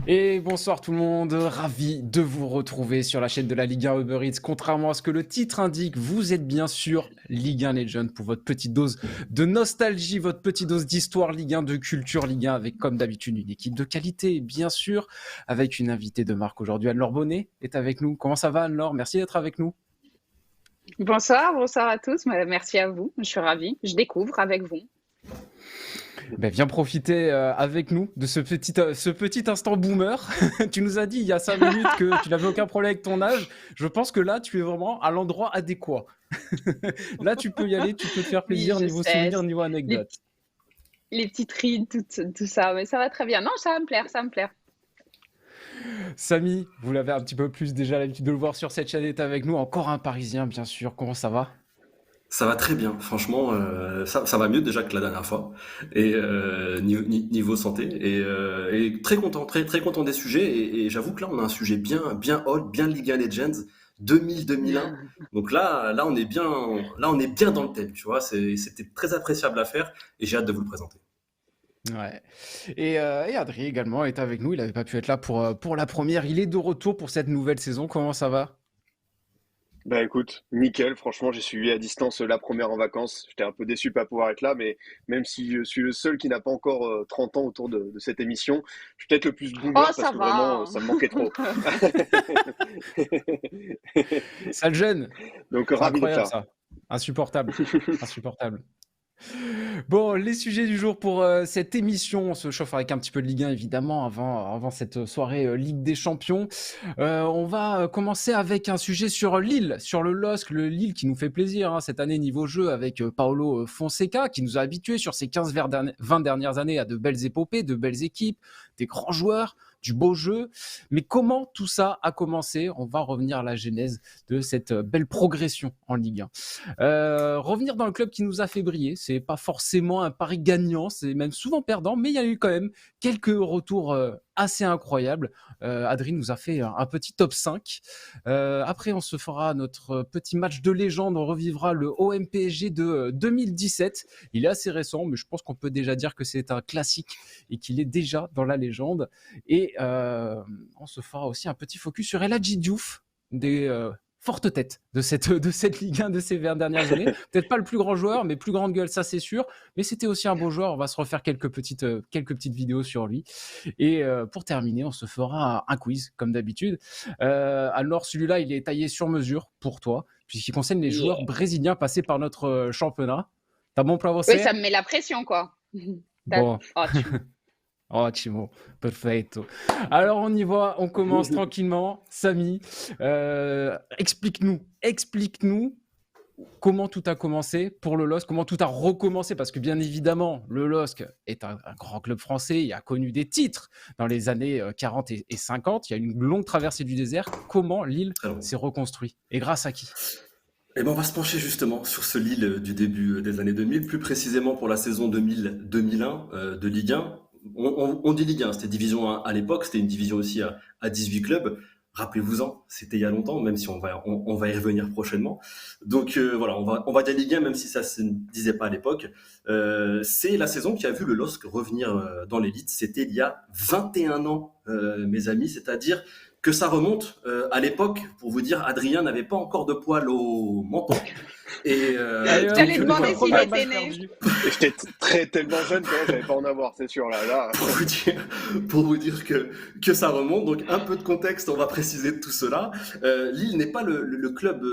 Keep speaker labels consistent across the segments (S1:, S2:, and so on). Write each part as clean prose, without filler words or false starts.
S1: Et bonsoir tout le monde, ravi de vous retrouver sur la chaîne de la Ligue 1 Uber Eats. Contrairement à ce que le titre indique, vous êtes bien sûr Ligue 1 Legend pour votre petite dose de nostalgie, votre petite dose d'histoire Ligue 1, de culture Ligue 1, avec comme d'habitude une équipe de qualité, bien sûr, avec une invitée de marque aujourd'hui. Anne-Laure Bonnet est avec nous. Comment ça va Anne-Laure? Merci d'être avec nous.
S2: Bonsoir à tous. Merci à vous. Je suis ravie. Je découvre avec vous.
S1: Ben, viens profiter avec nous de ce petit instant boomer. Tu nous as dit il y a 5 minutes que tu n'avais aucun problème avec ton âge. Je pense que là, tu es vraiment à l'endroit adéquat. Là, tu peux y aller, tu peux te faire
S2: Oui,
S1: plaisir
S2: je
S1: niveau
S2: sais.
S1: souvenir, niveau
S2: Les,
S1: anecdote.
S2: les petites rides, tout ça. Mais ça va très bien. Non, ça va me plaire, ça va me plaire.
S1: Samy, vous l'avez un petit peu plus déjà l'habitude de le voir sur cette chaîne, est avec nous. Encore un Parisien, bien sûr. Comment ça va?
S3: Ça va très bien, franchement, ça va mieux déjà que la dernière fois, et niveau santé, et très content, très content des sujets, et j'avoue que là on a un sujet bien old, bien Liga Legends, 2000-2001, donc là on est bien dans le thème, tu vois, c'était très appréciable à faire, et j'ai hâte de vous le présenter.
S1: Ouais. Et Adrien également est avec nous. Il n'avait pas pu être là pour la première. Il est de retour pour cette nouvelle saison. Comment ça va?
S4: Bah écoute, nickel, franchement j'ai suivi à distance la première en vacances. J'étais un peu déçu de pas pouvoir être là, mais même si je suis le seul qui n'a pas encore 30 ans autour de cette émission, je suis peut-être le plus
S2: Oh,
S4: boomer parce
S2: ça
S4: que vraiment
S2: va.
S4: ça me manquait trop.
S1: Ça le gêne.
S4: Donc
S1: C'est
S4: ravi d'être
S1: incroyable
S4: là.
S1: ça. Insupportable. Insupportable. Bon, les sujets du jour pour cette émission, on se chauffe avec un petit peu de Ligue 1 évidemment avant cette soirée Ligue des Champions. On va commencer avec un sujet sur Lille, sur le LOSC, le Lille qui nous fait plaisir cette année niveau jeu avec Paolo Fonseca qui nous a habitués sur ces 15-20 dernières années à de belles épopées, de belles équipes, des grands joueurs, du beau jeu. Mais comment tout ça a commencé? On va revenir à la genèse de cette belle progression en Ligue 1. Revenir dans le club qui nous a fait briller, c'est pas forcément un pari gagnant, c'est même souvent perdant, mais il y a eu quand même quelques retours assez incroyables. Adrien nous a fait un petit top 5. Après, on se fera notre petit match de légende, on revivra le OM PSG de 2017. Il est assez récent, mais je pense qu'on peut déjà dire que c'est un classique et qu'il est déjà dans la légende. Et on se fera aussi un petit focus sur El Hadji Diouf, des forte tête de cette Ligue 1 de ces 20 dernières années. Peut-être pas le plus grand joueur, mais plus grande gueule, ça c'est sûr. Mais c'était aussi un beau joueur. On va se refaire quelques petites vidéos sur lui. Et pour terminer, on se fera un quiz, comme d'habitude. Alors celui-là, il est taillé sur mesure pour toi, puisqu'il concerne les joueurs
S2: Yeah.
S1: brésiliens passés par notre championnat. T'as bon pour
S2: Oui,
S1: você?
S2: ça me met la pression, quoi.
S1: Bon.
S2: Oh, tu vois.
S1: Ottimo, perfetto. Alors on y va, on commence tranquillement. Samy, explique-nous comment tout a commencé pour le LOSC, comment tout a recommencé, parce que bien évidemment, le LOSC est un grand club français, il a connu des titres dans les années 40 et 50, il y a une longue traversée du désert. Comment Lille
S3: Très long.
S1: s'est reconstruit? Et grâce à qui?
S3: Et ben on va se pencher justement sur ce Lille du début des années 2000, plus précisément pour la saison 2000-2001 de Ligue 1. On dit Ligue 1, c'était division 1 à l'époque, c'était une division aussi à 18 clubs. Rappelez-vous-en, c'était il y a longtemps, même si on va y revenir prochainement. Donc voilà, on va dire Ligue 1, même si ça se disait pas à l'époque. C'est la saison qui a vu le LOSC revenir dans l'élite. C'était il y a 21 ans, mes amis, c'est-à-dire que ça remonte à l'époque, pour vous dire, Adrien n'avait pas encore de poils au menton. Et
S2: J'allais
S3: donc,
S2: demander
S3: voilà,
S2: s'il était né.
S4: Et j'étais tellement jeune que j'allais pas en avoir, c'est sûr là.
S3: pour vous dire que ça remonte. Donc un peu de contexte, on va préciser tout cela. Lille n'est pas le club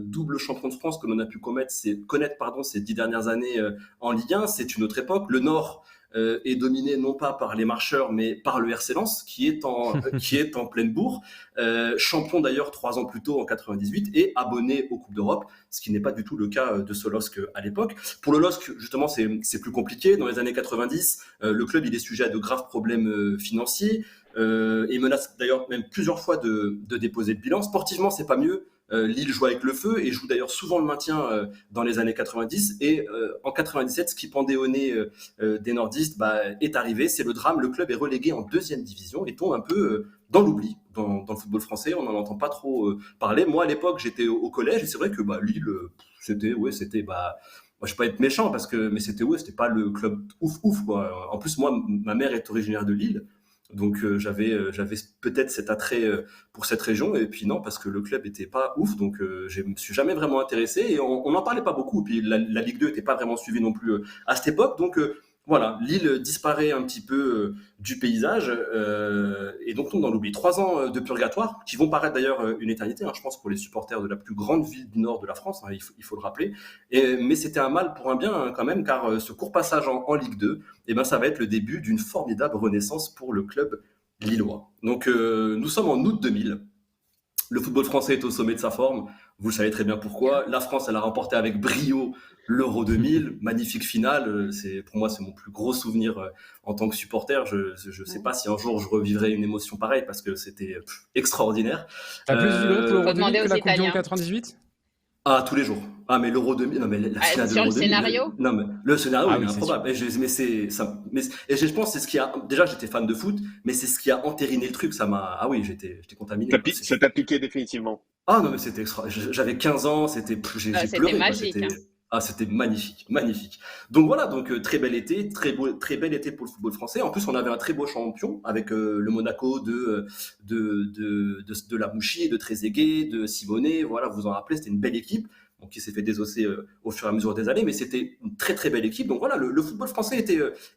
S3: double champion de France que l'on a pu connaître ces 10 dernières années en Ligue 1. C'est une autre époque. Le Nord est dominé non pas par les marcheurs, mais par le RC Lens, qui est en pleine bourre. Champion d'ailleurs 3 ans plus tôt en 98 et abonné aux Coupes d'Europe, ce qui n'est pas du tout le cas de ce LOSC à l'époque. Pour le LOSC, justement, c'est plus compliqué. Dans les années 90, le club il est sujet à de graves problèmes financiers et menace d'ailleurs même plusieurs fois de déposer le bilan. Sportivement, c'est pas mieux. Lille joue avec le feu et joue d'ailleurs souvent le maintien dans les années 90 et en 97 ce qui pendait au nez des nordistes est arrivé, c'est le drame, le club est relégué en deuxième division et tombe un peu dans l'oubli dans le football français, on n'en entend pas trop parler. Moi à l'époque j'étais au collège et c'est vrai que Lille c'était moi je vais pas être méchant mais c'était pas le club ouf quoi. En plus moi ma mère est originaire de Lille Donc j'avais peut-être cet attrait pour cette région, et puis non, parce que le club était pas ouf, donc je me suis jamais vraiment intéressé, et on n'en parlait pas beaucoup, puis la Ligue 2 était pas vraiment suivie non plus à cette époque, donc voilà, Lille disparaît un petit peu du paysage, et donc tombe dans l'oubli. 3 ans de purgatoire, qui vont paraître d'ailleurs une éternité, hein, je pense, pour les supporters de la plus grande ville du nord de la France, hein, il faut le rappeler, mais c'était un mal pour un bien, hein, quand même, car ce court passage en Ligue 2, eh ben, ça va être le début d'une formidable renaissance pour le club lillois. Donc nous sommes en août 2000. Le football français est au sommet de sa forme. Vous le savez très bien pourquoi. La France, elle a remporté avec brio l'Euro 2000. Magnifique finale. Pour moi, c'est mon plus gros souvenir en tant que supporter. Je sais pas si un jour je revivrai une émotion pareille, parce que c'était extraordinaire.
S1: T'as plus vibrer pour l'Euro 2000 que la Coupe du Monde
S2: Italiens.
S1: 98?
S3: Ah, tous les jours. Ah, mais l'Euro 2000, non, mais la finale de
S2: Sur le
S3: l'Euro 2000.
S2: scénario
S3: Non, mais le scénario,
S1: Ah
S3: il est
S1: oui, c'est
S3: improbable. Et je pense que c'est ce qui a, déjà, j'étais fan de foot, mais c'est ce qui a entériné le truc. Ah oui, j'étais contaminé, quoi.
S4: Ça t'a piqué définitivement.
S3: Ah non, mais c'était extra. J'avais 15 ans, j'ai
S2: C'était
S3: pleuré, quoi.
S2: magique, hein.
S3: C'était magnifique, magnifique. Donc voilà, donc très bel été, très bel été pour le football français. En plus, on avait un très beau champion avec le Monaco de la Mouchi, de Trezeguet, de Simonet. Voilà, vous vous en rappelez, c'était une belle équipe. Donc, qui s'est fait désosser au fur et à mesure des années, mais c'était une très très belle équipe. Donc voilà, le football français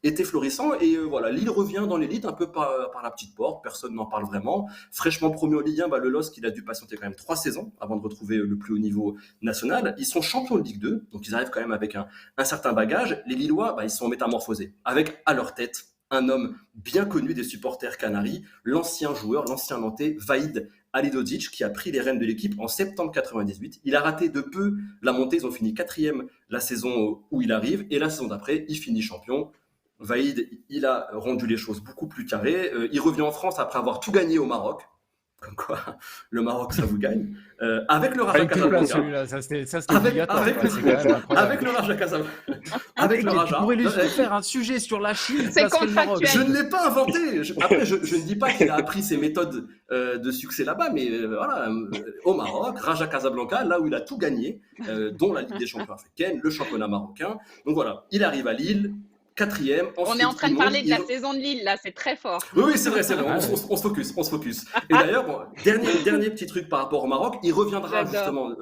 S3: était florissant, et voilà, Lille revient dans l'élite un peu par la petite porte, personne n'en parle vraiment. Fraîchement promu en Ligue 1, le LOSC, il a dû patienter quand même 3 saisons avant de retrouver le plus haut niveau national. Ils sont champions de Ligue 2, donc ils arrivent quand même avec un certain bagage. Les Lillois, ils sont métamorphosés, avec à leur tête un homme bien connu des supporters canaris, l'ancien joueur, l'ancien Nantais, Vaïd Halilhodžić, qui a pris les rênes de l'équipe en septembre 98. Il a raté de peu la montée, ils ont fini 4e la saison où il arrive, et la saison d'après, il finit champion. Vaïd, il a rendu les choses beaucoup plus carrées. Il revient en France après avoir tout gagné au Maroc. Comme quoi, le Maroc, ça vous gagne. Avec le Raja Casablanca.
S1: Celui-là, ça c'était obligatoire.
S3: Avec le Raja Casablanca. Avec le Raja.
S1: Tu pourrais lui faire un sujet sur la Chine.
S2: C'est contractuel.
S3: Je ne l'ai pas inventé. Après, je ne dis pas qu'il a appris ses méthodes de succès là-bas, mais voilà, au Maroc, Raja Casablanca, là où il a tout gagné, dont la Ligue des champions africaine, le championnat marocain. Donc voilà, il arrive à Lille. 4e.
S2: On est en train de parler de la saison de Lille, là, c'est très fort.
S3: Oui, c'est vrai. On se focus. Et d'ailleurs, dernier petit truc par rapport au Maroc, il reviendra justement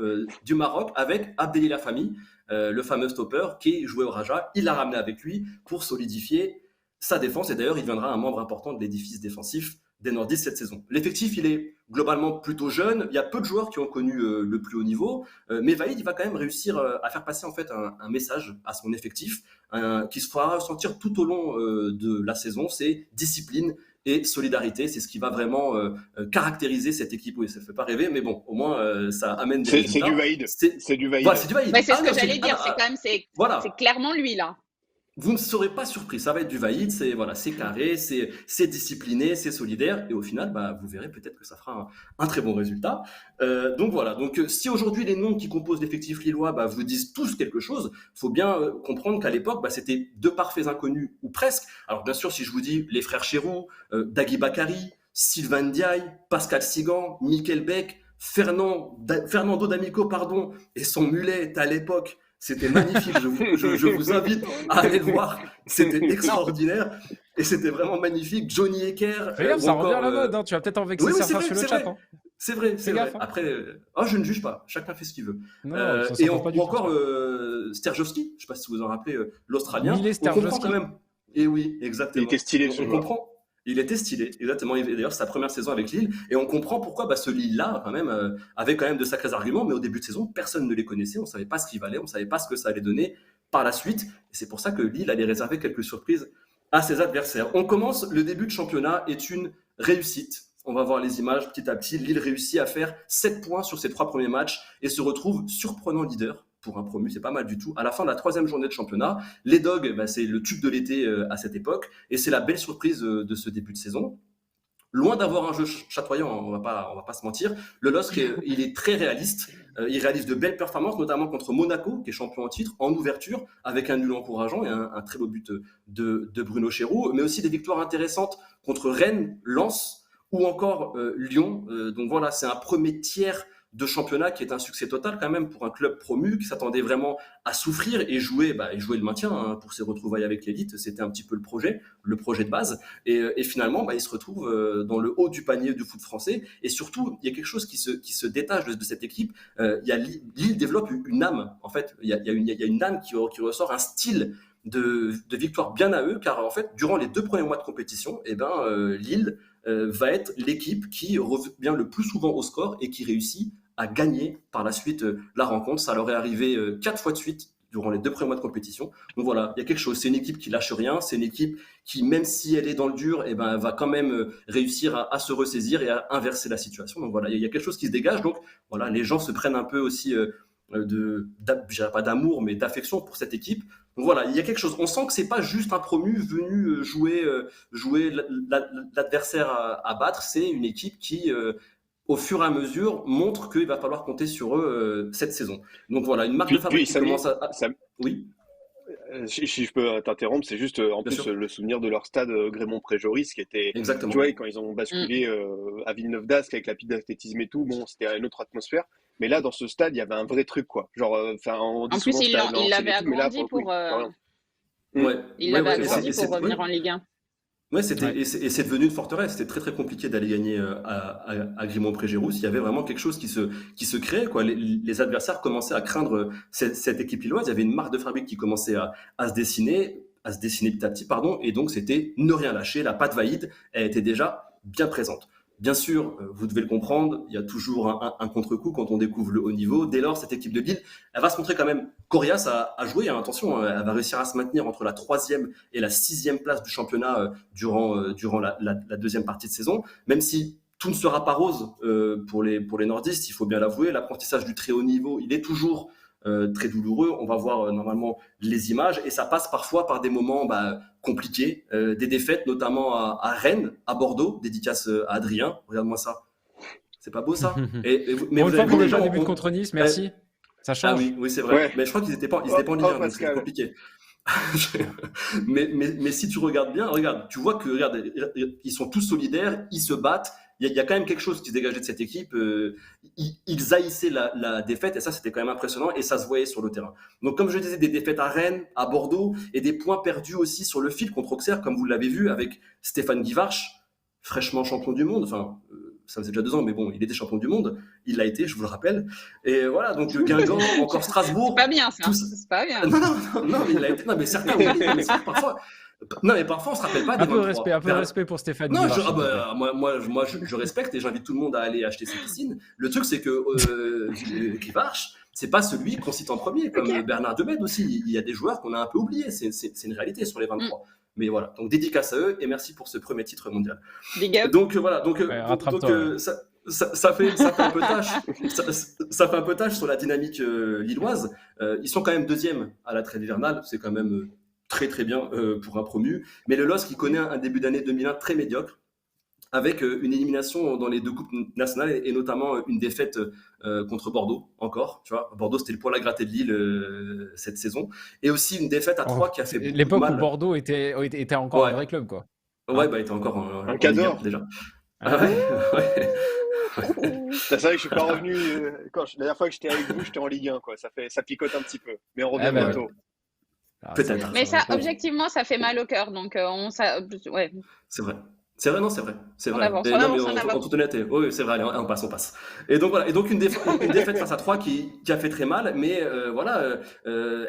S3: du Maroc avec Abdelil Lafami, le fameux stopper qui jouait au Raja. Il l'a ramené avec lui pour solidifier sa défense, et d'ailleurs, il deviendra un membre important de l'édifice défensif des Nordistes cette saison. L'effectif, il est globalement plutôt jeune. Il y a peu de joueurs qui ont connu le plus haut niveau, mais Vaïd, il va quand même réussir à faire passer en fait un message à son effectif qui se fera ressentir tout au long de la saison. C'est discipline et solidarité. C'est ce qui va vraiment caractériser cette équipe. Oui, ça ne fait pas rêver, mais bon, au moins ça amène des résultats.
S4: C'est du Vaïd. C'est du Vaïd.
S3: Voilà, c'est du Vaïd.
S2: C'est ce que j'allais dire. C'est quand même, c'est clairement lui là.
S3: Vous ne serez pas surpris, ça va être du Vaïd, c'est carré, c'est discipliné, c'est solidaire, et au final, vous verrez peut-être que ça fera un très bon résultat. Donc voilà, si aujourd'hui les noms qui composent l'effectif lillois vous disent tous quelque chose, il faut bien comprendre qu'à l'époque, c'était deux parfaits inconnus, ou presque. Alors bien sûr, si je vous dis les frères Chéroux, Dagui Bakary, Sylvain Ndiaye, Pascal Sigan, Mikel Beck, Fernando D'Amico, et son mulet à l'époque, c'était magnifique, je vous invite à aller le voir, c'était extraordinaire, et c'était vraiment magnifique. Johnny Ecker.
S1: Ça revient à la mode, hein. Tu vas peut-être en vexer certains sur le chat. Hein.
S3: C'est vrai.
S1: Gaffe, hein.
S3: Après, je ne juge pas, chacun fait ce qu'il veut.
S1: Non,
S3: ou encore Sterjovski, je ne sais pas si vous vous en rappelez, l'Australien.
S1: On comprend quand
S3: même. Et oui, exactement.
S4: Il était stylé,
S3: on comprend. Il était stylé, exactement. D'ailleurs, c'est sa première saison avec Lille. Et on comprend pourquoi ce Lille-là, quand même, avait quand même de sacrés arguments. Mais au début de saison, personne ne les connaissait. On ne savait pas ce qu'il valait. On ne savait pas ce que ça allait donner par la suite. Et c'est pour ça que Lille allait réserver quelques surprises à ses adversaires. On commence. Le début de championnat est une réussite. On va voir les images petit à petit. Lille réussit à faire 7 points sur ses 3 premiers matchs et se retrouve surprenant leader. Pour un promu, c'est pas mal du tout. À la fin de la 3e journée de championnat, les Dogs, c'est le tube de l'été à cette époque, et c'est la belle surprise de ce début de saison. Loin d'avoir un jeu chatoyant, on va pas se mentir, le LOSC, il est très réaliste. Il réalise de belles performances, notamment contre Monaco, qui est champion en titre, en ouverture, avec un nul encourageant et un très beau but de Bruno Chéroux, mais aussi des victoires intéressantes contre Rennes, Lens ou encore Lyon. Donc voilà, c'est un premier tiers de championnat qui est un succès total quand même pour un club promu qui s'attendait vraiment à souffrir et jouer le maintien hein, pour ses retrouvailles avec l'élite. C'était un petit peu le projet de base. Et finalement, il se retrouve dans le haut du panier du foot français. Et surtout, il y a quelque chose qui se détache de cette équipe. Lille développe une âme. En fait, il y a une âme qui ressort, un style de victoire bien à eux, car en fait, durant les 2 premiers mois de compétition, Lille va être l'équipe qui revient le plus souvent au score et qui réussit à gagner par la suite la rencontre. Ça leur est arrivé 4 fois de suite durant les 2 premiers mois de compétition. Donc voilà, il y a quelque chose. C'est une équipe qui lâche rien. C'est une équipe qui, même si elle est dans le dur, elle va quand même réussir à se ressaisir et à inverser la situation. Donc voilà, il y a quelque chose qui se dégage. Donc voilà, les gens se prennent un peu aussi je dirais pas d'amour, mais d'affection pour cette équipe. Donc voilà, il y a quelque chose. On sent que c'est pas juste un promu venu jouer l'adversaire à battre. C'est une équipe qui au fur et à mesure, montre qu'il va falloir compter sur eux cette saison. Donc voilà, une marque de fabrique qui commence à... Oui.
S4: Si je peux t'interrompre, c'est juste en
S3: Bien
S4: plus
S3: sûr.
S4: le souvenir de leur stade Grémont-Préjoris qui était,
S3: Exactement.
S4: tu vois, quand ils ont basculé à Villeneuve-d'Ascq avec la piste d'athlétisme et tout, bon, c'était une autre atmosphère. Mais là, dans ce stade, il y avait un vrai truc, quoi. Genre, on dit
S2: En plus,
S4: souvent stade
S2: il
S4: Lens et
S2: l'avait
S4: tout, mais là,
S2: agrandi
S4: pour le coup,
S2: pour, il
S3: Ouais,
S2: l'avait
S3: ouais,
S2: agrandi pour revenir en Ligue 1.
S3: Ouais,
S1: Ouais.
S3: et c'est devenu une forteresse. C'était très très compliqué d'aller gagner à Grimont-Prégérousse. Il y avait vraiment quelque chose qui se créait, quoi. Les adversaires commençaient à craindre cette équipe lilloise. Il y avait une marque de fabrique qui commençait à se dessiner petit à petit, pardon. Et donc c'était ne rien lâcher. La patte Vaïd, elle était déjà bien présente. Bien sûr, vous devez le comprendre, il y a toujours un contre-coup quand on découvre le haut niveau. Dès lors, cette équipe de Lille, elle va se montrer quand même coriace à jouer. Hein. Attention, elle va réussir à se maintenir entre la 3e et la 6e place du championnat durant la deuxième partie de saison. Même si tout ne sera pas rose pour les nordistes, il faut bien l'avouer. L'apprentissage du très haut niveau, il est toujours très douloureux. On va voir normalement les images et ça passe parfois par des moments compliqués, des défaites notamment à Rennes, à Bordeaux, dédicace à Adrien. Regarde-moi ça. C'est pas beau ça
S1: Mais
S3: vous
S1: une fois
S3: avez
S1: qu'on
S3: vu
S1: a
S3: les
S1: déjà
S3: gens
S1: un début de contre Nice, merci. Ça
S3: Ah
S1: change.
S3: oui, c'est vrai.
S4: Ouais.
S3: Mais je crois qu'ils étaient pas en Ligue 1, donc c'était
S4: Pascal.
S3: compliqué. mais si tu regardes bien, regarde, tu vois que regarde, ils sont tous solidaires, ils se battent. Il y a quand même quelque chose qui se dégageait de cette équipe. Ils haïssaient la défaite et ça, c'était quand même impressionnant et ça se voyait sur le terrain. Donc, comme je disais, des défaites à Rennes, à Bordeaux et des points perdus aussi sur le fil contre Auxerre, comme vous l'avez vu avec Stéphane Guivarch, fraîchement champion du monde. Enfin, ça faisait déjà 2 ans, mais bon, il était champion du monde. Il l'a été, je vous le rappelle. Et voilà, donc Guingamp, encore Strasbourg.
S2: C'est pas bien, ça. C'est pas bien.
S3: Non, mais il l'a été. Non, mais certains oublient, mais parfois. Non, mais parfois, on se rappelle pas des
S1: Un peu de
S3: 23.
S1: respect pour Stéphane.
S3: Non,
S1: Guivarch, s'il te plaît.
S3: moi, je respecte et j'invite tout le monde à aller acheter ses piscines. Le truc, c'est que Guivarch, c'est pas celui qu'on cite en premier, comme Bernard Demed aussi. Il y a des joueurs qu'on a un peu oubliés. C'est une réalité sur les 23. Mais voilà, donc dédicace à eux et merci pour ce premier titre mondial.
S2: Big up.
S3: Donc voilà, ça fait un peu tâche. Ça fait un peu tâche sur la dynamique lilloise. Ils sont quand même 2e à la trêve hivernale. C'est quand même très très bien pour un promu. Mais le LOSC qui connaît un début d'année 2001 très médiocre, avec une élimination dans les 2 coupes nationales et notamment une défaite contre Bordeaux encore. Tu vois, Bordeaux c'était le poil à gratter de Lille cette saison, et aussi une défaite à 3 qui a fait beaucoup
S1: l'époque
S3: de mal.
S1: où Bordeaux était encore un vrai club, quoi.
S3: Ouais, il était encore
S4: un cadre
S3: déjà.
S4: Ouais. C'est vrai que je suis pas revenu la dernière fois que j'étais avec vous, j'étais en Ligue 1, quoi. Ça picote un petit peu, mais on revient bientôt.
S3: Peut-être.
S2: Mais ça, objectivement, ça fait mal au cœur, donc ouais.
S3: C'est vrai. C'est vrai.
S2: On avance.
S3: En toute honnêteté, oui, c'est vrai, allez, on passe. Et donc voilà, une défaite face à 3 qui a fait très mal, mais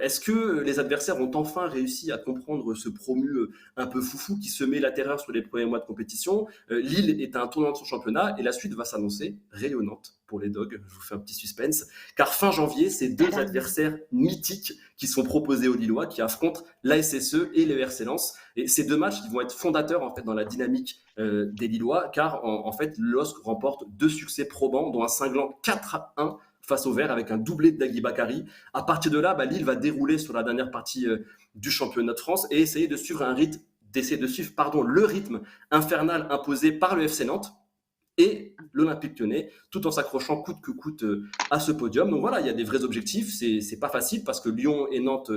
S3: est-ce que les adversaires ont enfin réussi à comprendre ce promu un peu foufou qui semait la terreur sur les premiers mois de compétition? Lille est à un tournant de son championnat et la suite va s'annoncer rayonnante pour les Dogs. Je vous fais un petit suspense, car fin janvier, c'est 2 adversaires mythiques qui sont proposés aux Lillois, qui affrontent la SSE et le RC Lens. Et ces 2 matchs qui vont être fondateurs en fait dans la dynamique des Lillois, car en fait, LOSC remporte 2 succès probants, dont un cinglant 4-1 face au Vert avec un doublé de Dagui Bakary. À partir de là, Lille va dérouler sur la dernière partie du championnat de France et essayer de suivre le rythme infernal imposé par le FC Nantes et l'Olympique Lyonnais, tout en s'accrochant coûte que coûte à ce podium. Donc voilà, il y a des vrais objectifs. C'est pas facile parce que Lyon et Nantes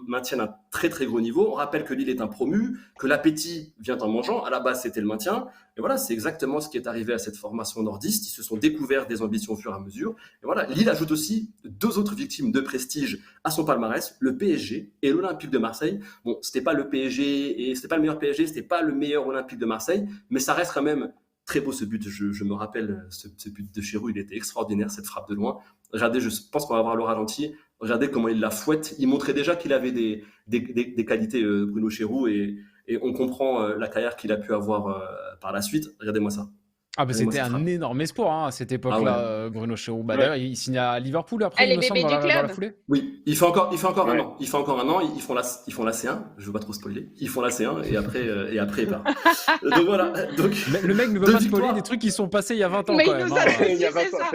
S3: maintiennent un très très gros niveau. On rappelle que Lille est un promu, que l'appétit vient en mangeant. À la base, c'était le maintien. Et voilà, c'est exactement ce qui est arrivé à cette formation nordiste. Ils se sont découverts des ambitions au fur et à mesure. Et voilà, Lille ajoute aussi 2 autres victimes de prestige à son palmarès, le PSG et l'Olympique de Marseille. Bon, c'était pas le PSG et c'était pas le meilleur PSG, c'était pas le meilleur Olympique de Marseille, mais ça reste quand même très beau ce but. Je me rappelle ce but de Giroud, il était extraordinaire, cette frappe de loin. Regardez, je pense qu'on va voir le ralenti. Regardez comment il la fouette. Il montrait déjà qu'il avait des qualités, Bruno Giroud, et on comprend la carrière qu'il a pu avoir par la suite. Regardez-moi ça.
S1: Ah bah
S3: Regardez-moi
S1: c'était
S3: cette
S1: un
S3: frappe.
S1: énorme espoir hein, à cette
S3: Ah
S1: époque-là,
S3: ouais.
S1: Bruno Chéroux. Bah,
S4: Ouais.
S1: d'ailleurs, il signe à Liverpool après, il
S2: Les
S1: me semble,
S2: bébés du
S1: dans la
S2: club.
S1: foulée.
S3: Oui, il fait encore un
S4: Ouais.
S3: an. Il fait encore un an. Ils font la C1. Je veux pas trop spoiler. Ils font la C1 et après il part. Donc voilà. Donc
S1: Mais le mec ne veut
S3: 2
S1: pas spoiler
S3: victoires.
S1: des trucs qui sont passés il y a 20 ans
S2: Mais
S1: quand
S2: il
S1: même.
S2: nous
S1: hein.
S2: a
S4: Il y a
S2: c'est
S4: 20 ans.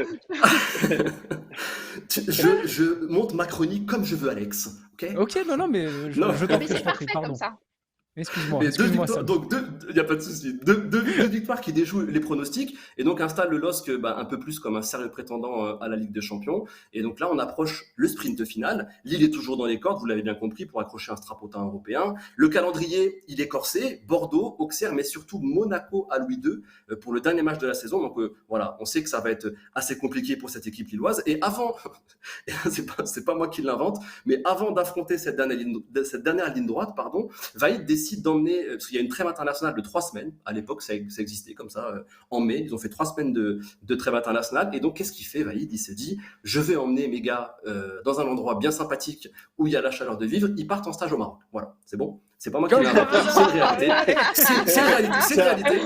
S2: ça.
S3: Je monte ma chronique comme je veux, Alex. Ok.
S1: Ok, non, mais
S3: Non.
S1: je t'en
S2: Mais
S1: prie,
S2: c'est
S1: je t'en prie,
S2: parfait comme
S1: pardon.
S2: ça.
S1: Excuse-moi,
S3: Mais 2
S1: excuse-moi
S3: victoires,
S1: Sam.
S3: donc il n'y a pas de souci. Deux victoires qui déjouent les pronostics et donc installent le LOSC un peu plus comme un sérieux prétendant à la Ligue des Champions. Et donc là, on approche le sprint final. Lille est toujours dans les cordes, vous l'avez bien compris, pour accrocher un strapotin européen. Le calendrier, il est corsé. Bordeaux, Auxerre, mais surtout Monaco à Louis II pour le dernier match de la saison. Donc voilà, on sait que ça va être assez compliqué pour cette équipe lilloise. Et avant, c'est pas moi qui l'invente, mais avant d'affronter cette dernière ligne droite, Vaïd décide d'emmener, parce qu'il y a une trêve internationale de 3 semaines, à l'époque ça existait comme ça, en mai, ils ont fait 3 semaines de trêve internationale, et donc qu'est-ce qu'il fait Vaïd? Il se dit, je vais emmener mes gars dans un endroit bien sympathique, où il y a la chaleur de vivre, ils partent en stage au Maroc, voilà, c'est bon, c'est pas moi qui l'invente, c'est une réalité, c'est une réalité.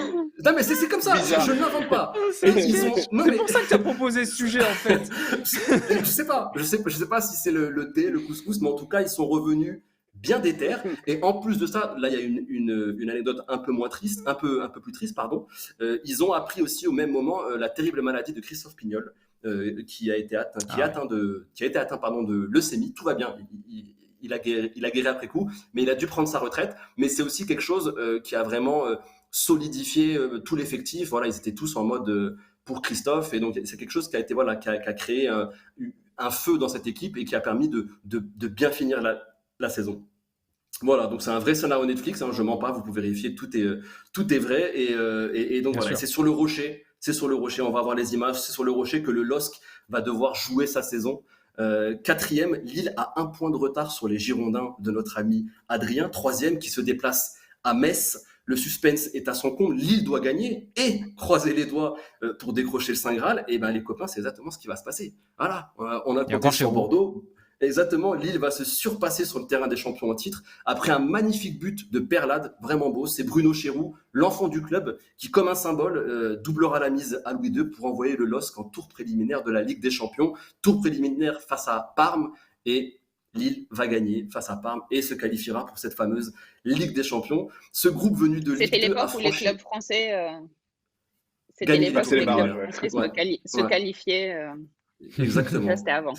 S3: Non mais c'est comme ça,
S4: Bizarre.
S3: je ne l'invente pas.
S1: C'est
S3: Et ils ont... non, mais...
S1: pour ça que tu as proposé ce sujet en fait.
S3: je sais pas si c'est le thé, le couscous, mais en tout cas ils sont revenus bien déter. Et en plus de ça, là il y a une anecdote un peu moins triste, un peu plus triste, pardon. Ils ont appris aussi au même moment la terrible maladie de Christophe Pignol, qui a été atteint de leucémie. Tout va bien. Il a guéri après coup, mais il a dû prendre sa retraite. Mais c'est aussi quelque chose qui a vraiment solidifié tout l'effectif. Voilà, ils étaient tous en mode pour Christophe, et donc c'est quelque chose qui a été qui a créé un feu dans cette équipe et qui a permis de bien finir la saison. Voilà, donc c'est un vrai scénario Netflix, hein, je mens pas, vous pouvez vérifier, tout est vrai, et donc
S1: Bien
S3: voilà,
S1: sûr.
S3: c'est sur le rocher, on va voir les images, c'est sur le rocher que le LOSC va devoir jouer sa saison. 4e, Lille a 1 point de retard sur les Girondins de notre ami Adrien. 3e, qui se déplace à Metz. Le suspense est à son comble. Lille doit gagner et croiser les doigts pour décrocher le Saint Graal. Et ben les copains, c'est exactement ce qui va se passer. Voilà, on a compté sur Bordeaux. Exactement, Lille va se surpasser sur le terrain des champions en titre après un magnifique but de Perlade, vraiment beau. C'est Bruno Chéroux, l'enfant du club, qui, comme un symbole, doublera la mise à Louis II pour envoyer le LOSC en tour préliminaire de la Ligue des Champions. Tour préliminaire face à Parme, et Lille va gagner face à Parme et se qualifiera pour cette fameuse Ligue des Champions. Ce groupe venu de Ligue 2
S2: C'était
S3: a
S2: l'époque où les
S3: franchi...
S2: clubs français. C'était
S3: Gagner
S2: l'époque
S4: passer
S2: où
S4: les
S2: les clubs
S4: barrages,
S2: français
S3: Ouais.
S2: se qualifiaient.
S3: Exactement.
S2: Ça, c'était avant.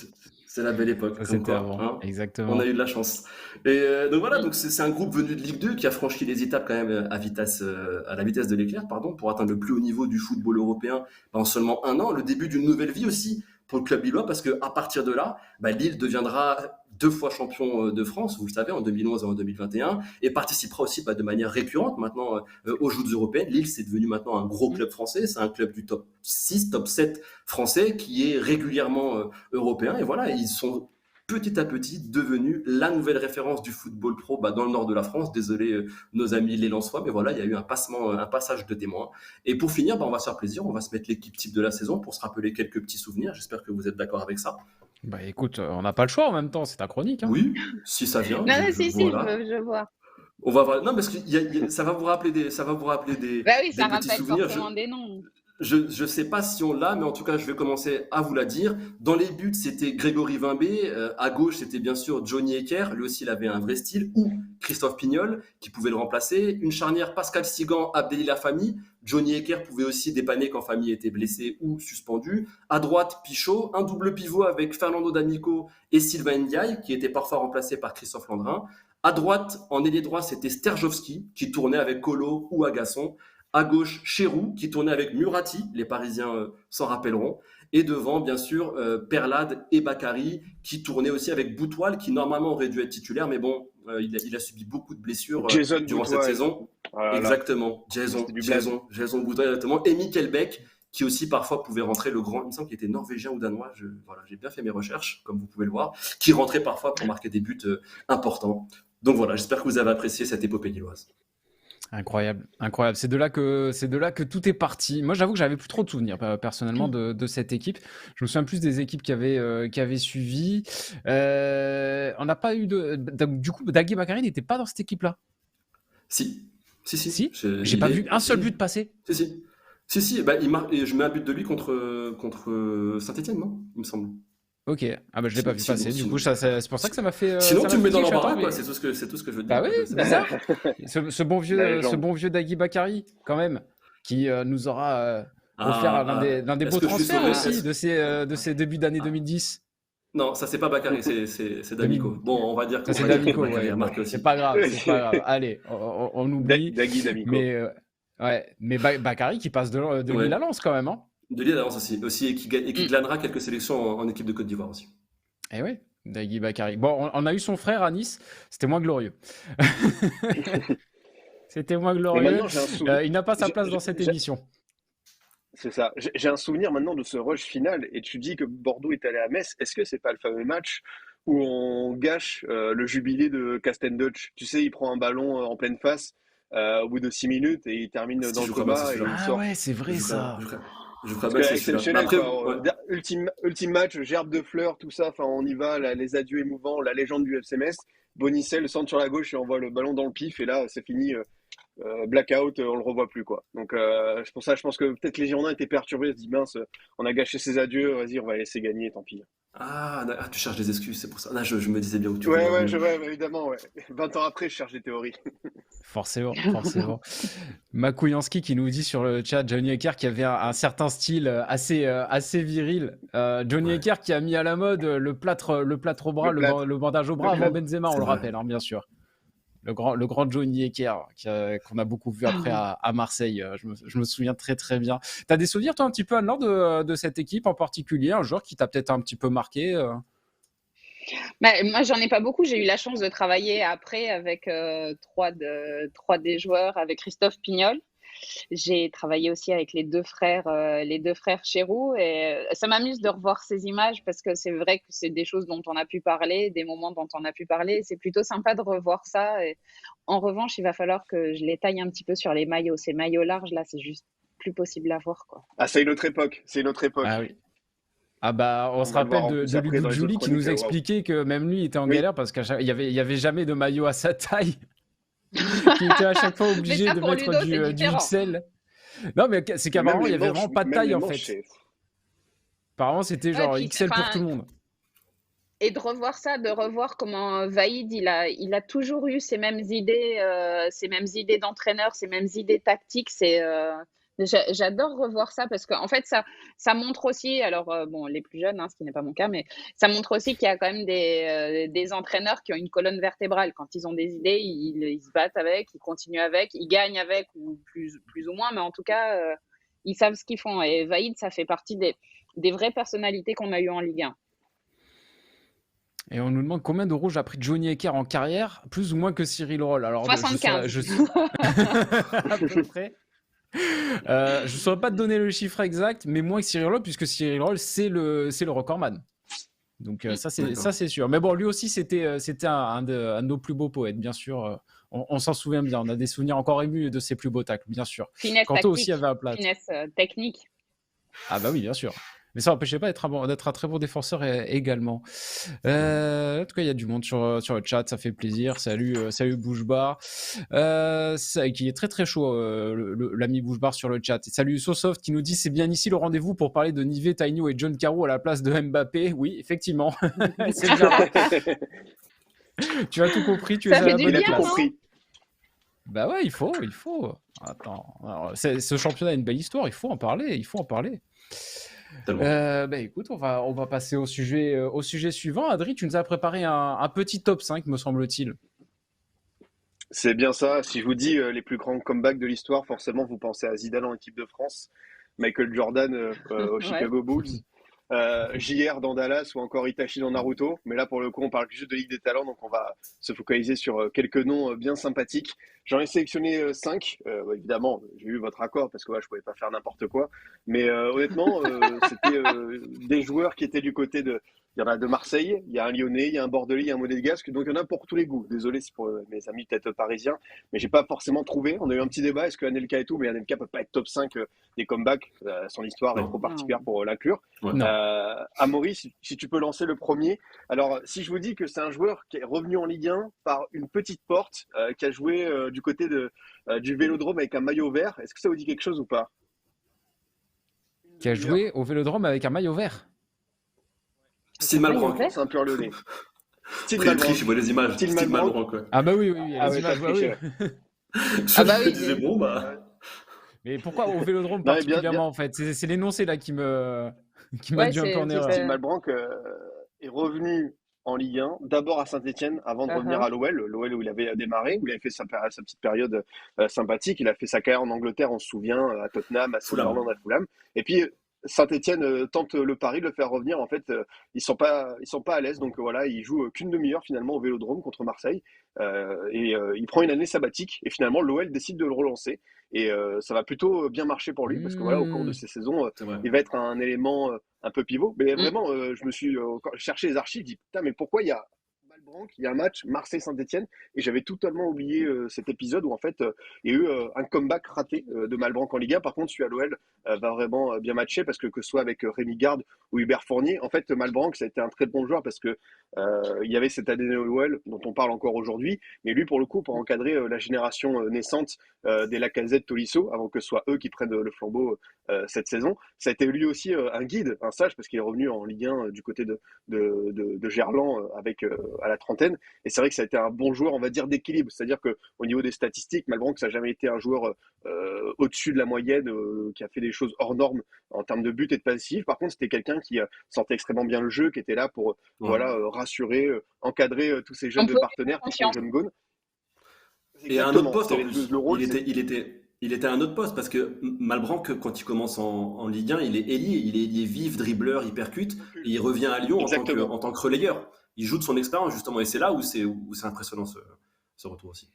S3: C'est la belle époque.
S1: Ça,
S3: comme
S1: c'était
S3: quoi,
S1: avant,
S3: hein.
S1: exactement.
S3: On a eu de la chance. Et donc voilà, donc c'est un groupe venu de Ligue 2 qui a franchi les étapes quand même à la vitesse de l'éclair, pour atteindre le plus haut niveau du football européen en seulement 1 an. Le début d'une nouvelle vie aussi pour le club lillois, parce qu'à partir de là, Lille deviendra 2 fois champion de France, vous le savez, en 2011 et en 2021, et participera aussi de manière récurrente maintenant aux Joutes européennes. Lille, c'est devenu maintenant un gros club français, c'est un club du top 6, top 7 français qui est régulièrement européen, et voilà, ils sont petit à petit devenus la nouvelle référence du football pro dans le nord de la France. Désolé nos amis les Lensois, mais voilà, il y a eu un passage de témoin. Et pour finir, on va se faire plaisir, on va se mettre l'équipe type de la saison pour se rappeler quelques petits souvenirs. J'espère que vous êtes d'accord avec ça.
S1: Bah écoute, on n'a pas le choix en même temps, c'est ta chronique. Hein.
S3: Oui, si ça vient.
S2: Non, si,
S3: voilà.
S2: je vois.
S3: On va voir. Non, parce que ça va vous rappeler des
S2: Bah oui, ça
S3: petits
S2: rappelle
S3: souvenirs.
S2: forcément des noms.
S3: Je sais pas si on l'a, mais en tout cas, je vais commencer à vous la dire. Dans les buts, c'était Grégory Vimbé. À gauche, c'était bien sûr Johnny Hecker. Lui aussi, il avait un vrai style. Ou Christophe Pignol, qui pouvait le remplacer. Une charnière, Pascal Sigan, Abdelil Lafami. Johnny Hecker pouvait aussi dépanner quand Famille était blessé ou suspendu. À droite, Pichot. Un double pivot avec Fernando D'Amico et Sylvain Ndiaye, qui était parfois remplacé par Christophe Landrin. À droite, en ailier droit, c'était Sterjovski, qui tournait avec Colo ou Agasson. À gauche, Cherou, qui tournait avec Murati, les Parisiens s'en rappelleront. Et devant, bien sûr, Perlade et Bakary, qui tournaient aussi avec Boutwal, qui normalement aurait dû être titulaire, mais bon, il a subi beaucoup de blessures
S4: Jason
S3: durant cette
S4: Boutwal.
S3: saison.
S4: Voilà.
S3: Exactement, Jason Boutwal, exactement. Et Mikkel Beck, qui aussi parfois pouvait rentrer, le grand, il me semble qu'il était norvégien ou danois, voilà, j'ai bien fait mes recherches, comme vous pouvez le voir, qui rentrait parfois pour marquer des buts importants. Donc voilà, j'espère que vous avez apprécié cette épopée lilloise.
S1: Incroyable, incroyable. C'est de là que tout est parti. Moi, j'avoue que j'avais plus trop de souvenirs personnellement de cette équipe. Je me souviens plus des équipes qui avaient suivi. On n'a pas eu du coup, Dagui Bakary n'était pas dans cette équipe-là.
S3: Si.
S1: Si. J'ai pas vu un seul but passer.
S3: Si. Bah, je mets un but de lui contre Saint-Etienne, non? Il me semble.
S1: Ok, je l'ai pas vu passer. Du coup, c'est pour ça que ça m'a fait.
S3: Sinon, tu me mets dans l'embarras, quoi.
S1: mais...
S3: C'est tout ce que je veux dire.
S1: Bah oui, c'est bizarre. ce bon vieux Dagui Bakary, quand même, qui nous aura offert l'un des beaux transferts aussi de ces débuts d'année 2010.
S3: Non, ça c'est pas Bakary, c'est D'Amico. Bon, on va dire que
S1: c'est D'Amico, ouais, c'est pas grave, Allez, on oublie.
S4: D'Amico.
S1: Mais Bakary qui passe de Lille à Lens quand même, hein.
S3: De Lille à Lens aussi, et qui glanera quelques sélections en équipe de Côte d'Ivoire aussi.
S1: Eh oui, Dagui Bakary. Bon, on a eu son frère à Nice, c'était moins glorieux. C'était moins glorieux. Il n'a pas sa place dans cette émission.
S4: C'est ça. J'ai un souvenir maintenant de ce rush final, et tu dis que Bordeaux est allé à Metz. Est-ce que c'est pas le fameux match où on gâche le jubilé de Castendutch? Tu sais, il prend un ballon en pleine face au bout de 6 minutes et il termine dans le combat et il sort.
S1: Ouais, c'est vrai ça.
S3: Je ferai bien
S4: exceptionnel. Ultime match, gerbe de fleurs, tout ça. Enfin, on y va. Les adieux émouvants, la légende du FC Metz. Bonicel centre sur la gauche et envoie le ballon dans le pif. Et là, c'est fini. Blackout, on le revoit plus, quoi. Donc, pour ça, je pense que peut-être les Girondins étaient perturbés. Ils se disent, mince, on a gâché ses adieux. Vas-y, on va laisser gagner, tant pis.
S3: Tu cherches des excuses, c'est pour ça. Je me disais bien où tu
S4: Ouais, évidemment, ouais. 20 ans après, je cherche des théories.
S1: Forcément. Makouyansky qui nous dit sur le chat, Johnny Hecker qui avait un certain style assez viril. Johnny Hecker qui a mis à la mode le plâtre au bras, le bandage au bras avant Benzema, on le rappelle, hein, bien sûr. Le grand Johnny Hecker qu'on a beaucoup vu après à Marseille. Je me souviens très très bien. T'as des souvenirs toi un petit peu Anne-Laure de cette équipe en particulier, un joueur qui t'a peut-être un petit peu marqué
S2: Moi, j'en ai pas beaucoup. J'ai eu la chance de travailler après avec trois des joueurs, avec Christophe Pignol. J'ai travaillé aussi avec les deux frères Cherou, et ça m'amuse de revoir ces images parce que c'est vrai que c'est des choses dont on a pu parler, des moments dont on a pu parler. C'est plutôt sympa de revoir ça. Et en revanche, il va falloir que je les taille un petit peu sur les maillots. Ces maillots larges là, c'est juste plus possible à voir, quoi.
S4: C'est une autre époque.
S1: Ah oui. On se rappelle de Ludovic Julie qui nous expliquait que même lui était en galère parce qu'il y avait jamais de maillot à sa taille. Qui était à chaque fois obligé de mettre du XL. Non, mais c'est qu'apparemment, il n'y avait vraiment pas de taille, en fait. Apparemment, c'était genre XL pour tout le monde.
S2: Et de revoir comment Vaïd, il a toujours eu ces mêmes idées d'entraîneur, ces mêmes idées tactiques. J'adore revoir ça parce qu'en fait, ça montre aussi, alors les plus jeunes, ce qui n'est pas mon cas, mais ça montre aussi qu'il y a quand même des entraîneurs qui ont une colonne vertébrale. Quand ils ont des idées, ils se battent avec, ils continuent avec, ils gagnent avec, ou plus ou moins, mais en tout cas, ils savent ce qu'ils font. Et Vaïd, ça fait partie des vraies personnalités qu'on a eues en Ligue 1.
S1: Et on nous demande combien de rouges a pris Johnny Hecker en carrière, plus ou moins que Cyril Roll. Alors,
S2: 75.
S1: À peu près. Je ne saurais pas te donner le chiffre exact, mais moins que Cyril Roll, puisque Cyril Roll, c'est le recordman. Donc ça c'est sûr. Mais bon, lui aussi, c'était un de nos plus beaux poètes, bien sûr. On s'en souvient bien. On a des souvenirs encore émus de ses plus beaux tacles, bien sûr.
S2: Finesse
S1: Quentin aussi avait un plat.
S2: Finesse technique.
S1: Ah bah oui, bien sûr. Mais ça n'empêchait pas d'être un très bon défenseur également. En tout cas, il y a du monde sur le chat, ça fait plaisir. Salut Bougebar, qui est très très chaud, l'ami Bougebar sur le chat. Et salut Sosoft qui nous dit c'est bien ici le rendez-vous pour parler de Nivet, Tainio et John Carew à la place de Mbappé. Oui, effectivement. C'est bien. Tu as tout compris, tu es à la bonne place. Bah ouais, il faut. Attends, alors, ce championnat a une belle histoire, il faut en parler. Écoute, on va passer au sujet suivant. Adri, tu nous as préparé un petit top 5, me semble-t-il.
S4: C'est bien ça. Si je vous dis les plus grands comebacks de l'histoire, forcément, vous pensez à Zidane en équipe de France, Michael Jordan aux
S2: Ouais.
S4: Chicago Bulls, JR dans Dallas ou encore Itachi dans Naruto. Mais là, pour le coup, on parle juste de Ligue des Talents, donc on va se focaliser sur quelques noms bien sympathiques. J'en ai sélectionné 5. Évidemment, j'ai eu votre accord parce que je pouvais pas faire n'importe quoi. Mais honnêtement, c'était des joueurs qui étaient du côté de. Il y en a de Marseille, il y a un Lyonnais, il y a un Bordelais, il y a un Monégasque, donc il y en a pour tous les goûts. Désolé si pour mes amis peut-être parisiens, mais j'ai pas forcément trouvé. On a eu un petit débat, est-ce que Anelka et tout, mais Anelka peut pas être top 5 des comebacks. Son histoire est
S3: Non.
S4: trop particulière
S2: Non.
S4: pour l'inclure.
S3: Ouais.
S1: Non.
S4: Amaury, si tu peux lancer le premier. Alors, si je vous dis que c'est un joueur qui est revenu en Ligue 1 par une petite porte, qui a joué du côté du Vélodrome avec un maillot vert, est-ce que ça vous dit quelque chose ou pas?
S1: Qui a joué au Vélodrome avec un maillot vert.
S3: Style
S2: Maillot
S3: Malbranck.
S2: vert.
S4: C'est un pur lyonnais. Style
S3: Après, il
S4: Malbranck.
S3: triche, il voit les images.
S4: Style
S3: Style
S4: Malbranck.
S3: Malbranck, ouais.
S1: Ah bah oui, il y a
S4: Ah
S1: les
S4: ouais,
S1: images,
S4: t'as
S1: bah oui.
S4: triché.
S3: Je
S2: Ah bah
S3: me
S2: oui,
S3: disais, bon, bah.
S1: Mais pourquoi au Vélodrome
S4: Non, mais bien,
S1: particulièrement en fait? C'est l'énoncé là qui qui
S2: Ouais,
S1: m'induit un peu en erreur.
S4: Steve
S2: c'était.
S4: Malbranck est revenu en Ligue 1, d'abord à Saint-Etienne, avant de revenir
S2: Uh-huh.
S4: à l'OL où il avait démarré, où il avait fait sa petite période sympathique. Il a fait sa carrière en Angleterre, on se souvient, à Tottenham, à
S3: Fulham.
S4: Sunderland, à Fulham. Et puis Saint-Etienne tente le pari de le faire revenir. En fait, ils sont pas à l'aise, donc voilà, il joue qu'une demi-heure finalement au Vélodrome contre Marseille. Il prend une année sabbatique et finalement l'OL décide de le relancer. Et ça va plutôt bien marcher pour lui parce que voilà, au cours de
S1: Mmh.
S4: ces saisons,
S3: C'est vrai.
S4: il va être un élément un peu pivot. Mais
S2: Mm.
S4: vraiment, je me suis cherché les archives, je dis putain, mais pourquoi il y a Malbranck, il y a un match Marseille-Saint-Etienne, et j'avais totalement oublié cet épisode où en fait il y a eu un comeback raté de Malbranck en Ligue 1. Par contre, celui à l'OL va vraiment bien matcher parce que ce soit avec Rémi Garde ou Hubert Fournier, en fait Malbranck ça a été un très bon joueur parce que il y avait cette année au l'OL dont on parle encore aujourd'hui, mais lui pour le coup pour encadrer la génération naissante des Lacazette Tolisso avant que ce soit eux qui prennent le flambeau cette saison. Ça a été lui aussi un guide, un sage, parce qu'il est revenu en Ligue 1 du côté de Gerland à la trentaine. Et c'est vrai que ça a été un bon joueur, on va dire, d'équilibre. C'est-à-dire qu'au niveau des statistiques, Malbranck, ça n'a jamais été un joueur au-dessus de la moyenne, qui a fait des choses hors normes en termes de but et de passif. Par contre, c'était quelqu'un qui sentait extrêmement bien le jeu, qui était là pour
S3: Ouais.
S4: rassurer, encadrer tous ces
S2: On
S4: jeunes
S2: peut lui faire
S4: partenaires, tous ces
S2: confiance.
S4: jeunes gones.
S3: Et à un autre
S4: Exactement.
S3: poste en
S4: C'est
S3: plus.
S4: le rôle,
S3: Il était à un autre poste parce que Malbranck, quand il commence en Ligue 1, il est ailier vif, dribbleur, il percute, et il revient à Lyon
S4: exactement.
S3: en tant que relayeur. Il joue de son expérience justement, et c'est là où c'est impressionnant ce retour aussi.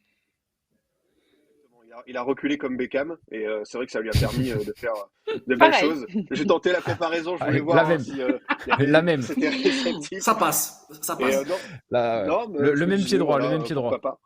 S4: Il a reculé comme Beckham et c'est vrai que ça lui a permis de faire de belles
S2: Pareil.
S4: choses. J'ai tenté la comparaison, je voulais
S1: La
S4: voir
S1: même.
S4: si y avait-
S1: La même.
S4: c'était réceptif.
S3: Ça passe, ça
S4: Et
S3: passe.
S4: non,
S1: Là,
S4: mais
S1: le
S4: je me
S1: même
S4: disais,
S1: pied droit, le
S4: voilà,
S1: même pied droit.
S4: pourquoi pas.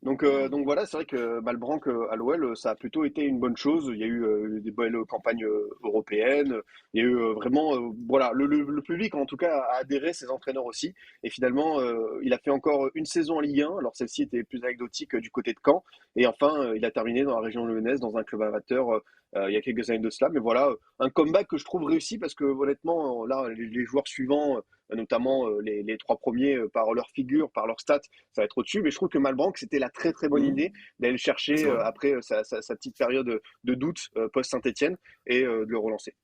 S4: Donc voilà, c'est vrai que Malbranck à l'OL, ça a plutôt été une bonne chose. Il y a eu des belles campagnes européennes. Il y a eu vraiment, voilà, le public en tout cas a adhéré, ses entraîneurs aussi. Et finalement, il a fait encore une saison en Ligue 1. Alors celle-ci était plus anecdotique du côté de Caen. Et enfin, il a terminé dans la région lyonnaise, dans un club amateur, il y a quelques années de cela. Mais voilà, un comeback que je trouve réussi parce que honnêtement, là, les joueurs suivants, notamment les trois premiers, par leur figure, par leur stats, ça va être au-dessus. Mais je trouve que Malbranck, c'était la très très bonne idée d'aller le chercher
S3: C'est vrai.
S4: après sa petite période de doute post-Saint-Etienne et de le relancer.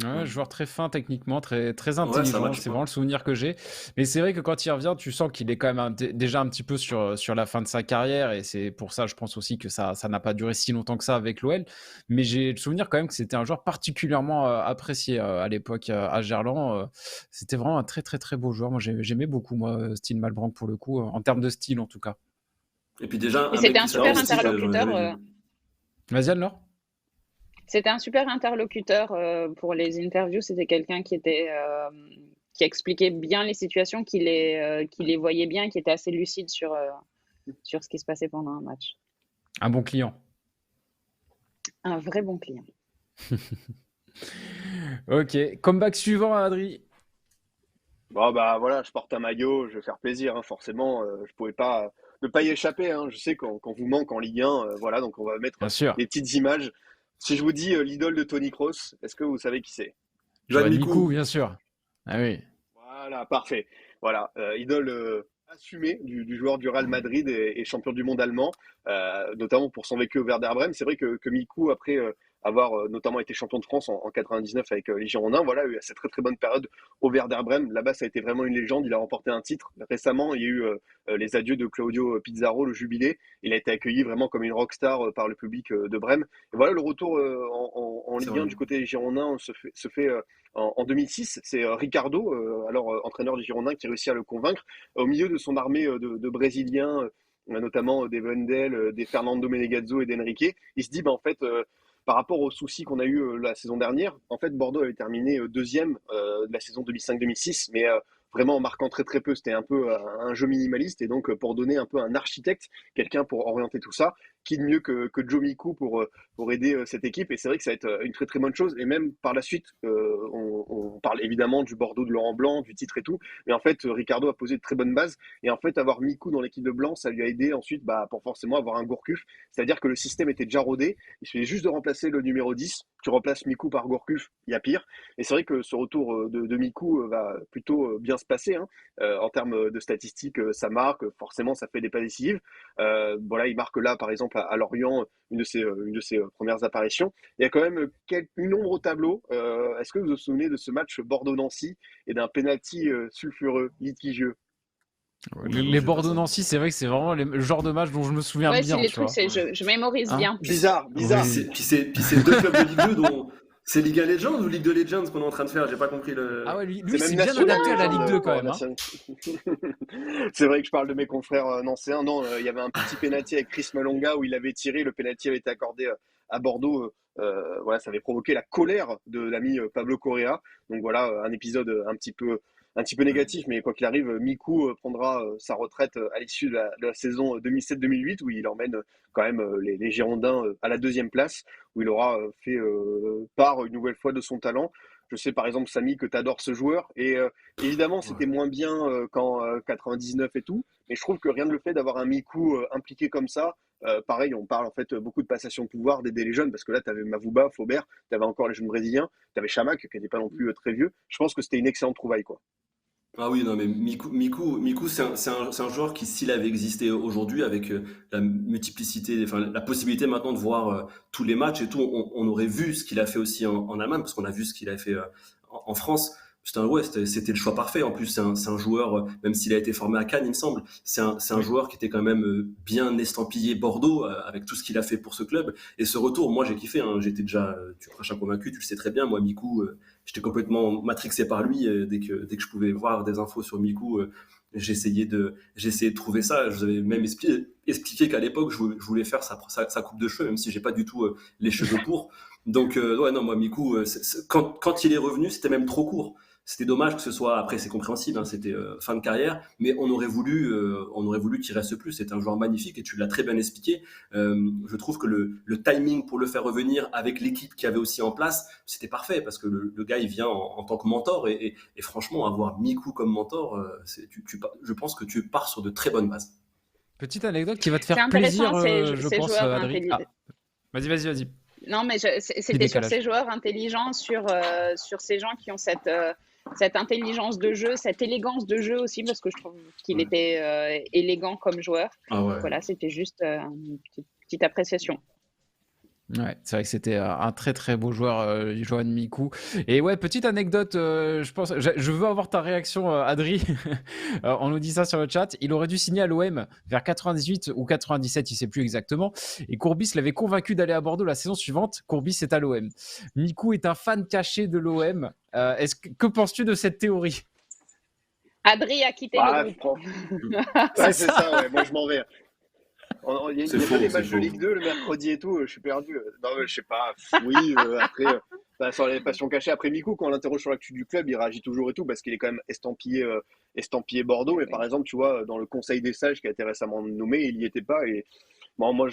S1: Ouais, joueur très fin techniquement, très
S3: ça
S1: intelligent,
S3: match
S1: c'est
S3: pas.
S1: vraiment le souvenir que j'ai. Mais c'est vrai que quand il revient, tu sens qu'il est quand même déjà un petit peu sur la fin de sa carrière, et c'est pour ça, je pense aussi que ça n'a pas duré si longtemps que ça avec l'OL. Mais j'ai le souvenir quand même que c'était un joueur particulièrement apprécié à l'époque à Gerland. C'était vraiment un très très très beau joueur. Moi, j'aimais beaucoup, moi, Steve Malbranck pour le coup, en termes de style en tout cas.
S3: Et puis déjà,
S2: Et
S3: un
S2: c'était
S3: mec
S2: un
S3: qui
S2: super
S3: s'appelle Steve, j'en ai
S2: interlocuteur.
S3: jamais vu.
S1: Vas-y, Anne-Laure.
S2: C'était un super interlocuteur pour les interviews. C'était quelqu'un qui expliquait bien les situations, qui les voyait bien, qui était assez lucide sur ce qui se passait pendant un match.
S1: Un bon client.
S2: Un vrai bon client.
S1: Ok, comeback suivant, Adri.
S4: Bon, bah voilà, je porte un maillot, je vais faire plaisir, hein, forcément. Je pouvais pas ne pas y échapper. Hein. Je sais qu'on vous manque en Ligue 1, voilà, donc on va mettre
S1: Bien sûr.
S4: des petites images. Si je vous dis l'idole de Tony Kroos, est-ce que vous savez qui c'est?
S1: Johan
S3: Johan
S1: Mikou,
S3: Mikou.
S1: bien sûr. Ah oui.
S4: Voilà, parfait. Voilà, idole assumée du joueur du Real Madrid et champion du monde allemand, notamment pour son vécu au Werder Bremen. C'est vrai que Mikou, après avoir notamment été champion de France en 99 avec les Girondins. Voilà, il y a eu cette très très bonne période au Werder Bremen. Là-bas, ça a été vraiment une légende. Il a remporté un titre. Récemment, il y a eu les adieux de Claudio Pizarro, le jubilé. Il a été accueilli vraiment comme une rockstar par le public de Brême. Et voilà, le retour en
S3: C'est
S4: Ligue 1
S3: vrai.
S4: du côté des Girondins se fait en 2006. C'est Ricardo, alors entraîneur des Girondins, qui réussit à le convaincre. Au milieu de son armée de Brésiliens, notamment des Wendel, des Fernando Menegazzo et d'Enrique, il se dit, bah, en fait, par rapport aux soucis qu'on a eu la saison dernière, en fait, Bordeaux avait terminé deuxième de la saison 2005-2006, mais vraiment en marquant très très peu. C'était un peu un jeu minimaliste, et donc pour donner un peu un architecte, quelqu'un pour orienter tout ça, qui de mieux que Joe Miku pour aider cette équipe. Et c'est vrai que ça va être une très très bonne chose. Et même par la suite, on parle évidemment du Bordeaux de Laurent Blanc, du titre et tout, mais en fait, Ricardo a posé de très bonnes bases. Et en fait, avoir Miku dans l'équipe de Blanc, ça lui a aidé ensuite pour forcément avoir un Gourcuff. C'est-à-dire que le système était déjà rodé. Il suffit juste de remplacer le numéro 10. Tu remplaces Miku par Gourcuff, il y a pire. Et c'est vrai que ce retour de Miku va plutôt bien se passer, hein. En termes de statistiques, ça marque. Forcément, ça fait des pas décisives. Voilà, il marque là, par exemple, à Lorient, une de ses premières apparitions. Il y a quand même une ombre au tableau. Est-ce que vous vous souvenez de ce match Bordeaux-Nancy et d'un penalty sulfureux, litigieux?
S1: Les
S3: Non, j'ai pas ça.
S1: Bordeaux-Nancy, c'est vrai que c'est vraiment le genre de match dont je me souviens
S2: Ouais, c'est
S1: bien,
S2: les
S1: tu
S2: trucs,
S1: vois.
S2: je mémorise
S1: Hein?
S2: bien.
S4: Bizarre,
S3: Puis
S4: bizarre.
S1: Oui.
S3: c'est deux clubs de Ligue 2 dont. C'est Liga Legends ou Ligue de Legends qu'on est en train de faire? J'ai pas compris
S1: Ah
S3: le.
S1: ouais, lui,
S4: C'est
S1: lui
S4: même
S1: c'est bien
S4: national
S1: adapté à la
S4: legend
S1: Ligue 2 quand
S4: pour
S1: même. Hein.
S4: national. C'est vrai que je parle de mes confrères nancéens. Non, il y avait un petit penalty avec Chris Malonga où il avait tiré. Le penalty avait été accordé à Bordeaux. Voilà, ça avait provoqué la colère de l'ami Pablo Correa. Donc voilà, un épisode un petit peu négatif, mais quoi qu'il arrive, Miku prendra sa retraite à l'issue de la saison 2007-2008, où il emmène quand même les Girondins à la deuxième place, où il aura fait part une nouvelle fois de son talent. Je sais par exemple, Samy, que tu adores ce joueur, et évidemment,
S3: Ouais.
S4: c'était moins bien qu'en 99 et tout, mais je trouve que rien de le fait d'avoir un Miku impliqué comme ça. Pareil, on parle en fait beaucoup de passation de pouvoir, d'aider les jeunes, parce que là, tu avais Mavouba, Faubert, tu avais encore les jeunes brésiliens, tu avais Chamac, qui n'était pas non plus très vieux. Je pense que c'était une excellente trouvaille, quoi.
S3: Ah oui, non, mais Miku, c'est un joueur qui, s'il avait existé aujourd'hui, avec la multiplicité, enfin, la possibilité maintenant de voir tous les matchs et tout, on aurait vu ce qu'il a fait aussi en Allemagne, parce qu'on a vu ce qu'il a fait en France. C'était le choix parfait. En plus, c'est un joueur, même s'il a été formé à Cannes, il me semble, c'est un
S1: Oui.
S3: joueur qui était quand même bien estampillé Bordeaux, avec tout ce qu'il a fait pour ce club. Et ce retour, moi, j'ai kiffé, hein. J'étais déjà, tu prêches un convaincu, tu le sais très bien. Moi, Miku, j'étais complètement matrixé par lui. Dès que je pouvais voir des infos sur Miku, j'essayais de trouver ça. Je vous avais même expliqué qu'à l'époque, je voulais faire sa coupe de cheveux, même si j'ai pas du tout les cheveux courts. Donc, ouais, non, moi, Miku, quand il est revenu, c'était même trop court. C'était dommage que ce soit, après c'est compréhensible, hein, c'était fin de carrière, mais on aurait voulu qu'il reste plus. C'est un joueur magnifique et tu l'as très bien expliqué. Je trouve que le timing pour le faire revenir avec l'équipe qu'il y avait aussi en place, c'était parfait parce que le gars il vient en tant que mentor et franchement avoir Miku comme mentor, je pense que tu pars sur de très bonnes bases.
S1: Petite anecdote qui va te
S2: C'est
S1: faire plaisir,
S2: intéressant,
S1: je
S2: ces
S1: pense,
S2: joueurs
S1: Adri.
S2: intelligents.
S1: Ah, vas-y.
S2: Non, mais
S1: Petit
S2: c'était sur
S1: décalage.
S2: ces joueurs intelligents, sur ces gens qui ont cette intelligence de jeu, cette élégance de jeu aussi, parce que je trouve qu'il
S3: Ouais.
S2: était élégant comme joueur.
S3: Ah ouais.
S2: Donc voilà, c'était juste une petite appréciation.
S1: Ouais, c'est vrai que c'était un très très beau joueur, Johan Miku. Et ouais, petite anecdote, je pense, je veux avoir ta réaction, Adri. On nous dit ça sur le chat. Il aurait dû signer à l'OM vers 98 ou 97, il sait plus exactement. Et Courbis l'avait convaincu d'aller à Bordeaux la saison suivante. Courbis est à l'OM. Miku est un fan caché de l'OM. Que penses-tu de cette théorie?
S2: Adri a quitté le
S4: Ah,
S2: groupe.
S4: ouais, c'est ça, ouais. Moi, je m'en vais. Il
S3: C'est
S4: y a
S3: faux,
S4: pas des
S3: c'est
S4: matchs de
S3: faux.
S4: Ligue 2 le mercredi et tout, je suis perdu. Non, je sais pas. Oui, après, sur les passions cachées. Après Miku, quand on l'interroge sur l'actu du club, il réagit toujours et tout, parce qu'il est quand même estampillé Bordeaux. Mais par exemple, tu vois, dans le Conseil des sages qui a été récemment nommé, il n'y était pas. Et bon, moi,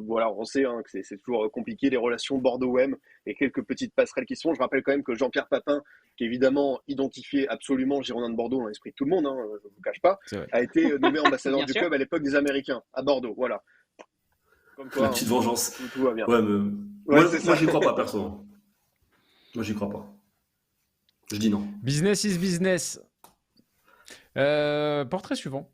S4: voilà, on sait hein, que c'est toujours compliqué les relations Bordeaux-OM et quelques petites passerelles qui se font. Je rappelle quand même que Jean-Pierre Papin, qui est évidemment identifié absolument Girondin de Bordeaux dans l'esprit de tout le monde, hein, je ne vous cache pas,
S1: C'est vrai.
S4: a été nommé ambassadeur
S2: Bien
S4: du
S2: sûr.
S4: club à l'époque des Américains, à Bordeaux. Voilà. Comme
S3: La
S4: quoi, hein,
S3: petite vengeance.
S4: tout va bien.
S3: Ouais, mais
S4: Ouais, c'est
S3: moi
S4: ça.
S3: j'y crois pas, perso, hein. Moi, j'y crois pas. Je dis non.
S1: Business is business. Portrait suivant.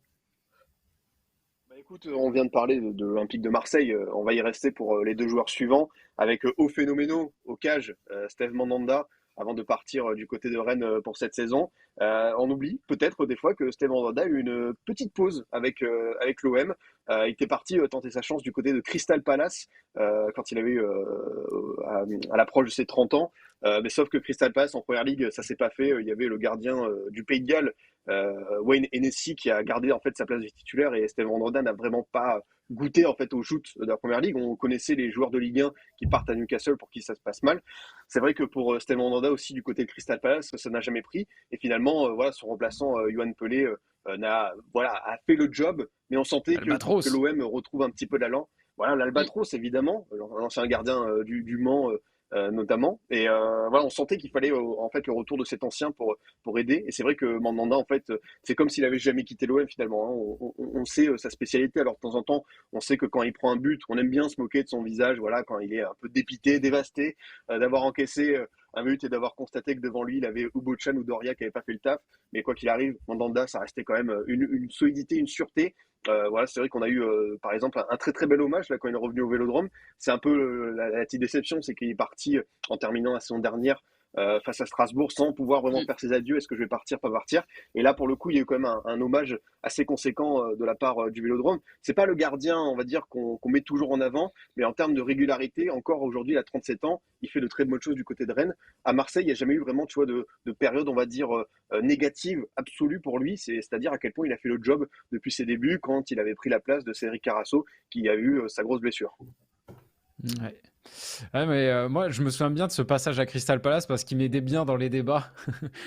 S4: écoute, on vient de parler de l'Olympique de Marseille. On va y rester pour les deux joueurs suivants, avec au phénoménal, au cage, Steve Mandanda, avant de partir du côté de Rennes pour cette saison. On oublie peut-être des fois que Steve Mandanda a eu une petite pause avec l'OM. Il était parti tenter sa chance du côté de Crystal Palace quand il avait eu à l'approche de ses 30 ans. Mais sauf que Crystal Palace en première ligue, ça s'est pas fait. Il y avait le gardien du Pays de Galles, Wayne Hennessy, qui a gardé en fait sa place de titulaire, et Steven Mandanda n'a vraiment pas goûté en fait au shoot de la première ligue. On connaissait les joueurs de Ligue 1 qui partent à Newcastle pour qui ça se passe mal. C'est vrai que pour Steven Mandanda aussi du côté de Crystal Palace, ça n'a jamais pris. Et finalement, voilà, son remplaçant Yohan Pelé a fait le job, mais on sentait que l'OM retrouve un petit peu d'allant. Voilà, l'Albatros évidemment, l'ancien gardien du Mans. Notamment, et voilà, on sentait qu'il fallait en fait le retour de cet ancien pour aider. Et c'est vrai que Mandanda, en fait, c'est comme s'il avait jamais quitté l'OM finalement, hein. On sait sa spécialité. Alors de temps en temps, on sait que quand il prend un but, on aime bien se moquer de son visage, voilà, quand il est un peu dépité, dévasté d'avoir encaissé un but et d'avoir constaté que devant lui il avait Ubochan ou Doria qui n'avaient pas fait le taf. Mais quoi qu'il arrive, Mandanda, ça restait quand même une solidité, une sûreté. Voilà, c'est vrai qu'on a eu par exemple un très très bel hommage là quand il est revenu au Vélodrome. C'est un peu la petite déception, c'est qu'il est parti en terminant la saison dernière face à Strasbourg sans pouvoir vraiment faire ses adieux. Est-ce que je vais partir, pas partir? Et là pour le coup il y a eu quand même un hommage assez conséquent de la part du Vélodrome. C'est pas le gardien, on va dire, qu'on met toujours en avant, mais en termes de régularité, encore aujourd'hui il a 37 ans, il fait de très bonnes choses du côté de Rennes. À Marseille il n'y a jamais eu vraiment, tu vois, de période, on va dire, négative absolue pour lui. C'est-à-dire à quel point il a fait le job depuis ses débuts, quand il avait pris la place de Cédric Carasso qui a eu sa grosse blessure.
S1: Ouais. Ouais, mais moi, je me souviens bien de ce passage à Crystal Palace parce qu'il m'aidait bien dans les débats.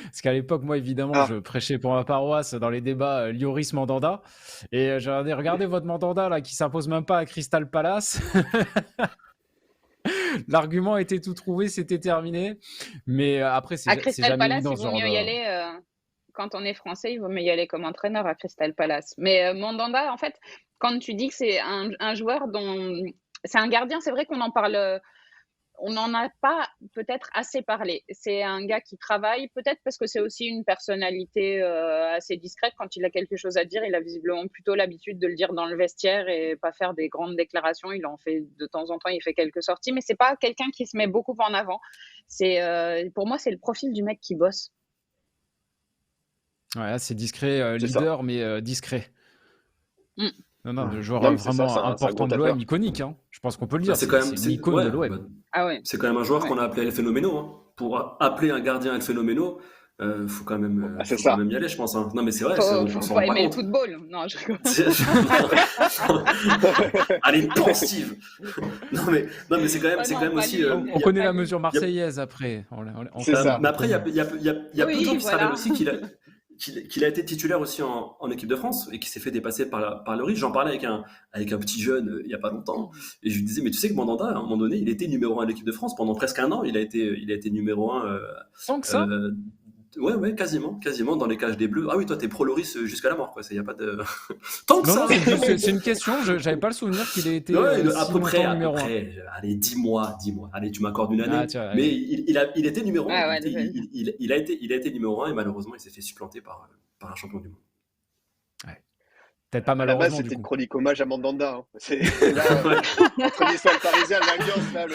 S1: Parce qu'à l'époque, moi, évidemment, je prêchais pour ma paroisse dans les débats Lloris Mandanda. Et j'ai regardé votre Mandanda là, qui s'impose même pas à Crystal Palace. L'argument était tout trouvé, c'était terminé. Mais après, c'est
S2: À Crystal
S1: jamais
S2: Palace,
S1: évident
S2: il
S1: ce
S2: vaut
S1: genre
S2: mieux y aller. Quand on est français, il vaut mieux y aller comme entraîneur à Crystal Palace. Mais Mandanda, en fait, quand tu dis que c'est un joueur dont c'est un gardien, c'est vrai qu'on en parle. On n'en a pas peut-être assez parlé. C'est un gars qui travaille, peut-être parce que c'est aussi une personnalité assez discrète. Quand il a quelque chose à dire, il a visiblement plutôt l'habitude de le dire dans le vestiaire et pas faire des grandes déclarations. Il en fait de temps en temps, il fait quelques sorties, mais c'est pas quelqu'un qui se met beaucoup en avant. Pour moi, c'est le profil du mec qui bosse.
S1: Ouais, c'est discret, leader, mais discret. Non, le joueur vraiment important de l'OM, iconique. Hein. Je pense qu'on peut le dire. C'est une icône de l'OM.
S3: C'est quand même un joueur qu'on a appelé El Phénoméno. Hein. Pour appeler un gardien El Phénoméno, faut quand même y aller, je pense. Hein. Non, mais c'est vrai.
S2: Faut pas aimer le football. Non, je
S3: Allez, pensive. non, mais c'est quand même aussi.
S1: On connaît la mesure marseillaise après.
S4: C'est ça.
S3: Mais après, il y a peu de gens qui savent aussi qu'il a été titulaire aussi en équipe de France et qui s'est fait dépasser par le riche. J'en parlais avec un petit jeune il n'y a pas longtemps et je lui disais, mais tu sais que Mandanda, à un moment donné, il était numéro 1 de l'équipe de France pendant presque un an. Il a été numéro 1.
S1: Sans que ça
S3: Ouais, quasiment dans les cages des Bleus. Ah oui, toi, t'es pro Loris jusqu'à la mort, quoi. Y a pas de. Tant que ça.
S1: C'est une question. J'avais pas le souvenir qu'il ait été
S3: à peu près
S1: numéro 1.
S3: Allez, 10 mois. Allez, tu m'accordes une année. Mais il était numéro 1. Il a été numéro 1 et malheureusement, il s'est fait supplanter par un champion du monde.
S1: Ouais. Peut-être pas malheureusement.
S4: À la base, c'était une chronique hommage à Mandanda. Hein. C'est là, entre l'histoire parisienne, l'Alliance, là,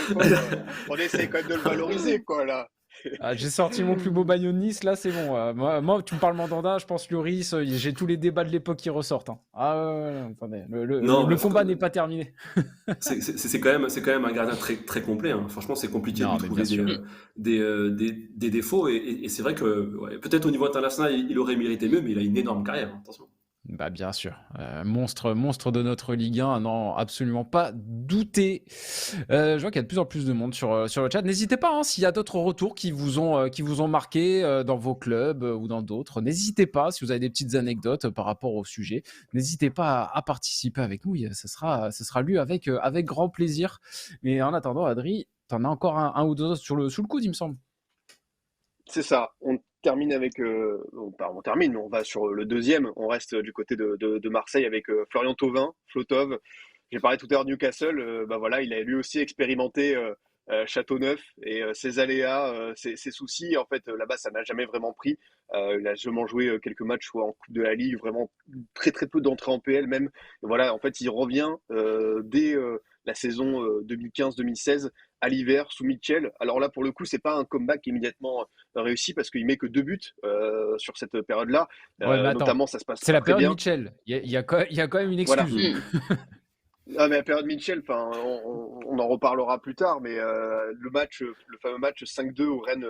S4: on essaie quand même de le valoriser, quoi, là.
S1: J'ai sorti mon plus beau maillot de Nice, là c'est bon. Moi, tu me parles Mandanda, je pense Lloris, j'ai tous les débats de l'époque qui ressortent. Hein. Attendez, le combat n'est pas terminé.
S3: c'est quand même un gardien très, très complet. Hein. Franchement, c'est compliqué de trouver des défauts. Et c'est vrai que peut-être au niveau international, il aurait mérité mieux, mais il a une énorme carrière. Hein. Attention.
S1: Bah bien sûr, monstre de notre Ligue 1, non, absolument pas douter. Je vois qu'il y a de plus en plus de monde sur le chat. N'hésitez pas, hein, s'il y a d'autres retours qui vous ont marqué dans vos clubs ou dans d'autres. N'hésitez pas, si vous avez des petites anecdotes par rapport au sujet. N'hésitez pas à participer avec nous. Ça sera lu avec grand plaisir. Mais en attendant, Adri, t'en as encore un ou deux autres sous le coude, il me semble.
S4: C'est ça. On termine avec. On termine, mais on va sur le deuxième. On reste du côté de Marseille avec Florian Thauvin, Flotov. J'ai parlé tout à l'heure de Newcastle. Voilà, il a lui aussi expérimenté Châteauneuf et ses aléas, ses soucis. En fait, là-bas, ça n'a jamais vraiment pris. Il a seulement joué quelques matchs soit en Coupe de la Ligue, vraiment très très peu d'entrées en PL même. Et voilà, en fait, il revient dès la saison 2015-2016 à l'hiver sous Mitchell. Alors là, pour le coup, c'est pas un comeback immédiatement réussi parce qu'il met que 2 buts sur cette période-là.
S1: Ouais, mais attends,
S4: Notamment, ça se passe
S1: c'est
S4: pas
S1: la
S4: très
S1: période
S4: bien.
S1: Mitchell. Il y a quand même une
S4: Voilà.
S1: excuse.
S4: Ah, mais la période Mitchell, enfin, on en reparlera plus tard, mais le fameux match 5-2 où Rennes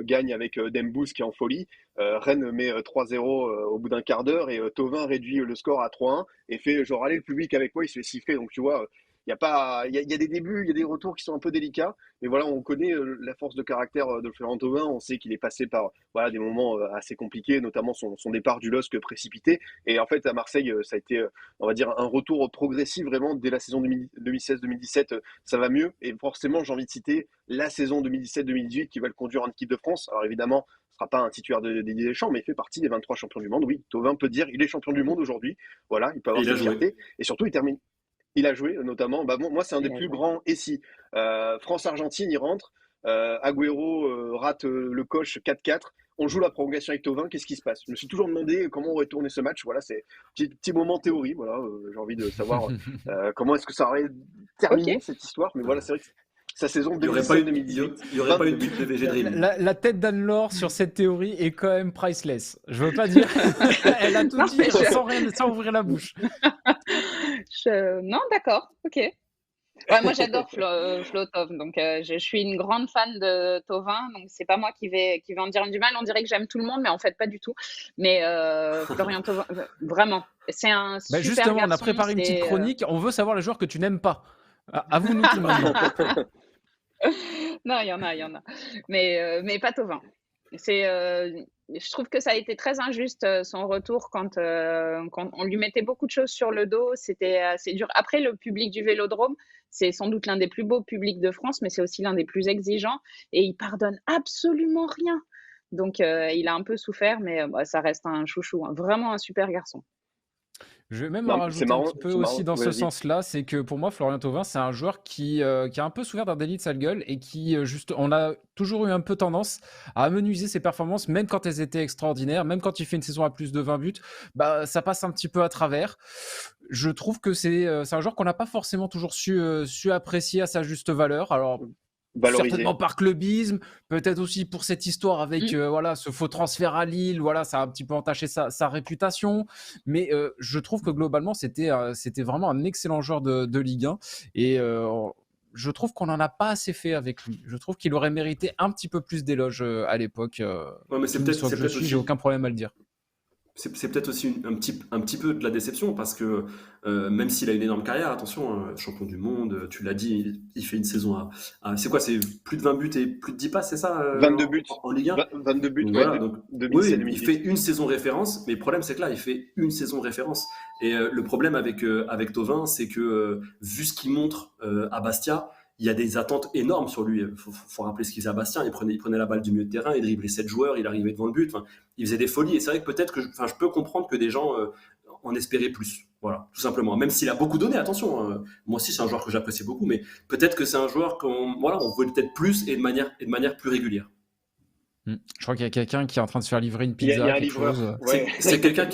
S4: gagne avec Dembous qui est en folie. Rennes met 3-0 au bout d'un quart d'heure et Thauvin réduit le score à 3-1 et fait genre allez le public avec moi, il se fait siffler. Donc tu vois, il y a pas, il y a des débuts, il y a des retours qui sont un peu délicats, mais voilà, on connaît la force de caractère de Florent Thauvin. On sait qu'il est passé par voilà des moments assez compliqués, notamment son départ du LOSC précipité. Et en fait à Marseille, ça a été on va dire un retour progressif vraiment dès la saison 2016-2017, ça va mieux. Et forcément, j'ai envie de citer la saison 2017-2018 qui va le conduire en équipe de France. Alors évidemment, ce ne sera pas un titulaire de Didier Deschamps, mais il fait partie des 23 champions du monde. Oui, Thauvin peut dire il est champion du monde aujourd'hui. Voilà, il peut
S3: Et
S4: avoir
S3: il a
S4: cette
S3: joué.
S4: fierté. Et surtout, il termine. Il a joué notamment. Bah, moi, c'est un des
S2: Il a
S4: plus
S2: joué.
S4: grands SI. France-Argentine, il rentre. Agüero rate le coche 4-4. On joue la prolongation avec Thauvin, qu'est-ce qui se passe? Je me suis toujours demandé comment aurait tourné ce match. Voilà, c'est petit moment théorie. Voilà, j'ai envie de savoir comment est-ce que ça aurait
S2: Ok.
S4: terminé cette histoire. Mais voilà, c'est vrai que sa saison
S3: Il n'y aurait pas eu,
S4: 2017-2018,
S3: il y aurait pas eu de
S4: 22
S3: but
S4: buts.
S3: de VG Dream.
S1: La tête d'Anne-Laure sur cette théorie est quand même priceless. Je veux pas dire. Elle a tout
S2: Non,
S1: dit
S2: mais
S1: sans ouvrir la bouche.
S2: Non, d'accord, ok. Ouais, moi j'adore Flo Thauvin, donc je suis une grande fan de Thauvin, donc c'est pas moi qui vais en dire du mal. On dirait que j'aime tout le monde, mais en fait pas du tout. Mais Florian Thauvin, vraiment, c'est un
S1: Bah
S2: super
S1: justement, on a
S2: garçon.
S1: préparé une petite
S2: C'est
S1: chronique. On veut savoir les joueurs que tu n'aimes pas. Avoue-nous tout maintenant.
S2: non, il y en a, mais pas Thauvin. C'est, je trouve que ça a été très injuste son retour quand on lui mettait beaucoup de choses sur le dos. C'était assez dur. Après, le public du Vélodrome, c'est sans doute l'un des plus beaux publics de France, mais c'est aussi l'un des plus exigeants et il pardonne absolument rien. Donc, il a un peu souffert, mais bah, ça reste un chouchou, hein. Vraiment un super garçon.
S1: Je vais même en
S4: Non,
S1: rajouter un petit peu
S4: c'est marrant.
S1: aussi dans
S4: Ouais,
S1: ce
S4: vas-y.
S1: sens-là, c'est que pour moi, Florian Thauvin, c'est un joueur qui a un peu souffert d'un délit de sale gueule et qui, on a toujours eu un peu tendance à amenuiser ses performances, même quand elles étaient extraordinaires, même quand il fait une saison à plus de 20 buts, bah, ça passe un petit peu à travers. Je trouve que c'est un joueur qu'on n'a pas forcément toujours su apprécier à sa juste valeur. Alors,
S4: Valoriser.
S1: certainement par clubisme, peut-être aussi pour cette histoire avec
S2: Mm.
S1: voilà, ce faux transfert à Lille, voilà, ça a un petit peu entaché sa réputation. Mais je trouve que globalement, c'était vraiment un excellent joueur de Ligue 1. Et je trouve qu'on n'en a pas assez fait avec lui. Je trouve qu'il aurait mérité un petit peu plus d'éloges à l'époque.
S3: Ouais, mais
S1: Qui soit que je suis, j'ai aucun problème à le dire.
S3: c'est peut-être aussi un petit peu de la déception parce que même s'il a une énorme carrière, attention, champion du monde, tu l'as dit, il fait une saison c'est quoi, c'est plus de 20 buts et plus de 10 passes, c'est ça
S4: 22 buts.
S3: en Ligue 1?
S4: 22 buts,
S3: Donc
S4: ouais,
S3: voilà, donc oui, il
S4: 2017-2018.
S3: fait une saison référence, mais le problème c'est que là, il fait une saison référence. Et le problème avec Thauvin, c'est que vu ce qu'il montre à Bastia, il y a des attentes énormes sur lui. Faut rappeler ce qu'il faisait à Bastia. Il prenait la balle du milieu de terrain, il driblait 7 joueurs, il arrivait devant le but. Enfin, il faisait des folies. Et c'est vrai que peut-être que je peux comprendre que des gens en espéraient plus. Voilà, tout simplement. Même s'il a beaucoup donné, attention. Moi aussi, c'est un joueur que j'apprécie beaucoup, mais peut-être que c'est un joueur qu'on voulait peut-être plus et de manière plus régulière.
S1: Je crois qu'il y a quelqu'un qui est en train de se faire livrer une
S4: Il y a
S1: pizza,
S4: un
S1: quelque
S4: livreur.
S1: chose.
S4: Ouais.
S3: C'est quelqu'un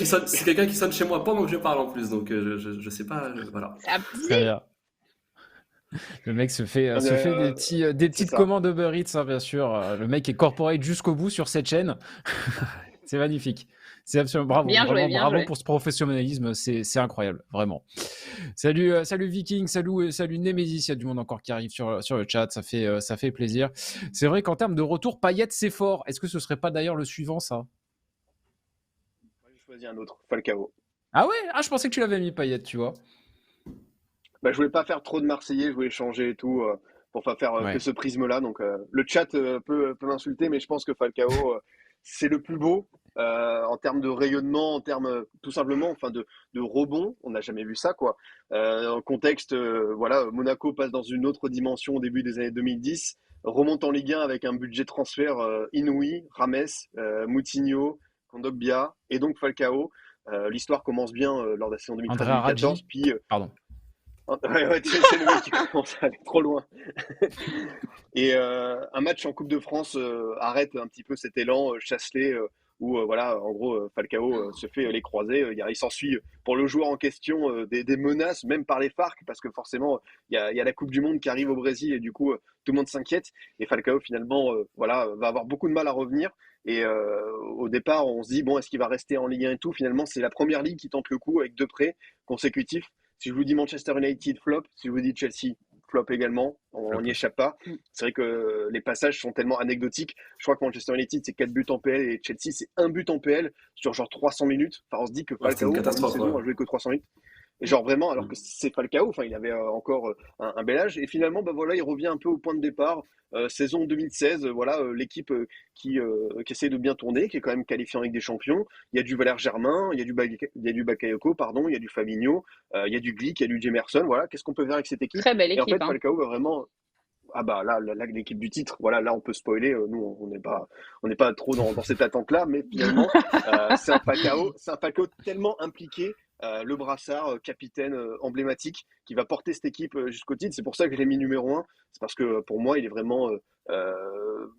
S3: qui sonne chez moi pendant que je parle en plus, donc je sais pas. Voilà.
S2: C'est abusé.
S1: Très bien. Le mec se fait des petites
S4: ça.
S1: commandes Uber Eats, hein, bien sûr. Le mec est corporate jusqu'au bout sur cette chaîne. C'est magnifique. C'est absolument bravo.
S2: Bien joué,
S1: Vraiment
S2: bien
S1: bravo
S2: joué.
S1: pour ce professionnalisme. C'est incroyable, vraiment. Salut Viking, salut Nemesis. Il y a du monde encore qui arrive sur le chat. Ça fait plaisir. C'est vrai qu'en termes de retour, Payet, c'est fort. Est-ce que ce serait pas d'ailleurs le suivant, ça?
S4: Moi, j'ai choisi un autre, Falcao.
S1: Ah ouais? Ah, je pensais que tu l'avais mis Payet, tu vois.
S4: Bah, je voulais pas faire trop de Marseillais, je voulais changer et tout pour pas faire
S1: Ouais.
S4: que ce prisme-là. Donc le chat peut m'insulter, mais je pense que Falcao, c'est le plus beau en termes de rayonnement, en termes tout simplement, enfin de rebond. On n'a jamais vu ça, quoi. En contexte, voilà, Monaco passe dans une autre dimension au début des années 2010, remonte en Ligue 1 avec un budget transfert inouï, Rames, Moutinho, Kondogbia et donc Falcao. L'histoire commence bien lors de la saison
S1: Andrea
S4: 2013-2014,
S1: Raggi.
S4: puis
S1: Pardon.
S4: Ouais, c'est le mec qui commence à aller trop loin. Et un match en Coupe de France arrête un petit peu cet élan Chasselet où voilà, en gros, Falcao se fait les croisés. Il s'ensuit pour le joueur en question des menaces, même par les FARC, parce que forcément, il y a la Coupe du Monde qui arrive au Brésil et du coup, tout le monde s'inquiète. Et Falcao, finalement, voilà, va avoir beaucoup de mal à revenir. Et au départ, on se dit, bon, est-ce qu'il va rester en Ligue 1 et tout? Finalement, c'est la première ligue qui tente le coup avec 2 prêts consécutifs. Si je vous dis Manchester United, flop. Si je vous dis Chelsea, flop également. On n'y échappe pas. C'est vrai que les passages sont tellement anecdotiques. Je crois que Manchester United, c'est 4 buts en PL et Chelsea, c'est 1 but en PL sur genre 300 minutes. Enfin, on se dit que
S3: Ouais, c'était
S4: Falcao,
S3: une
S4: en une
S3: catastrophe.
S4: saison,
S3: Ouais.
S4: a joué que 300 minutes. Et genre vraiment, alors que c'est Falcao, enfin, il avait encore un bel âge. Et finalement, bah voilà, il revient un peu au point de départ. Saison 2016, voilà, l'équipe qui essaie de bien tourner, qui est quand même qualifiée en Ligue des Champions. Il y a du Valère Germain, il y a du Bakayoko, pardon, il y a du Fabinho, il y a du Glick, il y a du Jemerson. Voilà, qu'est-ce qu'on peut faire avec cette équipe?
S2: Très belle
S4: Et en
S2: équipe,
S4: fait,
S2: hein.
S4: Falcao va vraiment. Ah bah là, l'équipe du titre, voilà, là on peut spoiler, nous on n'est pas trop dans cette attente-là, mais finalement c'est un Falcao tellement impliqué, le brassard, capitaine emblématique, qui va porter cette équipe jusqu'au titre. C'est pour ça que je l'ai mis numéro un. C'est parce que pour moi il est vraiment,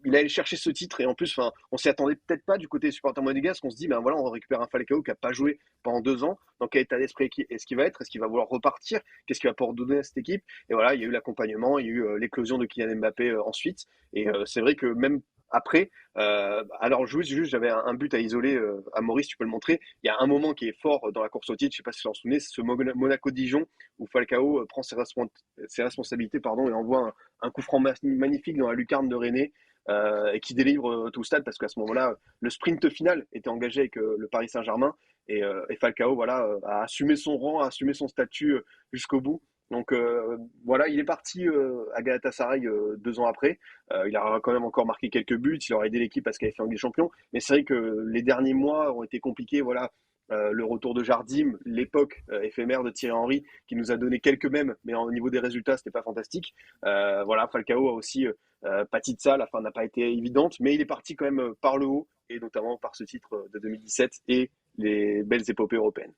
S4: il est allé chercher ce titre et en plus, enfin, on s'y attendait peut-être pas du côté des supporters monégasques. On se dit, ben voilà, on récupère un Falcao qui a pas joué pendant 2 ans. Dans quel état d'esprit est-ce qu'il va être? Est-ce qu'il va vouloir repartir? Qu'est-ce qu'il va pouvoir donner à cette équipe? Et voilà, il y a eu l'accompagnement, il y a eu l'éclosion de Kylian Mbappé ensuite. Et c'est vrai que même après, alors juste j'avais un but à isoler à Maurice, tu peux le montrer. Il y a un moment qui est fort dans la course au titre, je sais pas si vous en souvenez, c'est ce Monaco-Dijon où Falcao prend ses responsabilités pardon, et envoie un coup franc magnifique dans la lucarne de René. Et qui délivre tout le stade parce qu'à ce moment-là, le sprint final était engagé avec le Paris Saint-Germain et Falcao voilà, a assumé son rang, a assumé son statut jusqu'au bout. Donc voilà, il est parti à Galatasaray 2 ans après. Il a quand même encore marqué quelques buts, il aura aidé l'équipe parce qu'elle a fait en Ligue des Champions. Mais c'est vrai que les derniers mois ont été compliqués. Voilà, le retour de Jardim, l'époque éphémère de Thierry Henry qui nous a donné quelques mèmes, mais au niveau des résultats, c'était pas fantastique. Voilà, Falcao a aussi pâti de ça, la fin n'a pas été évidente, mais il est parti quand même par le haut, et notamment par ce titre de 2017 et les belles épopées européennes.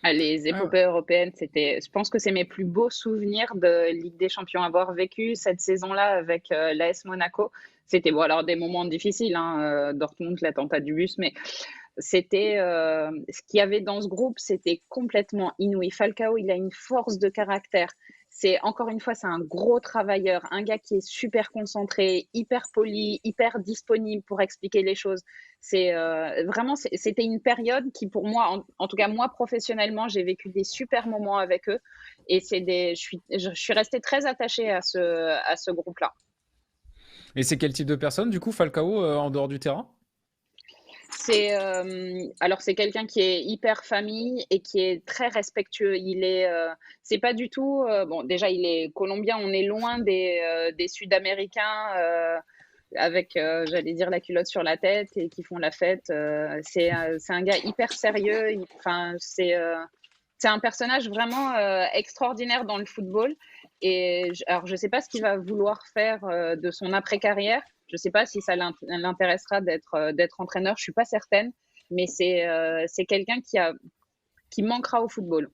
S2: Les
S1: Ah,
S2: épopées européennes, je pense que c'est mes plus beaux souvenirs de Ligue des Champions. Avoir vécu cette saison-là avec l'AS Monaco, c'était bon, alors des moments difficiles, hein, Dortmund, l'attentat du bus, mais c'était ce qu'il y avait dans ce groupe, c'était complètement inouï. Falcao, il a une force de caractère. C'est encore une fois, c'est un gros travailleur, un gars qui est super concentré, hyper poli, hyper disponible pour expliquer les choses. C'est vraiment, c'était une période qui, pour moi, en tout cas moi professionnellement, j'ai vécu des super moments avec eux, et je suis restée très attachée à ce groupe-là.
S1: et c'est quel type de personne, du coup, Falcao, en dehors du terrain?
S2: Alors c'est quelqu'un qui est hyper famille et qui est très respectueux. C'est pas du tout, bon déjà il est colombien, on est loin des Sud-Américains avec, j'allais dire la culotte sur la tête et qui font la fête. C'est un gars hyper sérieux. Enfin c'est un personnage vraiment extraordinaire dans le football. Et alors je sais pas ce qu'il va vouloir faire de son après-carrière. Je ne sais pas si ça l'intéressera d'être entraîneur, je ne suis pas certaine, mais c'est quelqu'un qui manquera au football.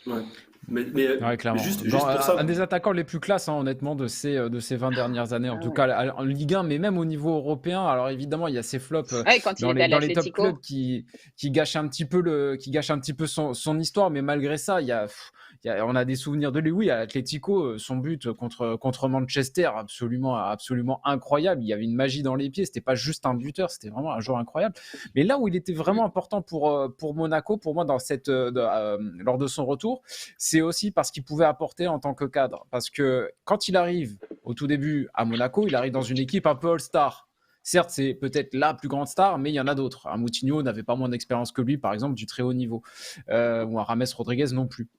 S3: Ouais. Mais
S1: Ouais, clairement.
S3: juste
S1: Genre,
S3: pour ça,
S1: un des attaquants les plus classes, hein, honnêtement, de ces 20 dernières années, en tout cas en Ligue 1, mais même au niveau européen. Alors évidemment, il y a ces flops
S2: Ouais, quand il était à
S1: dans les top
S2: l'Atlético.
S1: clubs qui gâchent un petit peu son histoire, mais malgré ça, on a des souvenirs de lui. Oui, à l'Atlético, son but contre Manchester, absolument incroyable. Il y avait une magie dans les pieds. C'était pas juste un buteur, c'était vraiment un joueur incroyable. Mais là où il était vraiment important pour Monaco, pour moi, lors de son retour, c'est aussi parce qu'il pouvait apporter en tant que cadre. Parce que quand il arrive au tout début à Monaco, il arrive dans une équipe un peu all-star. Certes, c'est peut-être la plus grande star, mais il y en a d'autres. Un Moutinho n'avait pas moins d'expérience que lui, par exemple, du très haut niveau. Ou un James Rodriguez non plus.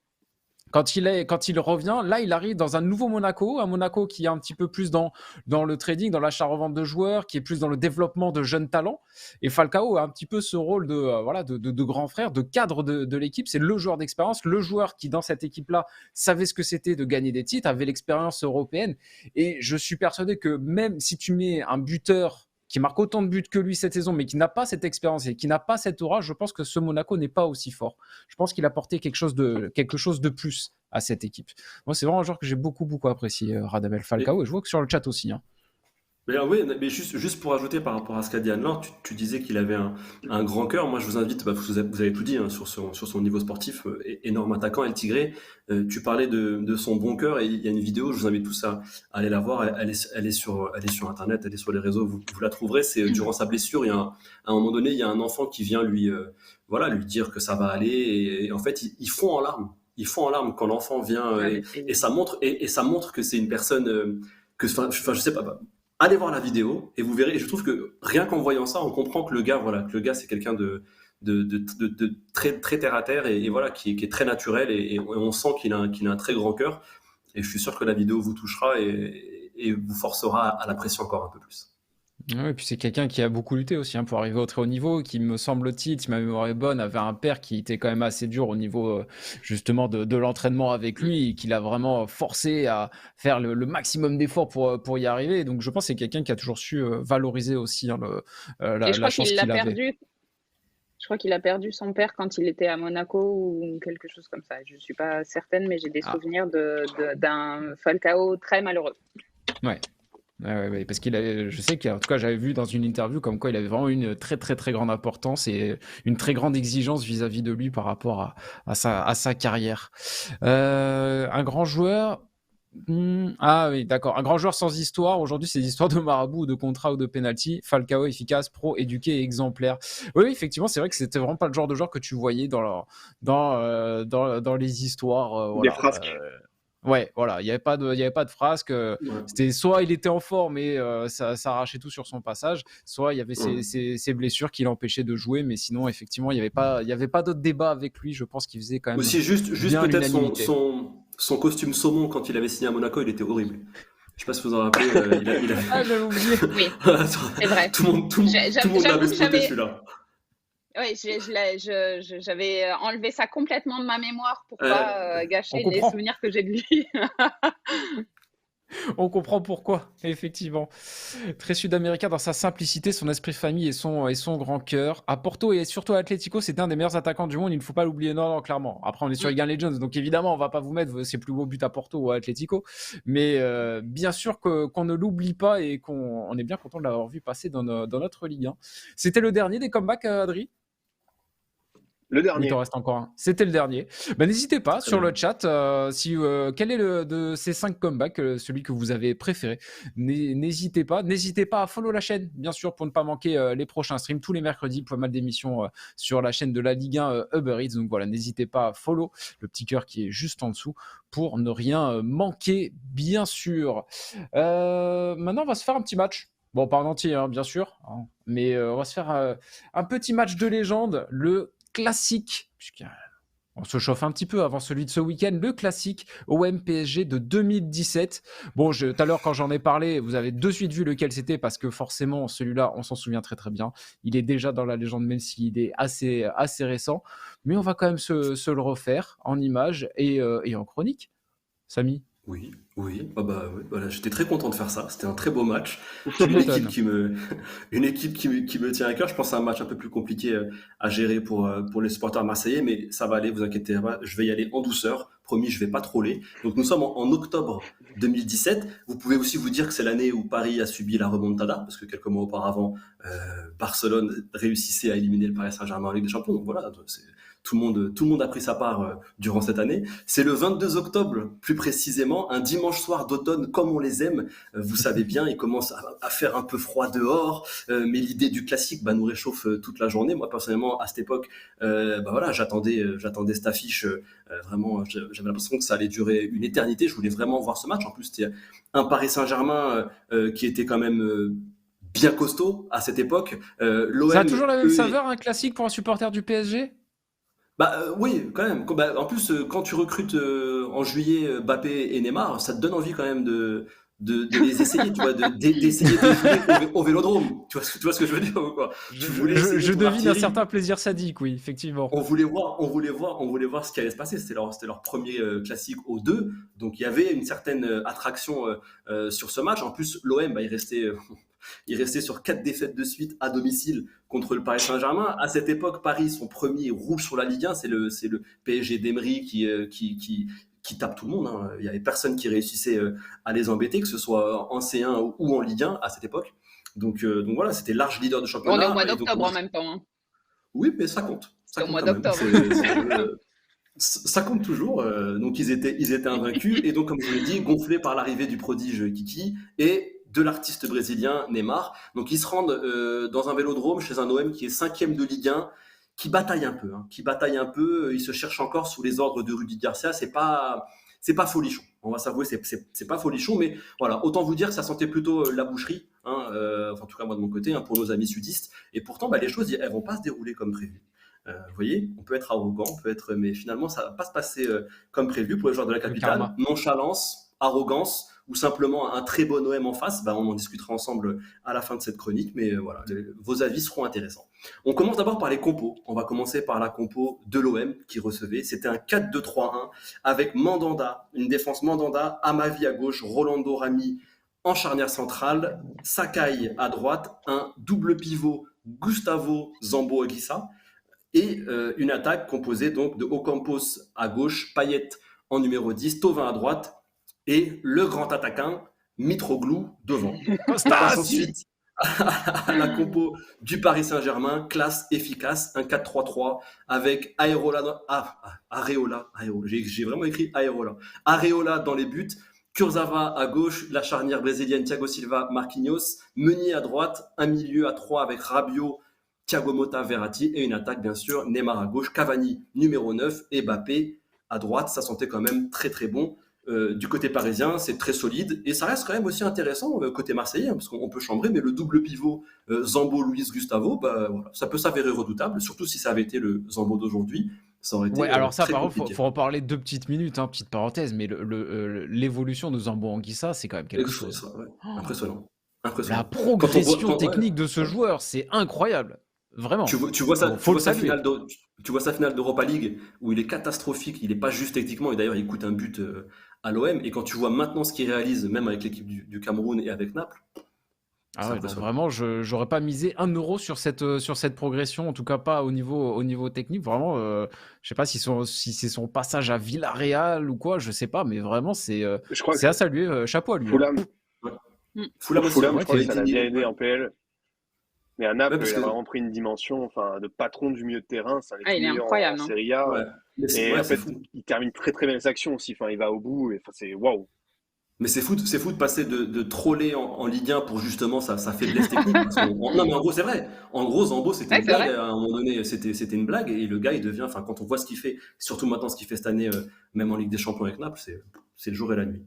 S1: Quand il revient, là, il arrive dans un nouveau Monaco, un Monaco qui est un petit peu plus dans le trading, dans l'achat-revente de joueurs, qui est plus dans le développement de jeunes talents. Et Falcao a un petit peu ce rôle de grand frère, de cadre de l'équipe. C'est le joueur d'expérience, le joueur qui, dans cette équipe-là, savait ce que c'était de gagner des titres, avait l'expérience européenne. Et je suis persuadé que même si tu mets un buteur qui marque autant de buts que lui cette saison, mais qui n'a pas cette expérience et qui n'a pas cette aura, je pense que ce Monaco n'est pas aussi fort. Je pense qu'il a apporté quelque chose de plus à cette équipe. Moi, c'est vraiment un joueur que j'ai beaucoup, beaucoup apprécié, Radamel Falcao, et je vois que sur le chat aussi. Hein.
S3: Mais oui, mais juste pour ajouter par rapport à ce qu'a dit Anne-Laure, tu disais qu'il avait un grand cœur. Moi, je vous invite, vous avez tout dit hein, sur son niveau sportif, énorme attaquant, El Tigre. Tu parlais de son bon cœur et il y a une vidéo, je vous invite tous à aller la voir. Elle est sur Internet, elle est sur les réseaux, vous la trouverez. C'est durant sa blessure, à un moment donné, il y a un enfant qui vient lui dire que ça va aller. Et en fait, ils font en larmes. Ils font en larmes quand l'enfant vient et ça montre que c'est une personne je sais pas. Allez voir la vidéo et vous verrez. Et je trouve que rien qu'en voyant ça, on comprend que le gars c'est quelqu'un de très très terre à terre et voilà qui est très naturel et on sent qu'il a un très grand cœur. Et je suis sûr que la vidéo vous touchera et vous forcera à l'apprécier encore un peu plus.
S1: Ouais, et puis c'est quelqu'un qui a beaucoup lutté aussi hein, pour arriver au très haut niveau, qui me semble-t-il, si ma mémoire est bonne, avait un père qui était quand même assez dur au niveau justement de l'entraînement avec lui, et qui l'a vraiment forcé à faire le maximum d'efforts pour y arriver. Donc je pense que c'est quelqu'un qui a toujours su valoriser aussi hein, la chance qu'il avait.
S2: Je crois qu'il a perdu son père quand il était à Monaco ou quelque chose comme ça. Je ne suis pas certaine, mais j'ai des souvenirs d'un Falcao très malheureux.
S1: Ouais. Ouais, parce je sais qu'en tout cas j'avais vu dans une interview comme quoi il avait vraiment une très très très grande importance et une très grande exigence vis-à-vis de lui par rapport à sa carrière. Un grand joueur. Ah oui, d'accord. Un grand joueur sans histoire. Aujourd'hui, c'est des histoires de marabout, de contrat ou de penalty. Falcao efficace, pro, éduqué et exemplaire. Oui, effectivement, c'est vrai que c'était vraiment pas le genre de joueur que tu voyais dans les histoires.
S4: Des frasques.
S1: Ouais, voilà, il n'y avait pas de frasque. C'était soit il était en forme et ça arrachait tout sur son passage, soit il y avait ces blessures qui l'empêchaient de jouer. Mais sinon, effectivement, il n'y avait pas d'autre débat avec lui. Je pense qu'il faisait quand même.
S3: Aussi, juste peut-être son costume saumon quand il avait signé à Monaco, il était horrible. Je sais pas si vous en rappelez.
S1: Ah, j'avais oublié.
S2: Oui, c'est vrai.
S3: Tout le monde l'avait spoté celui-là.
S2: Oui, j'avais enlevé ça complètement de ma mémoire pour pas gâcher les souvenirs que j'ai de lui.
S1: On comprend pourquoi, effectivement. Très sud-américain dans sa simplicité, son esprit famille et son grand cœur. À Porto et surtout à Atlético, c'était un des meilleurs attaquants du monde, il ne faut pas l'oublier, non, clairement. Après, on est sur Ligue 1 Legends, donc évidemment, on ne va pas vous mettre ses plus beaux buts à Porto ou à Atlético. Mais bien sûr qu'on ne l'oublie pas et qu'on est bien content de l'avoir vu passer dans notre Ligue 1. C'était le dernier des comebacks, Adri ?
S4: Le dernier.
S1: Il t'en reste encore un. C'était le dernier. N'hésitez pas sur le chat quel est de ces 5 comebacks celui que vous avez préféré. N'hésitez pas à follow la chaîne, bien sûr, pour ne pas manquer les prochains streams. Tous les mercredis, pas mal d'émissions sur la chaîne de la Ligue 1 Uber Eats. Donc voilà, n'hésitez pas à follow le petit cœur qui est juste en dessous pour ne rien manquer, bien sûr. Maintenant, on va se faire un petit match. Bon, pas en entier, hein, bien sûr, hein, mais on va se faire un petit match de légende, le classique, puisqu'on se chauffe un petit peu avant celui de ce week-end, le classique OM-PSG de 2017. Bon, tout à l'heure, quand j'en ai parlé, vous avez de suite vu lequel c'était, parce que forcément, celui-là, on s'en souvient très très bien. Il est déjà dans la légende, même s'il est assez récent. Mais on va quand même se le refaire en images et en chronique. Samy ?
S3: Oui. Voilà, j'étais très content de faire ça. C'était un très beau match. Une équipe qui me tient à cœur. Je pense que c'est un match un peu plus compliqué à gérer pour les supporters marseillais, mais ça va aller, vous inquiétez pas. Je vais y aller en douceur. Promis, je vais pas troller. Donc nous sommes en octobre 2017. Vous pouvez aussi vous dire que c'est l'année où Paris a subi la remontada, parce que quelques mois auparavant, Barcelone réussissait à éliminer le Paris Saint-Germain en Ligue des Champions. Donc voilà, tout le monde a pris sa part durant cette année. C'est le 22 octobre, plus précisément, un dimanche soir d'automne comme on les aime. Vous savez bien, il commence à faire un peu froid dehors, mais l'idée du classique nous réchauffe toute la journée. Moi, personnellement, à cette époque, j'attendais cette affiche. Vraiment, j'avais l'impression que ça allait durer une éternité. Je voulais vraiment voir ce match. En plus, c'était un Paris Saint-Germain qui était quand même bien costaud à cette époque.
S1: l'OM, ça a toujours la même saveur, un classique pour un supporter du PSG ?
S3: Oui, quand même. En plus, quand tu recrutes en juillet Mbappé et Neymar, ça te donne envie quand même de de les essayer, tu vois, d'essayer de jouer au Vélodrome. Tu vois ce que je veux dire ou quoi?
S1: Je devine un certain plaisir sadique, oui, effectivement.
S3: On voulait voir ce qui allait se passer. C'était leur premier classique aux deux, donc il y avait une certaine attraction sur ce match. En plus, l'OM, il restait sur 4 défaites de suite à domicile contre le Paris Saint-Germain. À cette époque, Paris, son premier rouge sur la Ligue 1, c'est le PSG d'Emery qui tape tout le monde. Hein. Il n'y avait personne qui réussissait à les embêter, que ce soit en C1 ou en Ligue 1 à cette époque. Donc voilà, c'était large leader de championnat.
S2: On est au mois d'octobre en même temps. Hein.
S3: Oui, mais ça compte.
S2: C'est au mois d'octobre.
S3: Ça compte toujours. Donc ils étaient invaincus. Et donc, comme je l'ai dit, gonflés par l'arrivée du prodige Kiki et de l'artiste brésilien Neymar. Donc ils se rendent dans un vélodrome chez un OM qui est 5e de Ligue 1, qui bataille un peu. Il se cherche encore sous les ordres de Rudy Garcia. C'est pas folichon. On va s'avouer, c'est pas folichon. Mais voilà, autant vous dire que ça sentait plutôt la boucherie. Enfin, en tout cas, moi de mon côté, pour nos amis sudistes. Et pourtant, les choses, elles vont pas se dérouler comme prévu. Vous voyez, on peut être arrogant, mais finalement, ça va pas se passer comme prévu pour les joueurs de la capitale. Nonchalance, arrogance, ou simplement un très bon OM en face. On en discutera ensemble à la fin de cette chronique, mais voilà, vos avis seront intéressants. On commence d'abord par les compos. On va commencer par la compo de l'OM qui recevait. C'était un 4-2-3-1 avec Mandanda, une défense Mandanda, Amavi à gauche, Rolando Rami en charnière centrale, Sakai à droite, un double pivot Gustavo Zambo Anguissa, et une attaque composée donc de Ocampos à gauche, Payet en numéro 10, Thauvin à droite, et le grand attaquant Mitroglou devant. On passe ensuite à la compo du Paris Saint-Germain, classe, efficace, un 4-3-3 avec Areola, j'ai vraiment écrit Areola dans les buts, Kurzawa à gauche, la charnière brésilienne Thiago Silva, Marquinhos, Meunier à droite, un milieu à 3 avec Rabiot, Thiago Motta, Verratti, et une attaque bien sûr, Neymar à gauche, Cavani numéro 9 et Mbappé à droite. Ça sentait quand même très très bon. Du côté parisien, c'est très solide et ça reste quand même aussi intéressant côté marseillais, parce qu'on peut chambrer, mais le double pivot Zambo, Luis Gustavo, voilà, ça peut s'avérer redoutable, surtout si ça avait été le Zambo d'aujourd'hui. Ça aurait été
S1: alors ça,
S3: très
S1: par contre,
S3: compliqué.
S1: faut en parler 2 petites minutes, petite parenthèse, mais l'évolution de Zambo Anguissa, c'est quand même quelque chose.
S3: Impressionnant.
S1: La progression technique de ce joueur, c'est incroyable. Vraiment.
S3: Tu vois sa finale d'Europa League où il est catastrophique, il n'est pas juste techniquement, et d'ailleurs il coûte un but à l'OM, et quand tu vois maintenant ce qu'il réalise, même avec l'équipe du Cameroun et avec Naples,
S1: donc vraiment, j'aurais pas misé 1 euro sur cette progression, en tout cas pas au niveau technique. Vraiment, je sais pas si c'est son passage à Villarreal ou quoi, je sais pas, mais vraiment c'est à saluer, chapeau à lui.
S4: Fulham, je crois que ça l'a bien aidé en PL. Mais à Naples, il a vraiment pris une dimension de patron du milieu de terrain. C'est un
S2: il est incroyable,
S4: en Serie A.
S3: Ouais.
S4: Et en fait, il termine très très belles actions aussi. Enfin, il va au bout. Et c'est waouh.
S3: Mais c'est fou de passer de troller en Ligue 1 pour justement sa faiblesse technique. Non, mais en gros, c'est vrai. En gros, Zambo, c'était une blague. À un moment donné, c'était une blague. Et le gars, il devient, quand on voit ce qu'il fait, surtout maintenant ce qu'il fait cette année, même en Ligue des Champions avec Naples, c'est le jour et la nuit.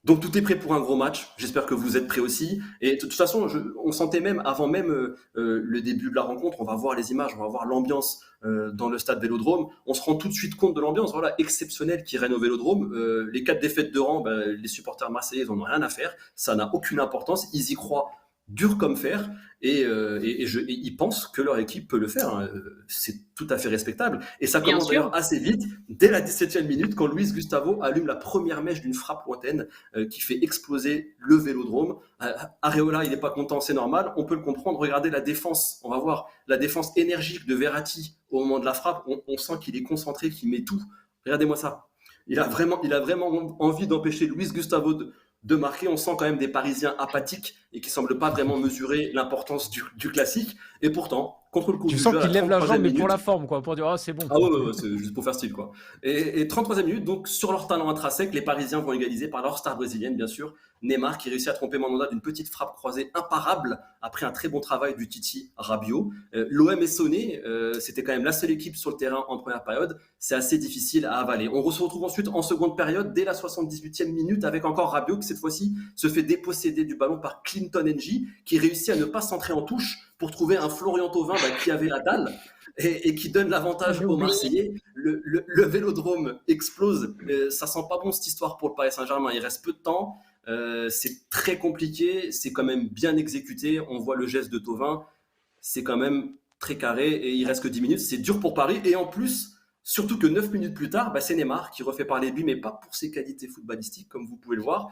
S3: Donc tout est prêt pour un gros match. J'espère que vous êtes prêts aussi. Et de toute façon, on sentait même avant même le début de la rencontre, on va voir les images, on va voir l'ambiance dans le stade Vélodrome. On se rend tout de suite compte de l'ambiance, exceptionnelle qui règne au Vélodrome. Les 4 défaites de rang, les supporters marseillais n'en ont rien à faire. Ça n'a aucune importance. Ils y croient dur comme fer, et ils pensent que leur équipe peut le faire. Hein. C'est tout à fait respectable. Et ça commence d'ailleurs assez vite, dès la 17e minute, quand Luis Gustavo allume la première mèche d'une frappe lointaine qui fait exploser le Vélodrome. Areola, il n'est pas content, c'est normal, on peut le comprendre. Regardez la défense, on va voir la défense énergique de Verratti au moment de la frappe. On sent qu'il est concentré, qu'il met tout. Regardez-moi ça. Il a vraiment envie d'empêcher Luis Gustavo de marquer. On sent quand même des Parisiens apathiques et qui semblent pas vraiment mesurer l'importance du classique. Et pourtant, contre le coup
S1: tu
S3: du
S1: sens
S3: jeu,
S1: qu'il lève la jambe, mais pour la forme, quoi, pour dire c'est bon.
S3: Ouais, c'est juste pour faire style, quoi. Et 33e minute, donc sur leur talent intrinsèque, les Parisiens vont égaliser par leur star brésilienne, bien sûr, Neymar, qui réussit à tromper Mandanda d'une petite frappe croisée imparable après un très bon travail du Titi Rabiot. L'OM est sonné, c'était quand même la seule équipe sur le terrain en première période. C'est assez difficile à avaler. On se retrouve ensuite en seconde période, dès la 78e minute, avec encore Rabiot qui cette fois-ci se fait déposséder du ballon par Clinton Ng, qui réussit à ne pas centrer en touche pour trouver un Florian Thauvin qui avait la dalle et qui donne l'avantage aux Marseillais. Le Vélodrome explose. Ça sent pas bon cette histoire pour le Paris Saint-Germain. Il reste peu de temps. C'est très compliqué, c'est quand même bien exécuté. On voit le geste de Thauvin, c'est quand même très carré et il reste que 10 minutes. C'est dur pour Paris. Et en plus, surtout que 9 minutes plus tard, c'est Neymar qui refait parler de lui, mais pas pour ses qualités footballistiques, comme vous pouvez le voir.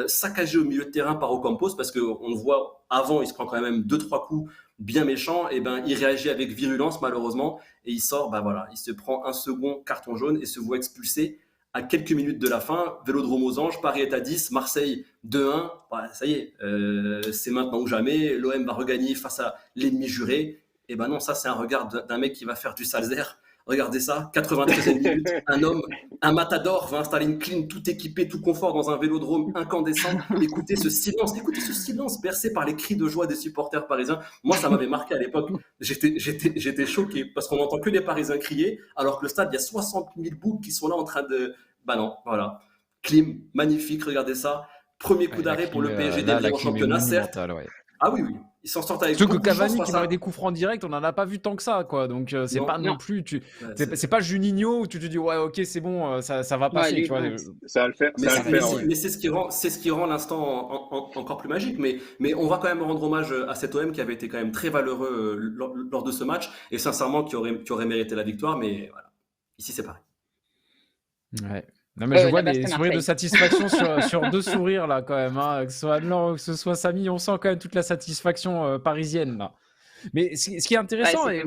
S3: Saccagé au milieu de terrain par Ocampos, parce qu'on le voit avant, il se prend quand même 2-3 coups bien méchants. Et il réagit avec virulence, malheureusement. Et il sort, il se prend un second carton jaune et se voit expulsé à quelques minutes de la fin. Vélodrome aux Anges, Paris est à 10, Marseille 2-1. Ça y est, c'est maintenant ou jamais. L'OM va regagner face à l'ennemi juré. Et non, ça, c'est un regard d'un mec qui va faire du Salzer. Regardez ça, 93e minute, un homme, un matador va installer une clim tout équipé, tout confort dans un vélodrome incandescent. Écoutez ce silence bercé par les cris de joie des supporters parisiens. Moi, ça m'avait marqué à l'époque. J'étais choqué parce qu'on n'entend que les Parisiens crier, alors que le stade, il y a 60 000 boucs qui sont là en train de... Non, voilà. Clim, magnifique, regardez ça. Premier coup d'arrêt pour le PSG derrière au championnat, certes.
S1: Ouais.
S3: Ah oui, ils s'en sortent avec
S1: surtout
S3: beaucoup
S1: que
S3: de chance.
S1: Cavani qui marque des coups francs directs, on n'en a pas vu tant que ça, quoi. Donc c'est pas non plus. C'est pas Juninho où tu te dis ouais, ok, c'est bon, ça va passer. Tu vois.
S4: Ça va le faire.
S3: Mais c'est ce qui rend l'instant encore plus magique. Mais on va quand même rendre hommage à cet OM qui avait été quand même très valeureux lors de ce match et sincèrement qui aurait mérité la victoire. Mais voilà, ici c'est pareil.
S1: Ouais. Non mais je vois des sourires de satisfaction sur deux sourires là quand même, hein. Que ce soit Adnan ou que ce soit Samy, on sent quand même toute la satisfaction parisienne là. Mais ce qui est intéressant, et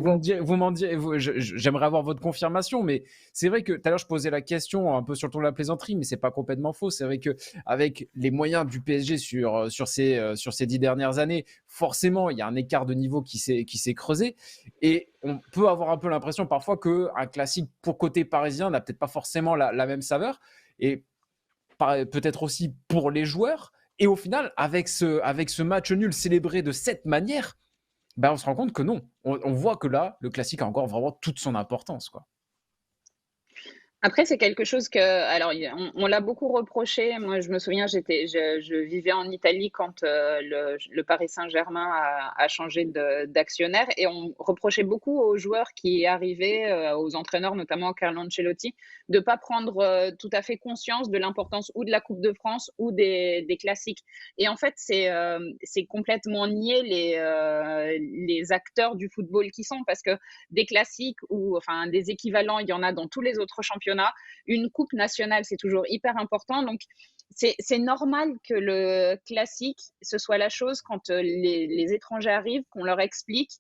S1: j'aimerais avoir votre confirmation, mais c'est vrai que tout à l'heure je posais la question un peu sur le ton de la plaisanterie, mais c'est pas complètement faux. C'est vrai que avec les moyens du PSG sur ces 10 dernières années, forcément il y a un écart de niveau qui s'est creusé, et on peut avoir un peu l'impression parfois qu'un classique pour côté parisien n'a peut-être pas forcément la même saveur, et peut-être aussi pour les joueurs. Et au final, avec ce match nul célébré de cette manière, on se rend compte que non. On voit que là, le classique a encore vraiment toute son importance, quoi.
S2: Après, c'est quelque chose que, alors, on l'a beaucoup reproché. Moi, je me souviens, je vivais en Italie quand le Paris Saint-Germain a changé d'actionnaire, et on reprochait beaucoup aux joueurs qui arrivaient, aux entraîneurs, notamment Carlo Ancelotti, de pas prendre tout à fait conscience de l'importance ou de la Coupe de France ou des classiques. Et en fait, c'est complètement nier les acteurs du football qui sont, parce que des classiques ou enfin des équivalents, il y en a dans tous les autres championnats. Une coupe nationale, c'est toujours hyper important. Donc, c'est normal que le classique, ce soit la chose quand les étrangers arrivent, qu'on leur explique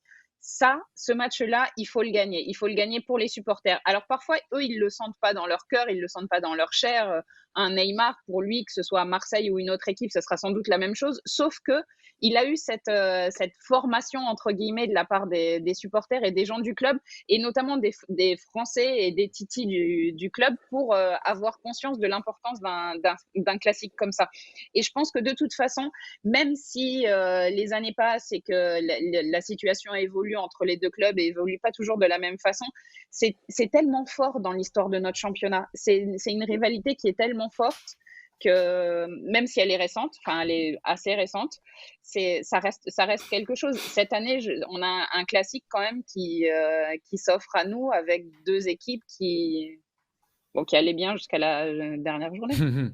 S2: ça, ce match-là, il faut le gagner. Il faut le gagner pour les supporters. Alors, parfois, eux, ils ne le sentent pas dans leur cœur, ils ne le sentent pas dans leur chair. Un Neymar, pour lui, que ce soit à Marseille ou une autre équipe, ce sera sans doute la même chose, sauf que il a eu cette formation, entre guillemets, de la part des supporters et des gens du club, et notamment des Français et des titis du club, pour avoir conscience de l'importance d'un classique comme ça. Et je pense que de toute façon, même si les années passent et que la situation évolue entre les deux clubs et évolue pas toujours de la même façon, c'est tellement fort dans l'histoire de notre championnat. C'est une rivalité qui est tellement forte que même si elle est récente, enfin elle est assez récente, ça reste quelque chose. Cette année, on a un classique quand même qui s'offre à nous, avec deux équipes qui allaient bien jusqu'à la dernière journée.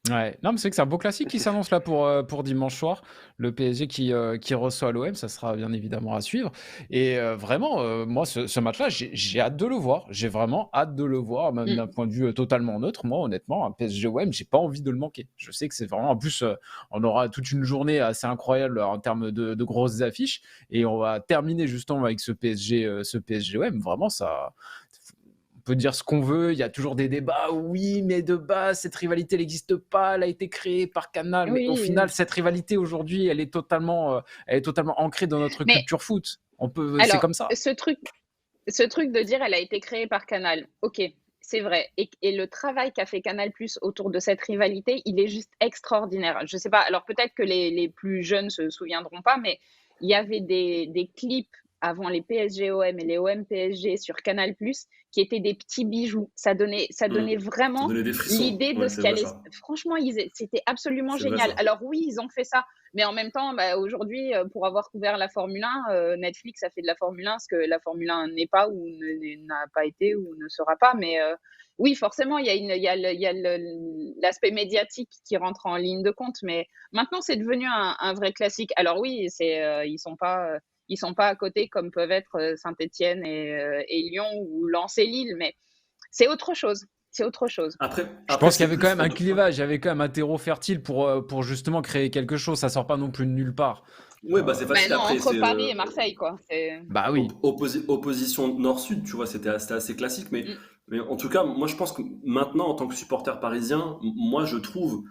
S1: Ouais, non, mais c'est vrai que c'est un beau classique qui s'annonce là pour dimanche soir. Le PSG qui reçoit l'OM, ça sera bien évidemment à suivre. Et vraiment, moi, ce match-là, j'ai hâte de le voir. J'ai vraiment hâte de le voir, même d'un point de vue totalement neutre. Moi, honnêtement, un PSG-OM, j'ai pas envie de le manquer. Je sais que c'est vraiment. En plus, on aura toute une journée assez incroyable en termes de grosses affiches. Et on va terminer justement avec ce PSG-OM. Vraiment, ça. On peut dire ce qu'on veut, il y a toujours des débats, oui, mais de base, cette rivalité n'existe pas, elle a été créée par Canal, mais au final, cette rivalité aujourd'hui, elle est totalement ancrée dans notre culture foot. C'est comme ça.
S2: Ce truc de dire elle a été créée par Canal, ok, c'est vrai. Et le travail qu'a fait Canal+ autour de cette rivalité, il est juste extraordinaire. Je sais pas, alors peut-être que les plus jeunes se souviendront pas, mais il y avait des clips avant les PSG-OM et les OM-PSG sur Canal+, qui étaient des petits bijoux. Ça donnait
S3: Ça
S2: vraiment
S3: donnait des frissons.
S2: l'idée de
S3: Ouais,
S2: ce
S3: c'est vrai
S2: qu'allait.
S3: ça.
S2: Franchement, c'était absolument
S3: C'est vrai
S2: génial.
S3: ça.
S2: Alors oui, ils ont fait ça, mais en même temps, aujourd'hui, pour avoir couvert la Formule 1, Netflix a fait de la Formule 1 ce que la Formule 1 n'est pas ou n'a pas été ou ne sera pas. Mais oui, forcément, il y a l'aspect médiatique qui rentre en ligne de compte, mais maintenant, c'est devenu un vrai classique. Alors oui, ils sont pas à côté comme peuvent être Saint-Étienne et Lyon ou Lens et Lille, mais c'est autre chose. C'est autre chose.
S3: Après,
S1: Je
S3: après
S1: pense qu'il y
S3: c'est
S1: avait quand
S3: plus
S1: même un
S3: pour.
S1: clivage, il y avait quand même un terreau fertile pour justement créer quelque chose. Ça sort pas non plus de nulle part.
S3: Ouais, bah c'est
S2: Ben
S3: facile
S2: non,
S3: après.
S2: entre
S3: C'est
S2: Paris et Marseille, quoi.
S1: Bah oui.
S3: opposition nord-sud, tu vois, c'était assez classique.
S2: Mm.
S3: Mais en tout cas, moi je pense que maintenant, en tant que supporter parisien, moi je trouve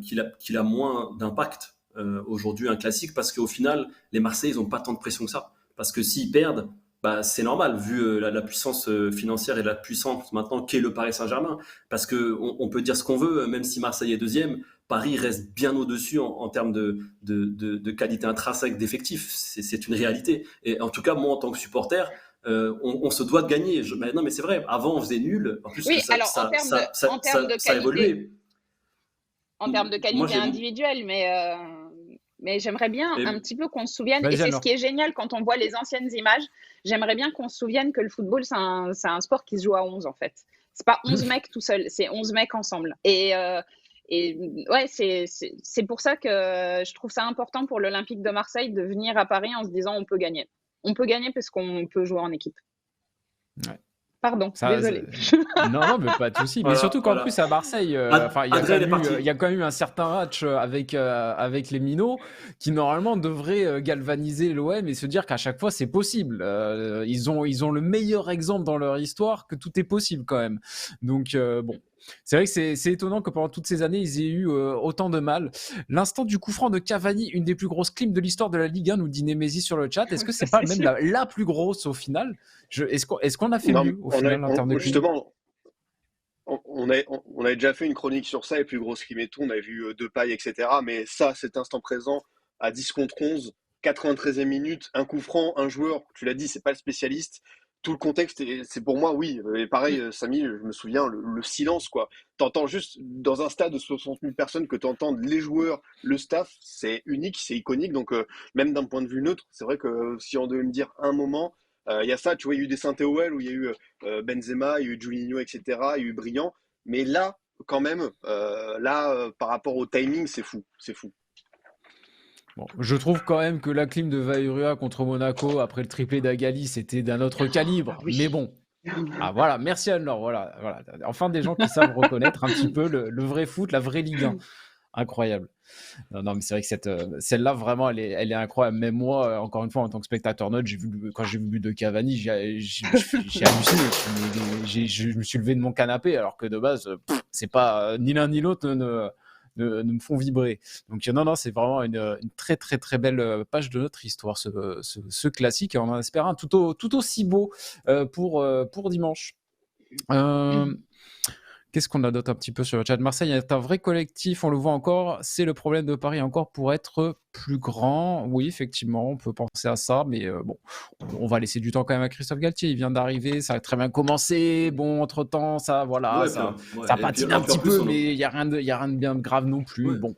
S3: qu'il a moins d'impact aujourd'hui un classique parce qu'au final, les Marseillais ils n'ont pas tant de pression que ça. Parce que s'ils perdent, bah, c'est normal vu la puissance financière et la puissance maintenant qu'est le Paris Saint-Germain. Parce que on peut dire ce qu'on veut, même si Marseille est deuxième, Paris reste bien au-dessus en termes de qualité intrinsèque d'effectifs. C'est une réalité. Et en tout cas, moi, en tant que supporter, on se doit de gagner. Non, mais c'est vrai. Avant, on faisait nul. En plus, que
S2: Oui, alors
S3: ça a évolué.
S2: en termes de
S3: Moi,
S2: qualité
S3: j'ai.
S2: individuelle, mais j'aimerais bien un
S3: Et,
S2: petit peu qu'on se souvienne, et
S1: Vas-y
S2: c'est ce
S1: alors.
S2: qui est génial quand on voit les anciennes images, j'aimerais bien qu'on se souvienne que le football, c'est un sport qui se joue à 11 en fait. C'est pas 11 mecs tout seuls, c'est 11 mecs ensemble. Et ouais, c'est pour ça que je trouve ça important pour l'Olympique de Marseille de venir à Paris en se disant on peut gagner. On peut gagner parce qu'on peut jouer en équipe.
S1: Ouais.
S2: Pardon,
S1: Ça,
S2: désolé.
S1: non, mais pas de souci. Mais
S3: voilà,
S1: surtout qu'en
S3: voilà.
S1: plus à Marseille, enfin,
S3: Adrien est parti.
S1: il y a quand même eu un certain match avec les Minots qui normalement devrait galvaniser l'OM et se dire qu'à chaque fois c'est possible. Ils ont le meilleur exemple dans leur histoire que tout est possible quand même. Donc bon. C'est vrai que c'est étonnant que pendant toutes ces années, ils aient eu autant de mal. L'instant du coup franc de Cavani, une des plus grosses clims de l'histoire de la Ligue 1, nous dit Némésis sur le chat. Est-ce que c'est pas même la plus grosse au final? Est-ce qu'on a fait
S4: Non,
S1: mieux au final en termes de clim?
S4: justement, on avait déjà fait une chronique sur ça, les plus grosses qui tout. On avait vu Depay, etc. Mais ça, cet instant présent, à 10 contre 11, 93e minute, un coup franc, un joueur, tu l'as dit, c'est pas le spécialiste. Tout le contexte, c'est pour moi, oui. Et pareil, Samy, je me souviens, le silence, quoi. T'entends juste, dans un stade de 60 000 personnes, que t'entends les joueurs, le staff, c'est unique, c'est iconique. Donc, même d'un point de vue neutre, c'est vrai que si on devait me dire un moment, il y a ça, tu vois, il y a eu des Saint-Éoel où il y a eu Benzema, il y a eu Juninho, etc. Il y a eu Brillant. Mais là, quand même, par rapport au timing, c'est fou. C'est fou.
S1: Bon, je trouve quand même que la clim de Vairua contre Monaco après le triplé d'Agali, c'était d'un autre calibre.
S2: Oui.
S1: Mais bon. Ah voilà, merci Anne-Laure. Voilà. Enfin des gens qui savent reconnaître un petit peu le vrai foot, la vraie Ligue 1. Incroyable. Non, mais c'est vrai que celle-là, vraiment, elle est incroyable. Même moi, encore une fois, en tant que spectateur neutre, quand j'ai vu le but de Cavani, j'ai halluciné. Je me suis levé de mon canapé, alors que de base, c'est pas ni l'un ni l'autre ne me font vibrer. Donc non, c'est vraiment une très très très belle page de notre histoire, ce classique. Et on en espère un tout aussi beau pour dimanche. Qu'est-ce qu'on a d'autre un petit peu sur le chat? Marseille est un vrai collectif, on le voit encore. C'est le problème de Paris encore pour être plus grand. Oui, effectivement, on peut penser à ça, mais bon, on va laisser du temps quand même à Christophe Galtier. Il vient d'arriver, ça a très bien commencé. Bon, entre-temps, ça, voilà,
S3: Ouais,
S1: ça
S3: et
S1: patine
S3: puis
S1: un
S3: en
S1: petit
S3: plus,
S1: peu, mais il n'y a rien de bien grave non plus.
S3: Ouais.
S1: Bon,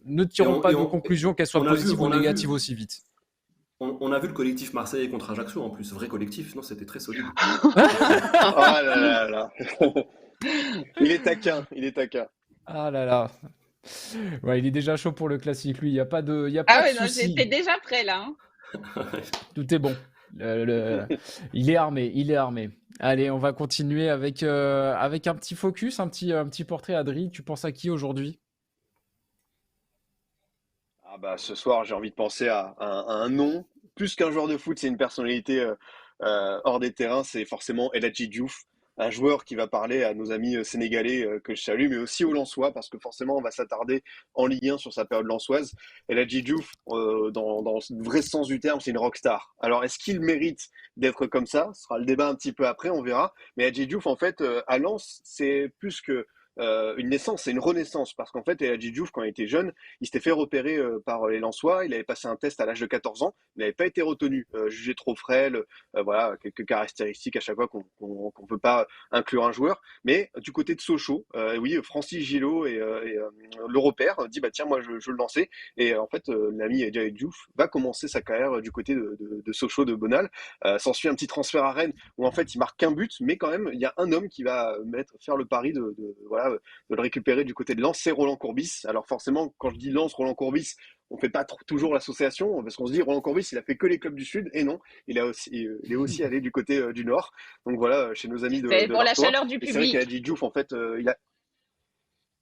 S1: ne tirons pas de conclusion, qu'elles soient positives ou négatives aussi vite.
S3: On a vu le collectif Marseille contre Ajaccio en plus, vrai collectif, non, c'était très solide.
S4: Oh là là là. Il est taquin.
S1: Ah là là. Ouais, il est déjà chaud pour le classique, lui. Il n'y a pas de,
S2: Ah ouais,
S1: de
S2: non,
S1: souci.
S2: j'étais déjà prêt là.
S1: Tout est bon. Il est armé. Allez, on va continuer avec un petit focus, un petit portrait. Adri, tu penses à qui aujourd'hui?
S4: Ah bah, ce soir, j'ai envie de penser à un nom. Plus qu'un joueur de foot, c'est une personnalité hors des terrains. C'est forcément El Hadji Diouf, un joueur qui va parler à nos amis sénégalais que je salue, mais aussi aux Lensois, parce que forcément, on va s'attarder en Ligue 1 sur sa période lensoise. El Hadji Diouf, dans le vrai sens du terme, c'est une rockstar. Alors, est-ce qu'il mérite d'être comme ça? Ce sera le débat un petit peu après, on verra. Mais El Hadji Diouf, en fait, à Lens, c'est plus que une naissance, c'est une renaissance. Parce qu'en fait, El Hadji Diouf, quand il était jeune, il s'était fait repérer par les Lensois. Il avait passé un test à l'âge de 14 ans. Il n'avait pas été retenu, jugé trop frêle. Voilà, quelques caractéristiques à chaque fois qu'on ne peut pas inclure un joueur. Mais du côté de Sochaux, oui, Francis Gillot le repère, dit bah tiens, moi je le lançais. Et en fait, l'ami El Hadji Diouf va commencer sa carrière du côté de Sochaux, de Bonal. S'ensuit un petit transfert à Rennes où en fait il marque qu'un but, mais quand même il y a un homme qui va faire le pari voilà, de le récupérer du côté de Lens, c'est Roland Courbis. Alors forcément, quand je dis Lens, Roland Courbis, on fait pas toujours l'association parce qu'on se dit Roland Courbis, il a fait que les clubs du Sud, et non, il est aussi allé du côté du Nord. Donc voilà, chez nos amis de
S2: pour la
S4: l'Artois.
S2: chaleur du
S4: Et c'est vrai
S2: public.
S4: qu'Adji Diouf, en fait,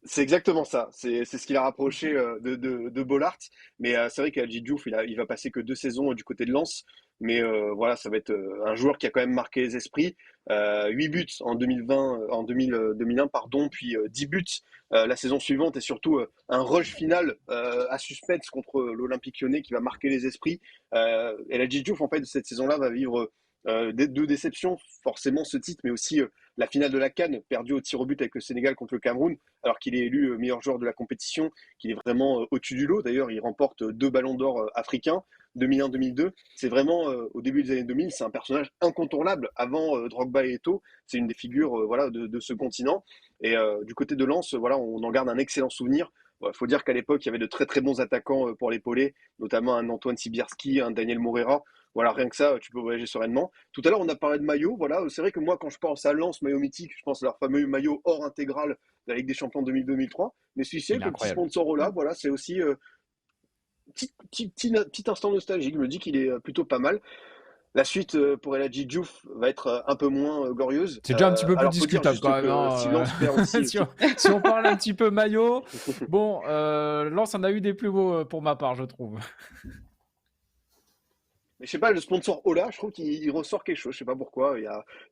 S4: c'est exactement ça. C'est ce qu'il a rapproché de Bollaert. Mais c'est vrai qu'Adji Diouf, il va passer que 2 saisons du côté de Lens. Mais voilà, ça va être un joueur qui a quand même marqué les esprits. 8 buts en 2001, pardon, puis 10 buts la saison suivante, et surtout un rush final à suspense contre l'Olympique Lyonnais qui va marquer les esprits. Et Adji Diouf, en fait, de cette saison-là, va vivre deux déceptions, forcément ce titre, mais aussi la finale de la CAN, perdue au tir au but avec le Sénégal contre le Cameroun, alors qu'il est élu meilleur joueur de la compétition, qu'il est vraiment au-dessus du lot. D'ailleurs, il remporte 2 ballons d'or africains, 2001-2002. C'est vraiment, au début des années 2000, c'est un personnage incontournable. Avant Drogba et Eto'o, c'est une des figures voilà, de ce continent. Et du côté de Lens, voilà, on en garde un excellent souvenir. Il faut dire qu'à l'époque, il y avait de très très bons attaquants pour l'épauler, notamment un Antoine Sibierski, un Daniel Morera. Voilà, rien que ça, tu peux voyager sereinement. Tout à l'heure, on a parlé de maillot. Voilà, c'est vrai que moi, quand je pense à Lens, maillot mythique, je pense à leur fameux maillot hors intégral de la Ligue des Champions 2000-2003. Mais celui-ci,
S1: Il est
S4: avec le petit
S1: incroyable.
S4: sponsor là, voilà, c'est aussi petit instant nostalgique. Je me dis qu'il est plutôt pas mal. La suite pour El Hadji Diouf va être un peu moins glorieuse.
S1: C'est déjà un petit peu plus
S4: Alors, faut dire
S1: discutable
S4: juste
S1: quand même.
S4: que si Lens perd aussi.
S1: Si on parle un petit peu maillot, bon, Lens en a eu des plus beaux pour ma part, je trouve.
S4: Mais je sais pas, le sponsor Ola, je trouve qu'il ressort quelque chose. Je sais pas pourquoi, il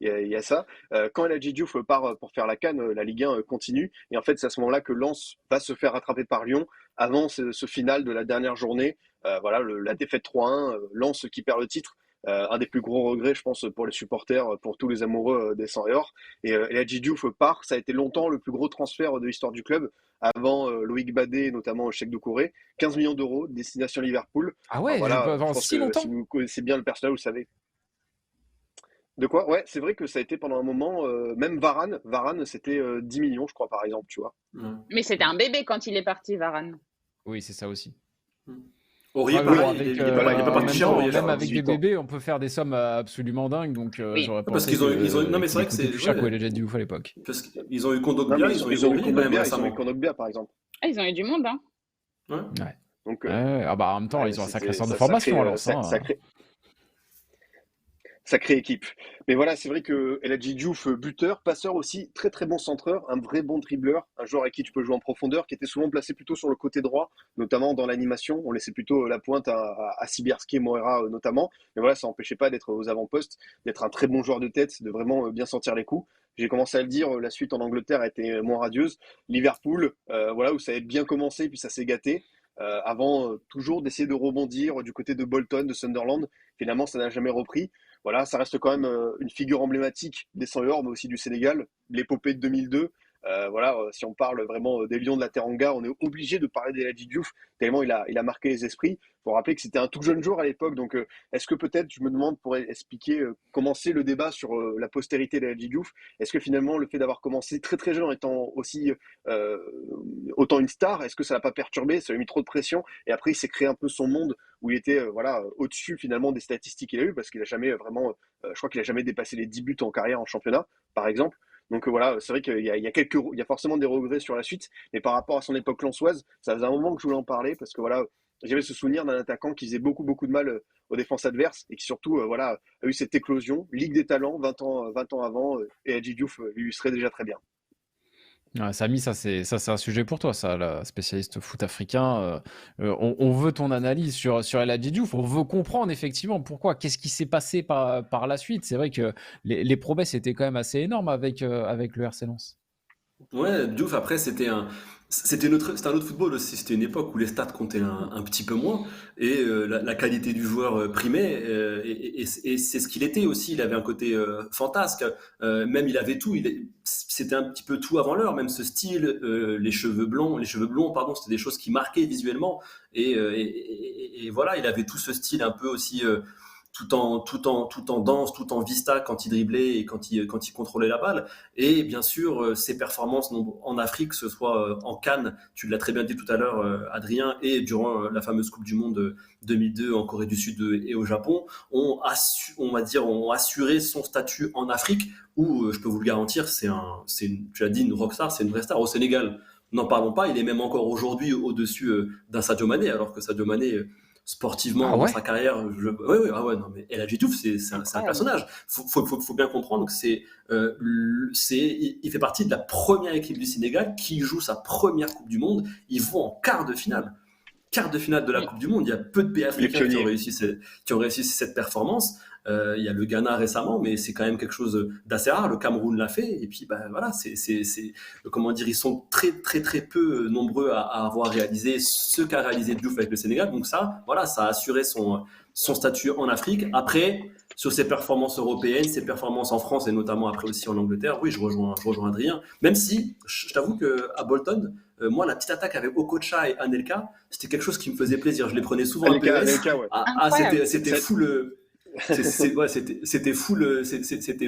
S4: y a ça. Quand El Hadji Diouf part pour faire la CAN, la Ligue 1 continue. Et en fait, c'est à ce moment-là que Lens va se faire rattraper par Lyon avant ce final de la dernière journée. Voilà, la défaite 3-1, Lens qui perd le titre. Un des plus gros regrets, je pense, pour les supporters, pour tous les amoureux des 100 et or. Et El Hadji Diouf part. Ça a été longtemps le plus gros transfert de l'histoire du club, avant Loïc Badet, notamment au Cheick Doucouré. 15 millions d'euros, destination Liverpool.
S1: Ah
S4: Alors
S1: ouais,
S4: voilà, je
S1: pendant
S4: pense
S1: si
S4: que
S1: longtemps.
S4: si vous connaissez bien le personnage, vous savez. De quoi? Ouais, c'est vrai que ça a été pendant un moment, même Varane, c'était 10 millions, je crois, par exemple, tu vois.
S2: Mais c'était un bébé quand il est parti, Varane.
S1: Oui, c'est ça aussi.
S3: Aurier,
S1: Ouais,
S3: pareil,
S1: bon,
S3: il est pas
S1: en
S3: parti
S1: même
S3: cher,
S1: temps,
S3: Aurier,
S1: même
S3: genre,
S1: avec des
S4: 18 ans.
S1: bébés, on peut faire des sommes absolument dingues. Donc,
S2: Oui.
S1: j'aurais
S3: Parce
S1: pensé
S3: qu'ils ont eu. Non, mais c'est vrai que
S1: coûtait
S3: c'est.
S1: plus cher
S3: Ouais,
S1: que El Hadji Diouf à l'époque.
S3: parce qu'ils ont eu
S4: Non,
S3: Kondogbia,
S4: mais
S3: ils ont eu
S4: ils ont eu
S3: Aurier, même
S4: Kondogbia, ils ont eu
S3: récemment.
S4: Kondogbia, par exemple.
S2: Ah, ils ont eu du monde, hein.
S3: Ouais.
S1: Ouais.
S4: Donc,
S1: Ouais, ah bah, en même temps,
S4: ouais,
S1: ils ont un sacré
S4: c'était
S1: centre de
S4: ça,
S1: formation alors ça.
S4: sacrée équipe. Mais voilà, c'est vrai que El Hadji Diouf, buteur, passeur aussi, très très bon centreur, un vrai bon dribbleur, un joueur à qui tu peux jouer en profondeur, qui était souvent placé plutôt sur le côté droit, notamment dans l'animation. On laissait plutôt la pointe à Sibierski et Moreira notamment. Mais voilà, ça n'empêchait pas d'être aux avant-postes, d'être un très bon joueur de tête, de vraiment bien sentir les coups. J'ai commencé à le dire, la suite en Angleterre a été moins radieuse. Liverpool, voilà, où ça avait bien commencé, puis ça s'est gâté. Avant toujours d'essayer de rebondir du côté de Bolton, de Sunderland. Finalement, ça n'a jamais repris. Voilà, ça reste quand même une figure emblématique des 100 et or, mais aussi du Sénégal, l'épopée de 2002. Voilà, si on parle vraiment des Lions de la Teranga, on est obligé de parler d'El Hadji Diouf, tellement il a marqué les esprits. Il faut rappeler que c'était un tout jeune joueur à l'époque, donc est-ce que peut-être, je me demande, pour expliquer, commencer le débat sur la postérité d'El Hadji Diouf, est-ce que finalement le fait d'avoir commencé très très jeune en étant aussi euh, autant une star, est-ce que ça l'a pas perturbé, ça lui a mis trop de pression, et après il s'est créé un peu son monde où il était voilà, au-dessus finalement des statistiques qu'il a eues, parce qu'il a jamais vraiment, je crois qu'il a jamais dépassé les 10 buts en carrière en championnat, par exemple. Donc voilà, c'est vrai qu'il y a forcément des regrets sur la suite, mais par rapport à son époque lensoise, ça faisait un moment que je voulais en parler, parce que voilà, j'avais ce souvenir d'un attaquant qui faisait beaucoup beaucoup de mal aux défenses adverses, et qui surtout voilà, a eu cette éclosion, Ligue des talents, 20 ans avant, et Hadji Diouf lui serait déjà très bien.
S1: Ouais, Samy, ça c'est un sujet pour toi, ça, la spécialiste foot africain. On veut ton analyse sur El Hadji Diouf. On veut comprendre effectivement pourquoi, qu'est-ce qui s'est passé par la suite. C'est vrai que les promesses étaient quand même assez énormes avec le RC Lens.
S3: Ouais, Diouf, après, c'était c'était un autre football aussi. C'était une époque où les stats comptaient un petit peu moins et la qualité du joueur primait. Et c'est ce qu'il était aussi. Il avait un côté fantasque. Même il avait tout. C'était un petit peu tout avant l'heure. Même ce style, les cheveux blonds, pardon, c'était des choses qui marquaient visuellement. Et voilà, il avait tout ce style un peu aussi. Tout en danse, tout en vista quand il driblait et quand il contrôlait la balle. Et bien sûr, ses performances en Afrique, que ce soit en Cannes, tu l'as très bien dit tout à l'heure, Adrien, et durant la fameuse Coupe du Monde 2002 en Corée du Sud et au Japon, ont assuré son statut en Afrique, où je peux vous le garantir, tu as dit une rockstar, c'est une vraie star. Au Sénégal, n'en parlons pas, il est même encore aujourd'hui au-dessus d'un Sadio Mané, alors que Sadio Mané,
S1: Ah
S3: sportivement dans
S1: ouais?
S3: sa carrière, ouais, ouais, ah ouais, non, mais El Hadji Diouf, c'est un
S2: Incroyable.
S3: personnage. Faut bien comprendre que il fait partie de la première équipe du Sénégal qui joue sa première Coupe du Monde. Ils vont en quart de finale de la
S2: Mm.
S3: Coupe du Monde. Il y a peu de pays
S4: Les
S3: africains
S4: pionniers.
S3: qui ont réussi cette performance. Il y a le Ghana récemment, mais c'est quand même quelque chose d'assez rare. Le Cameroun l'a fait. Et puis, ben, voilà, comment dire, ils sont très, très, très peu nombreux à avoir réalisé ce qu'a réalisé Diouf avec le Sénégal. Donc ça, voilà, ça a assuré son statut en Afrique. Après, sur ses performances européennes, ses performances en France et notamment après aussi en Angleterre, oui, je rejoins Adrien. Même si, je t'avoue qu'à Bolton, moi, la petite attaque avec Okocha et Anelka, c'était quelque chose qui me faisait plaisir. Je les prenais souvent à PES.
S4: Anelka, ouais.
S2: Incroyable.
S3: C'était
S4: Ça-
S3: fou ouais, c'était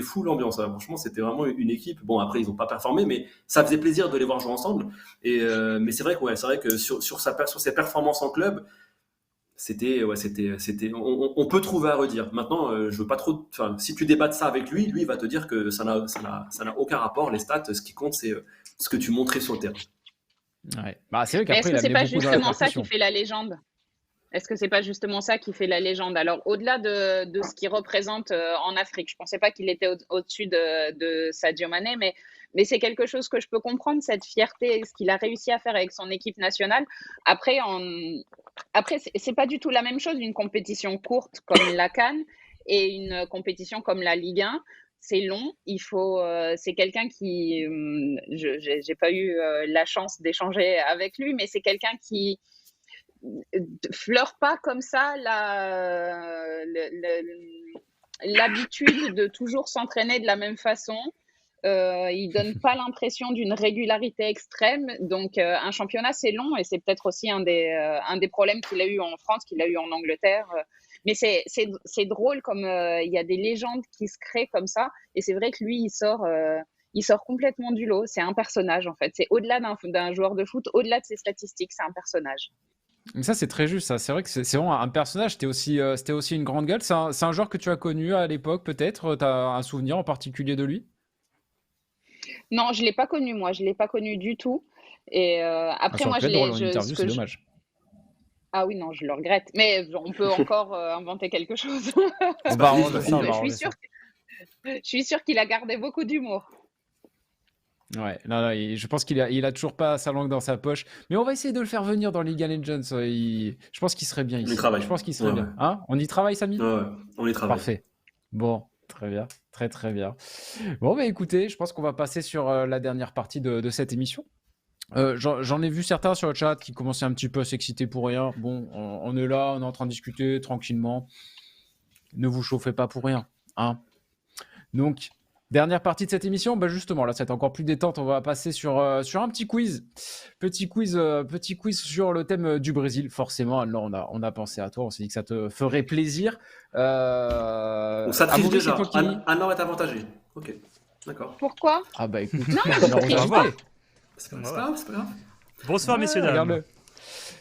S3: fou l'ambiance. Hein. Franchement, c'était vraiment une équipe. Bon, après, ils n'ont pas performé, mais ça faisait plaisir de les voir jouer ensemble. Mais c'est vrai que, ouais, c'est vrai que sur ses performances en club, on peut trouver à redire. Maintenant, je veux pas trop. Enfin, si tu débats de ça avec lui, il va te dire que ça n'a aucun rapport. Les stats, ce qui compte, c'est ce que tu montrais sur le terrain.
S1: Ouais. Bah, c'est vrai
S2: Mais est-ce
S1: qu'après, il
S2: que
S1: a
S2: c'est
S1: amené
S2: pas
S1: beaucoup dans la
S2: justement ça qui
S1: percussion.
S2: fait la légende? Est-ce que c'est pas justement ça qui fait la légende? Alors, au-delà de ce qu'il représente en Afrique, je pensais pas qu'il était au-dessus de Sadio Mané, mais c'est quelque chose que je peux comprendre, cette fierté, ce qu'il a réussi à faire avec son équipe nationale. Après, après c'est pas du tout la même chose, une compétition courte comme la CAN et une compétition comme la Ligue 1. C'est long, c'est quelqu'un qui, j'ai pas eu la chance d'échanger avec lui, mais c'est quelqu'un qui fleure pas comme ça l'habitude de toujours s'entraîner de la même façon. Il donne pas l'impression d'une régularité extrême. Donc, un championnat, c'est long et c'est peut-être aussi un des problèmes qu'il a eu en France, qu'il a eu en Angleterre. Mais c'est drôle comme il y a des légendes qui se créent comme ça. Et c'est vrai que lui, il sort complètement du lot. C'est un personnage, en fait. C'est au-delà d'un joueur de foot, au-delà de ses statistiques, c'est un personnage.
S1: Mais ça, c'est très juste. Ça. C'est vrai que c'est vraiment un personnage. C'était aussi une grande gueule. C'est un joueur que tu as connu à l'époque, peut-être. Tu as un souvenir en particulier de lui?
S2: Non, je l'ai pas connu, moi. Je l'ai pas connu du tout. Et
S1: Ah,
S2: après,
S1: ça aurait
S2: moi,
S1: pu être drôle en
S2: ce
S1: interview, c'est
S2: que
S1: dommage.
S2: ah oui, non, je le regrette. Mais on peut encore inventer quelque chose.
S1: On
S3: C'est
S1: va
S3: pas fini, c'est
S1: arranger
S3: pas
S1: ça, on
S3: fini.
S1: va
S2: Je suis
S1: arranger ça.
S2: sûre, je suis sûre qu'il a gardé beaucoup d'humour.
S1: Ouais, non, non, je pense qu'il a toujours pas sa langue dans sa poche. Mais on va essayer de le faire venir dans League of Legends. Je pense qu'il serait bien
S3: On y
S1: ici.
S3: travaille.
S1: Je pense qu'il
S3: Ouais,
S1: serait
S3: ouais.
S1: bien. Hein? On y travaille, Samy?
S3: Ouais, ouais. On y travaille.
S1: Parfait. Bon, très bien. Très, très bien. Bon, bah écoutez, je pense qu'on va passer sur la dernière partie de cette émission. J'en ai vu certains sur le chat qui commençaient un petit peu à s'exciter pour rien. Bon, on est là, on est en train de discuter tranquillement. Ne vous chauffez pas pour rien. Hein. Donc, dernière partie de cette émission, bah justement, là, c'est encore plus détente. On va passer sur un petit quiz. Petit quiz sur le thème du Brésil. Forcément, alors on a pensé à toi. On s'est dit que ça te ferait plaisir.
S3: Donc ça triche
S1: Amaury, c'est
S3: déjà.
S1: toi qui...
S3: Anna est avantagée. Ok, d'accord.
S2: Pourquoi?
S1: Ah bah écoute,
S2: Non,
S1: honneur aux
S2: je triche
S1: invités.
S2: pas.
S3: C'est pas grave, c'est pas grave.
S5: Bonsoir, messieurs, dames.
S1: Regarde-le.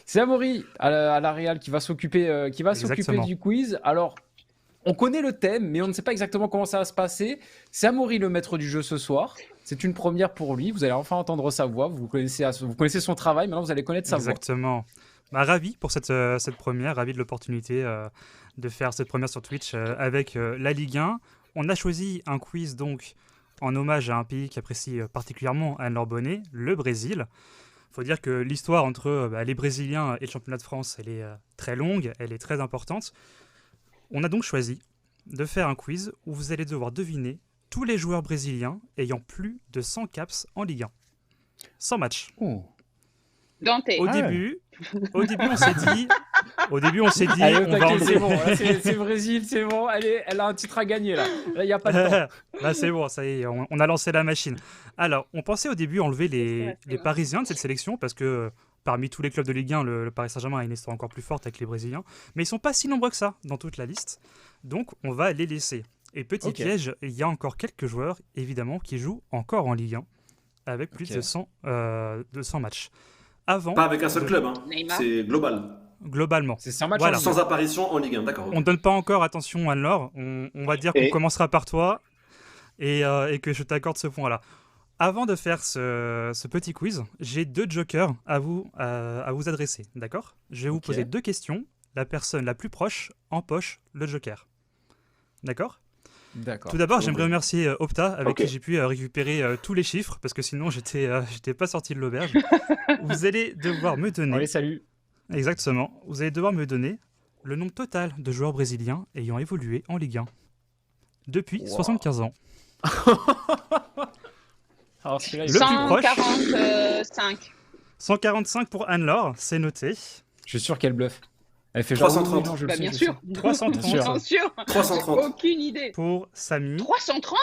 S1: C'est Amaury à la Real qui va s'occuper
S5: Exactement.
S1: du quiz. Alors, on connaît le thème, mais on ne sait pas exactement comment ça va se passer. C'est Amaury le maître du jeu ce soir. C'est une première pour lui. Vous allez enfin entendre sa voix. Vous connaissez son travail. Maintenant, vous allez connaître sa voix.
S5: Exactement. Bah, ravi pour cette première, ravi de l'opportunité de faire cette première sur Twitch avec la Ligue 1. On a choisi un quiz donc en hommage à un pays qu'apprécie particulièrement Anne-Laure Bonnet, le Brésil. Il faut dire que l'histoire entre les Brésiliens et le championnat de France, elle est très longue, elle est très importante. On a donc choisi de faire un quiz où vous allez devoir deviner tous les joueurs brésiliens ayant plus de 100 caps en Ligue 1. 100 matchs.
S1: Oh.
S2: Dante.
S5: Au
S1: Ah ouais.
S5: début, on s'est dit,
S1: Allez,
S5: on va
S1: t'inquiète,
S5: enlever.
S1: c'est bon. Là, c'est Brésil, c'est bon. Allez, elle a un titre à gagner là. Là, il n'y a pas de temps.
S5: Là, c'est bon, ça y est, on a lancé la machine. Alors, on pensait au début enlever les Parisiens de cette sélection parce que parmi tous les clubs de Ligue 1, le Paris Saint-Germain a une histoire encore plus forte avec les Brésiliens. Mais ils sont pas si nombreux que ça dans toute la liste. Donc, on va les laisser. Et petit
S1: Ok.
S5: piège, il y a encore quelques joueurs, évidemment, qui jouent encore en Ligue 1 avec plus
S1: Ok.
S5: de 100 matchs. Avant,
S3: Pas avec un seul club, hein.
S2: Neymar.
S3: C'est global.
S5: globalement.
S1: C'est 100 matchs
S5: Voilà.
S1: en Ligue 1.
S3: Sans apparition en Ligue 1, d'accord.
S5: On ne donne pas encore attention Anne-Laure. On va dire qu'on
S4: Et-
S5: commencera par toi et que je t'accorde ce point-là. Avant de faire ce petit quiz, j'ai 2 jokers à vous adresser, d'accord? Je vais vous
S1: Ok.
S5: poser 2 questions. La personne la plus proche empoche le joker. D'accord?
S1: D'accord.
S5: Tout d'abord,
S3: Ok.
S5: j'aimerais remercier Opta, avec
S4: Ok.
S5: qui j'ai pu récupérer tous les chiffres, parce que sinon, j'étais pas sorti de l'auberge. Vous allez devoir me donner...
S1: Allez, salut.
S5: Exactement. Vous allez devoir me donner le nombre total de joueurs brésiliens ayant évolué en Ligue 1 depuis
S1: Wow.
S5: 75 ans.
S1: Alors, celui-là,
S5: Le plus proche.
S2: 145.
S5: 145 pour Anne-Laure, c'est noté.
S1: je suis sûr qu'elle bluffe. Elle fait genre.
S3: 330.
S1: oui, non, je le
S2: Bah,
S1: sais,
S2: bien
S1: je le
S2: sûr.
S1: sais.
S5: 330
S1: Bien sûr.
S2: Bien sûr.
S3: 330.
S2: Aucune idée.
S5: pour Samy.
S2: 330.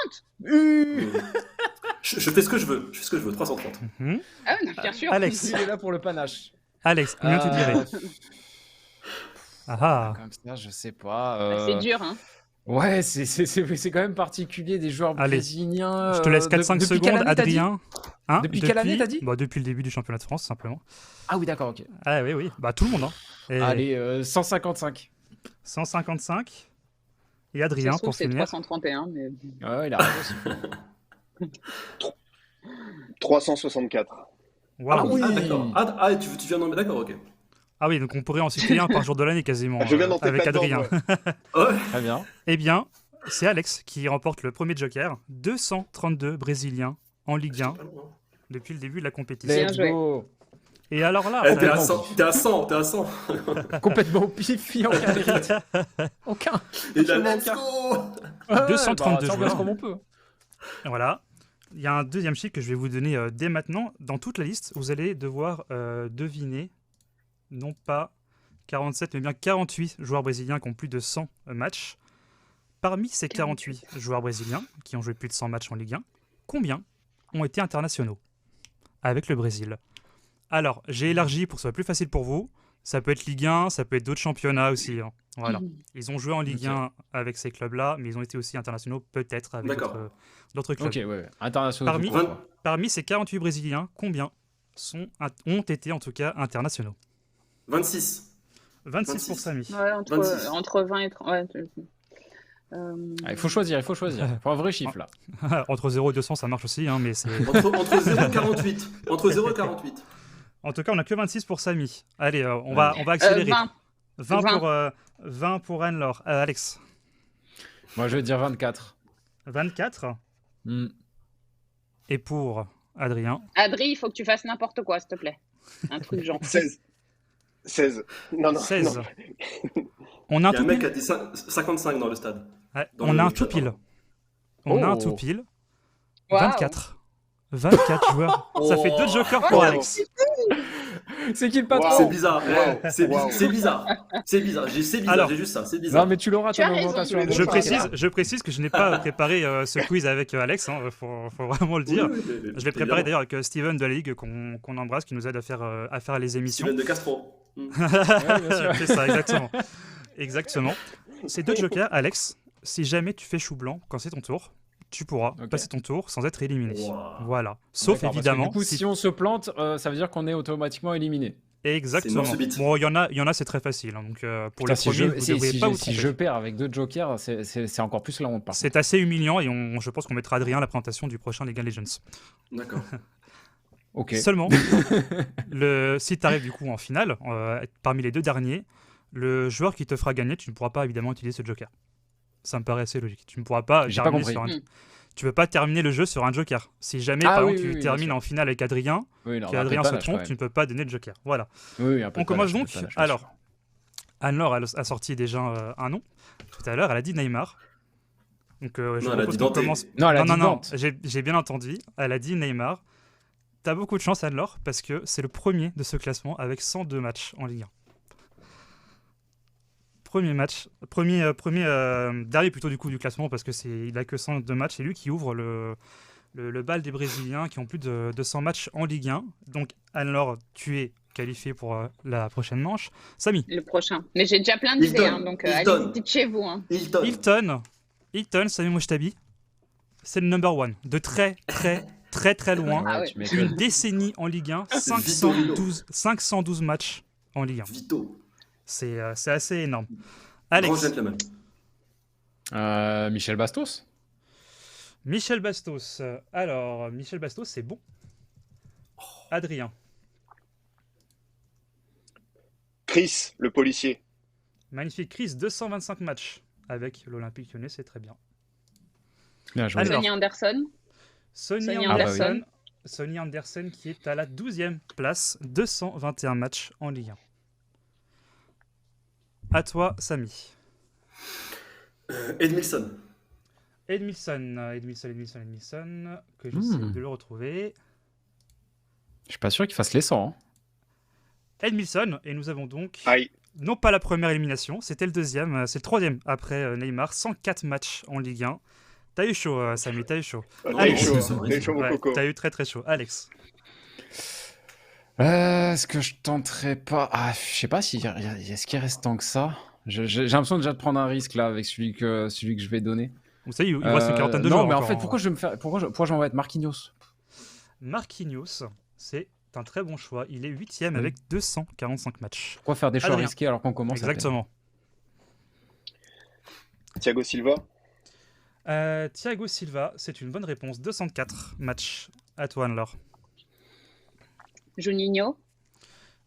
S3: Je fais ce que je veux. Je fais ce que je veux. 330.
S5: Mhm.
S2: Ah oui, bien sûr.
S5: Alex,
S1: Il est là pour le panache.
S5: Alex, combien tu dirais? Ah ah.
S1: Comme ça, je sais pas.
S2: Bah, c'est dur, hein.
S1: Ouais, c'est quand même particulier des joueurs
S5: Allez,
S1: brésiliens.
S5: Je te laisse 4-5
S1: depuis quelle
S5: secondes,
S1: année, t'as dit
S5: Adrien. Hein,
S1: Depuis quelle année, t'as dit?
S5: Bah, depuis le début du championnat de France, simplement.
S1: Ah oui, d'accord, ok.
S5: Ah oui, oui. Bah, tout le monde. Hein. Et
S1: Allez, 155.
S5: 155. Et
S2: Ça
S5: Adrien,
S2: se trouve,
S5: pour
S2: c'est
S5: finir.
S2: 331, mais...
S1: Ouais, il a raison aussi.
S4: 364.
S5: Waouh.
S1: Ah oui.
S3: Ah, d'accord. Ah, tu viens d'en mettre. D'accord, ok.
S5: Ah oui, donc on pourrait en citer un par jour de l'année quasiment.
S4: Je viens d'en
S5: avec
S4: taper
S5: Adrien.
S4: là-dedans,
S3: Ouais.
S1: Très bien.
S5: Eh bien, c'est Alex qui remporte le premier joker. 232 Brésiliens en Ligue 1 depuis le début de la compétition.
S2: Bien
S1: Let's
S2: joué.
S1: go.
S5: Et alors là,
S3: Eh, t'es à
S1: vraiment.
S3: 100. T'es à 100. T'es à 100.
S1: Complètement au pif, il n'y a aucun mérite. Aucun.
S3: Et là,
S1: Absolument
S3: let's
S1: aucun.
S3: go.
S1: Ouais,
S5: 232
S1: ça, on fait
S5: joueurs.
S1: ce comme on peut.
S5: voilà. Il y a un deuxième chiffre que je vais vous donner dès maintenant. Dans toute la liste, vous allez devoir deviner, non pas 47, mais bien 48 joueurs brésiliens qui ont plus de 100 matchs. Parmi ces 48 joueurs brésiliens qui ont joué plus de 100 matchs en Ligue 1, combien ont été internationaux avec le Brésil? Alors, j'ai élargi pour que ce soit plus facile pour vous. Ça peut être Ligue 1, ça peut être d'autres championnats aussi. Hein. Voilà. Ils ont joué en Ligue
S1: Ok.
S5: 1 avec ces clubs-là, mais ils ont été aussi internationaux peut-être avec
S3: D'accord.
S5: d'autres clubs.
S1: Ok, ouais. International.
S5: Parmi-
S1: tout court, quoi.
S5: Parmi ces 48 Brésiliens, combien ont été en tout cas internationaux?
S3: 26.
S5: 26 pour
S3: 26.
S5: Samy.
S2: Ouais,
S3: 26.
S2: entre 20 et 30. Ouais,
S1: Ah, il faut choisir, il faut choisir. Il faut un vrai chiffre là.
S5: Entre 0 et 200, ça marche aussi, hein, mais c'est...
S3: Entre 0 et 48. Entre 0 et 48.
S5: En tout cas, on n'a que 26 pour Samy. Allez, on va accélérer.
S2: 20.
S5: 20 pour Anne-Laure. Alex.
S1: Moi, je vais dire 24.
S5: 24.
S1: Hmm.
S5: Et pour Adrien.
S2: Adri, il faut que tu fasses n'importe quoi, s'il te plaît. Un truc genre.
S4: 16. 16. Non,
S5: 16.
S4: non.
S5: On a un
S3: Il y a un
S5: tout
S3: mec
S5: pile.
S3: qui a dit 55 dans le stade.
S5: Ouais,
S3: dans
S5: on
S3: le
S5: a un
S3: chat,
S5: tout pile.
S3: pardon.
S5: On a un
S1: Oh.
S5: tout pile.
S2: Waouh.
S5: 24. 24 joueurs. Ça fait 2 jokers pour
S4: Oh.
S5: Alex.
S1: C'est qui le patron
S4: Wow.
S3: C'est bizarre.
S4: Wow.
S3: C'est
S4: Wow.
S3: c'est bizarre. C'est bizarre. C'est bizarre.
S5: Alors.
S3: J'ai juste ça. C'est bizarre.
S1: Non, mais tu l'auras
S2: Tu as
S1: ton
S2: raison,
S1: augmentation.
S2: tu l'as
S1: à
S2: dit.
S1: gauche.
S5: Je précise que je n'ai pas préparé ce quiz avec Alex, hein, faut vraiment le dire. Je l'ai préparé d'ailleurs avec Steven de la Ligue qu'on embrasse, qui nous aide à faire les émissions.
S3: Steven de Castro.
S1: Ouais, bien sûr.
S5: C'est ça, exactement. Exactement. Ces 2 jokers, Alex, si jamais tu fais chou blanc quand c'est ton tour, tu pourras
S1: Ok.
S5: passer ton tour sans être éliminé.
S3: Wow.
S5: Voilà. Sauf
S1: D'accord, parce que
S5: évidemment.
S1: Du coup, si on se plante, ça veut dire qu'on est automatiquement éliminé.
S5: Exactement.
S3: mort subite.
S5: Bon, il y en a, c'est très facile. Hein, donc pour
S1: Putain,
S5: les premiers, vous ne devriez
S1: si
S5: pas vous
S1: si
S5: tromper.
S1: je perds avec 2 jokers, c'est encore plus la honte. Par contre.
S5: C'est assez humiliant et je pense qu'on mettra Adrien à la présentation du prochain League of Legends.
S3: D'accord.
S1: Ok.
S5: Seulement, si tu arrives du coup en finale, parmi les 2 derniers, le joueur qui te fera gagner, tu ne pourras pas évidemment utiliser ce joker. Ça me paraît assez logique. Tu ne pourras pas
S1: J'ai pas
S5: terminer
S1: compris.
S5: sur un... Tu peux pas terminer le jeu sur un joker. Si jamais,
S1: Ah
S5: par
S1: oui,
S5: exemple,
S1: oui,
S5: tu
S1: oui,
S5: termines
S1: bien
S5: en finale avec Adrien,
S1: Oui, non,
S5: que
S1: un peu de
S5: Adrien se
S1: panache,
S5: trompe,
S1: quand
S5: tu
S1: même.
S5: ne peux pas donner de joker. Voilà.
S1: Oui, un peu
S5: On
S1: de
S5: commence
S1: panache, un
S5: donc.
S1: peu de panache, bien
S5: Alors,
S1: sûr.
S5: Anne-Laure a sorti déjà un nom. Tout à l'heure, elle a dit Neymar. Donc, je
S3: Non, elle a
S5: propose
S3: dit
S5: qu'on
S3: Dante.
S5: commence.
S1: Non, elle a
S5: Non,
S1: dit
S5: non, non,
S1: Dante.
S5: j'ai bien entendu. Elle a dit Neymar. T'as beaucoup de chance, Anne-Laure, parce que c'est le premier de ce classement avec 102 matchs en Ligue 1. Dernier plutôt du coup du classement, parce que il a que 102 matchs. C'est lui qui ouvre le bal des Brésiliens qui ont plus de 200 matchs en Ligue 1. Donc Anne-Laure, tu es qualifié pour la prochaine manche. Samy.
S2: Le prochain. Mais j'ai déjà plein d'idées, donc allez, dites chez vous. Hein.
S5: Hilton, Samy Mouchtabi, c'est le number one. De très loin.
S2: Ah ouais.
S5: Une décennie en Ligue 1, 512 matchs en Ligue 1.
S3: Vito.
S5: C'est assez énorme.
S3: Grand
S5: Alex.
S3: gentleman.
S1: Michel Bastos.
S5: Michel Bastos. Alors, Michel Bastos, c'est bon. Adrien.
S4: Chris, le policier.
S5: Magnifique. Chris, 225 matchs avec l'Olympique Lyonnais, c'est très bien.
S1: Bien joué.
S5: Alors,
S2: Sonny Anderson.
S5: Sonny
S2: Sonny
S5: Anderson.
S2: Anderson.
S5: Sonny Anderson qui est à la 12e place, 221 matchs en Ligue 1. À toi, Samy.
S3: Edmilson.
S5: Edmilson, que j'essaie de le retrouver.
S1: Je suis pas sûr qu'il fasse les 100. Hein.
S5: Edmilson, et nous avons donc,
S4: Aïe.
S5: non pas la première élimination, c'était le deuxième, c'est le troisième après Neymar, 104 matchs en Ligue 1. T'as eu chaud, Samy, t'as eu chaud.
S4: T'as eu chaud, mon
S5: Ouais,
S4: coco.
S5: t'as eu très chaud. Alex.
S1: Est-ce que je tenterais pas... Ah, je sais pas si est-ce qu'il reste tant que ça. J'ai l'impression déjà de prendre un risque là avec celui que je vais donner.
S5: Vous savez, il reste une quarantaine de
S1: non,
S5: joueurs.
S1: mais en
S5: encore,
S1: fait,
S5: hein.
S1: pourquoi je vais mettre Marquinhos?
S5: Marquinhos, c'est un très bon choix. Il est 8e avec 245 matchs.
S1: Pourquoi faire des choix
S5: Adrien.
S1: risqués alors qu'on commence
S5: Exactement.
S4: Thiago Silva.
S5: Thiago Silva, c'est une bonne réponse. 204 matchs. À toi, Anne-Laure.
S2: Juninho.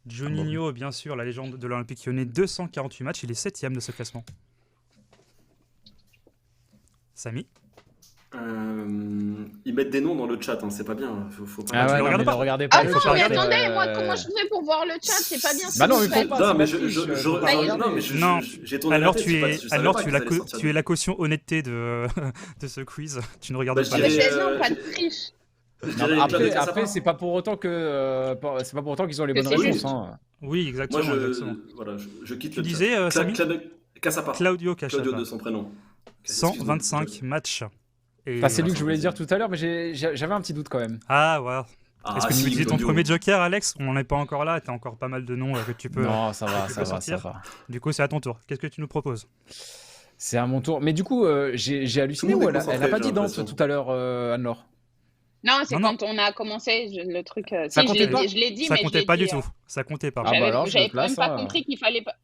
S5: Juninho, bien sûr, la légende de l'Olympique Lyonnais, 248 matchs. Il est 7e de ce classement. Samy.
S3: Ils mettent des noms dans le chat, hein, c'est pas bien. Faut pas...
S1: Ah ouais,
S5: le
S1: non,
S5: regardes
S1: mais
S5: pas.
S1: ne regardez pas
S2: Ah
S1: le
S2: non,
S1: chat.
S2: mais
S5: regarder,
S2: attendez, moi, comment je fais pour voir le chat? C'est pas bien.
S1: Bah non, mais
S2: ce que
S1: faut
S2: vous
S1: pas.
S2: faites.
S3: Non, mais
S5: Non.
S3: j'ai tourné
S5: Alors,
S3: la tête,
S5: tu
S3: je
S5: es
S3: savais pas qu'ils allaient sortir
S5: tu es la caution honnêteté de ce quiz. Tu ne regardes
S3: Bah,
S5: pas.
S3: je
S2: Mais
S3: dirais-
S2: non, pas de triche.
S3: Je
S1: Non,
S3: dirais
S1: mais
S3: Jared Cassapa.
S1: après c'est pas pour autant que qu'ils ont les
S2: Que
S1: bonnes
S2: c'est
S1: réponses.
S2: juste.
S1: Hein.
S5: Oui, exactement.
S3: Moi,
S5: exactement.
S3: je quitte
S5: Tu
S3: le
S5: disais,
S3: chat.
S5: Samy
S3: Cassapa.
S5: Claudio Cachapa.
S3: Claudio de son prénom.
S5: 125 matchs. Et
S1: Enfin, c'est lui
S5: voilà.
S1: que je voulais dire tout à l'heure, mais j'avais un petit doute quand même.
S5: Ah, ouais.
S3: Ah,
S5: Est-ce que tu
S3: si,
S5: veux utiliser ton
S3: Claudio.
S5: premier joker, Alex? On n'en est pas encore là. T'as encore pas mal de noms que tu peux.
S1: Non, ça va,
S5: tu
S1: ça
S5: peux
S1: va,
S5: sortir.
S1: ça va.
S5: Du coup, c'est à ton tour. Qu'est-ce que tu nous proposes?
S1: C'est à mon tour. Mais du coup, j'ai halluciné
S3: Tout le
S1: ou
S3: monde est
S1: elle a
S3: concentré,
S1: pas
S3: j'ai
S1: dit Dante
S3: l'impression.
S1: tout à l'heure, Anne-Laure?
S2: Non, c'est
S5: Non,
S2: quand on a commencé le truc.
S1: Ça
S2: Si,
S1: comptait pas
S2: je l'ai dit,
S5: Ça
S2: mais je
S5: comptait
S2: l'ai
S5: pas
S2: dit,
S5: du tout. Ça comptait pas.
S1: Ah bah alors, je
S2: J'avais
S1: le place,
S2: même pas
S1: hein.
S2: compris qu'il fallait pas.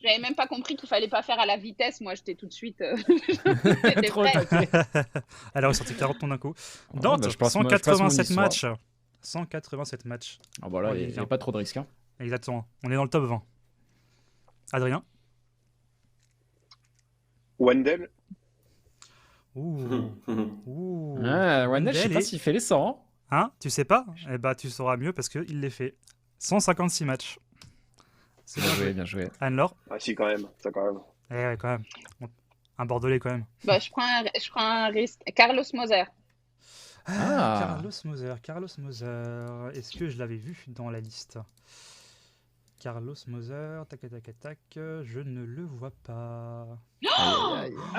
S2: J'avais même pas compris qu'il fallait pas faire à la vitesse. Moi, j'étais tout de suite. J'étais
S1: Trop
S2: prête.
S1: taqué.
S5: Elle a ressorti 40 noms d'un coup.
S1: Ouais,
S5: Dante,
S1: bah, je passe mon
S5: 187
S1: histoire.
S5: matchs. 187 matchs.
S1: Ah bah là,
S5: En
S1: il
S5: Ligue
S1: n'y a
S5: 1.
S1: pas trop de risques. Hein.
S5: Exactement. On est dans le top 20. Adrien.
S4: Wendell.
S5: Ouh. Ouh.
S1: Ah, Wendell, je sais
S5: Wendell
S1: pas
S5: est-
S1: s'il fait les 100. Hein.
S5: Hein, tu sais pas? Eh bah, tu sauras mieux parce qu'il les fait. 156 matchs. C'est
S1: Bien
S5: bien
S1: joué,
S5: joué.
S1: bien joué.
S5: Anne-Laure?
S4: Ah si, quand même. Ça, quand même.
S5: Eh ouais, quand même. Bon, un Bordelais quand même.
S2: Bah, je prends un risque. Carlos Moser.
S1: Ah.
S5: Carlos Moser. Est-ce que je l'avais vu dans la liste? Carlos Moser, tac tac tac tac, je ne le vois pas.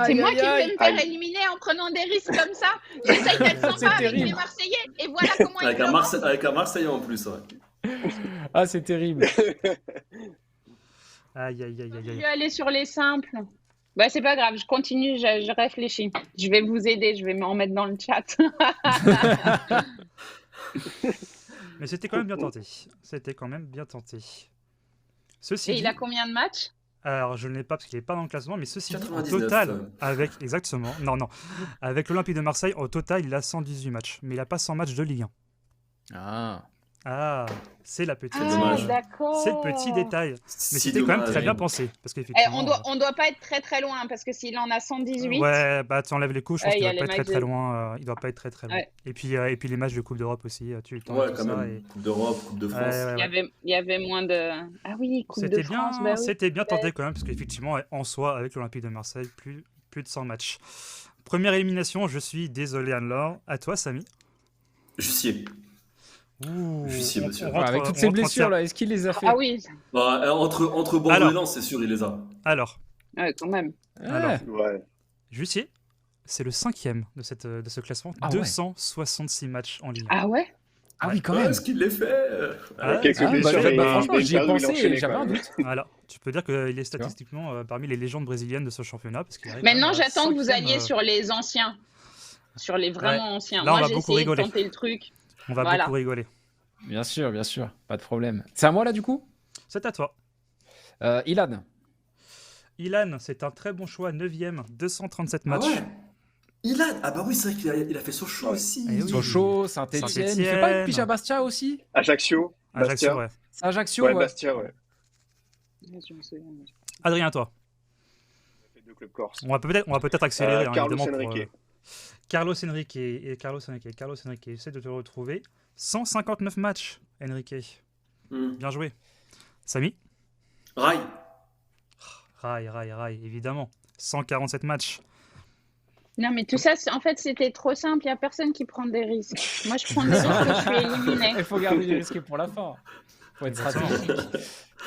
S2: C'est moi qui vais me faire éliminer en prenant des risques comme ça. J'essaye d'être
S1: C'est
S2: sympa avec
S1: terrible.
S2: les Marseillais. Et voilà comment ils
S3: Avec
S2: le
S3: un,
S2: rendent.
S3: avec un Marseillais en plus, ouais.
S1: Ah, c'est terrible.
S5: Aïe aïe aïe aïe
S2: Je
S5: aïe.
S2: vais aller sur les simples. Bah, c'est pas grave, je continue, je réfléchis. Je vais vous aider, je vais m'en mettre dans le chat.
S5: Mais c'était quand même bien tenté. C'était quand même bien tenté. Ceci
S2: Et
S5: dit,
S2: il a combien de matchs?
S5: alors je ne l'ai pas parce qu'il n'est pas dans le classement, mais ceci dit, au
S3: 99.
S5: total, avec exactement, non, avec l'Olympique de Marseille, au total, il a 118 matchs, mais il n'a pas 100 matchs de Ligue 1.
S1: Ah.
S5: Ah, c'est la petite.
S2: Ah,
S3: dommage.
S2: d'accord.
S5: C'est le petit détail. Mais
S3: Si
S5: c'était quand même
S3: dommage.
S5: très bien pensé. Parce
S2: Eh,
S5: qu'effectivement.
S2: on doit pas être très très loin parce que s'il en a 118.
S5: Ouais, bah tu enlèves les couches, je pense
S2: Ouais,
S5: qu'il
S2: y a
S5: va pas
S2: les
S5: être très
S2: matchs
S5: très
S2: de-
S5: loin. Il doit pas être très très loin.
S2: Ouais.
S5: Et puis les matchs de Coupe d'Europe aussi, tu t'en
S3: Ouais,
S5: tout
S3: quand
S5: ça.
S3: même. Coupe d'Europe, Coupe de France.
S5: Ouais.
S2: Il y avait moins de. Ah oui, Coupe de France. Bah oui.
S5: C'était bien tenté quand même, parce qu'effectivement, en soi, avec l'Olympique de Marseille, plus de 100 matchs. Première élimination, je suis désolé Anne-Laure. À toi, Samy.
S3: Jussier.
S5: Ouh,
S3: Jussier, monsieur.
S5: rentre-
S1: Avec toutes
S5: on
S1: ces
S5: rentre en
S1: blessures
S5: terme.
S1: là, est-ce qu'il les a fait?
S2: Ah oui,
S3: Bah, entre Bordeaux
S5: Alors.
S3: et Lens, c'est sûr, il les a.
S5: Alors,
S2: ouais, quand même.
S5: Alors.
S4: Ouais.
S5: Jussier, c'est le 5e de ce classement.
S1: Ah ouais.
S5: 266 matchs en Ligue 1.
S2: Ah ouais?
S1: Ah oui, quand
S3: Ouais,
S1: même.
S3: est-ce qu'il les fait?
S5: Ah,
S4: Quelques
S1: Ah, bah,
S4: blessures, mais
S1: franchement,
S4: il y a
S1: j'y
S4: une
S1: ai
S4: période où il
S1: pensé
S4: enchaînait,
S1: et j'avais
S4: quand
S1: un
S4: même.
S1: doute.
S5: Alors, tu peux dire qu'il est statistiquement parmi les légendes brésiliennes de ce championnat. Parce qu'il arrive
S2: Maintenant,
S5: quand même à
S2: j'attends que vous
S5: 5e,
S2: alliez sur les anciens. Sur les vraiment anciens.
S5: Là, on
S2: Moi,
S5: va
S2: j'ai
S5: beaucoup
S2: essayé de
S5: rigoler.
S2: tenter le truc.
S5: On va
S2: Voilà.
S5: beaucoup rigoler.
S1: Bien sûr, pas de problème. C'est à moi là du coup?
S5: C'est à toi.
S1: Ilan.
S5: Ilan, c'est un très bon choix. 9e, 237
S3: Ah
S5: matchs.
S3: ouais. Ah bah oui, c'est vrai qu'il a fait Sochaux aussi.
S5: Eh oui.
S1: Sochaux, Saint-Etienne. Il fait
S5: Saint-Étienne.
S1: pas une pige à Bastia aussi?
S4: Ajaccio,
S5: Ajaccio,
S4: Bastia.
S5: ouais.
S1: C'est Ajaccio,
S4: Ouais,
S1: ouais.
S4: Bastia, ouais.
S2: Je me souviens.
S5: Adrien, toi.
S4: Les deux clubs corses.
S5: On va peut-être accélérer,
S4: Carlos
S5: évidemment.
S4: Henrique.
S5: Carlos Henrique, essaie de te retrouver. 159 matchs, Henrique. Bien joué. Samy.
S3: Rai.
S5: Rai, évidemment. 147 matchs.
S2: Non, mais tout ça, en fait, c'était trop simple. Il n'y a personne qui prend des risques. Moi, je prends des risques et je suis éliminée.
S1: Il faut garder les risques pour la fin. Faut être stratégique.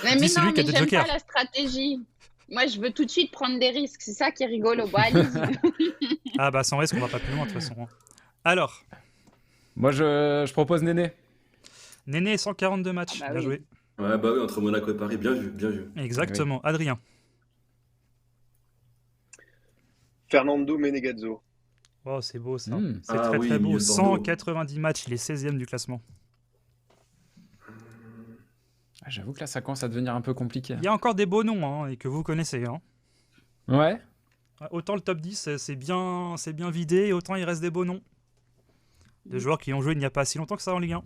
S2: Mais
S5: Dis
S2: non,
S5: celui qui a
S2: mais
S5: des
S2: j'aime
S5: jokers.
S2: pas la stratégie. Moi, je veux tout de suite prendre des risques. C'est ça qui est rigolo. Bah, allez-y.
S5: Ah bah sans risque, on va pas plus loin de toute façon. Alors,
S1: Moi, je propose Néné.
S5: Néné, 142 matchs.
S2: Ah bah
S5: Bien
S2: oui.
S5: joué.
S3: Ouais, bah oui, entre Monaco et Paris, bien vu, bien vu.
S5: Exactement. Adrien.
S4: Fernando Menegazzo.
S5: Oh, c'est beau ça. C'est
S3: Ah
S5: très
S3: oui,
S5: très beau.
S3: milieu de Bordeaux.
S5: 190 matchs, il est 16e du classement.
S1: Ah, j'avoue que là, ça commence à devenir un peu compliqué.
S5: Il y a encore des beaux noms hein, et que vous connaissez. Hein.
S1: Ouais.
S5: Autant le top 10, c'est bien vidé, et autant il reste des beaux noms. De joueurs qui ont joué il n'y a pas si longtemps que ça en Ligue 1.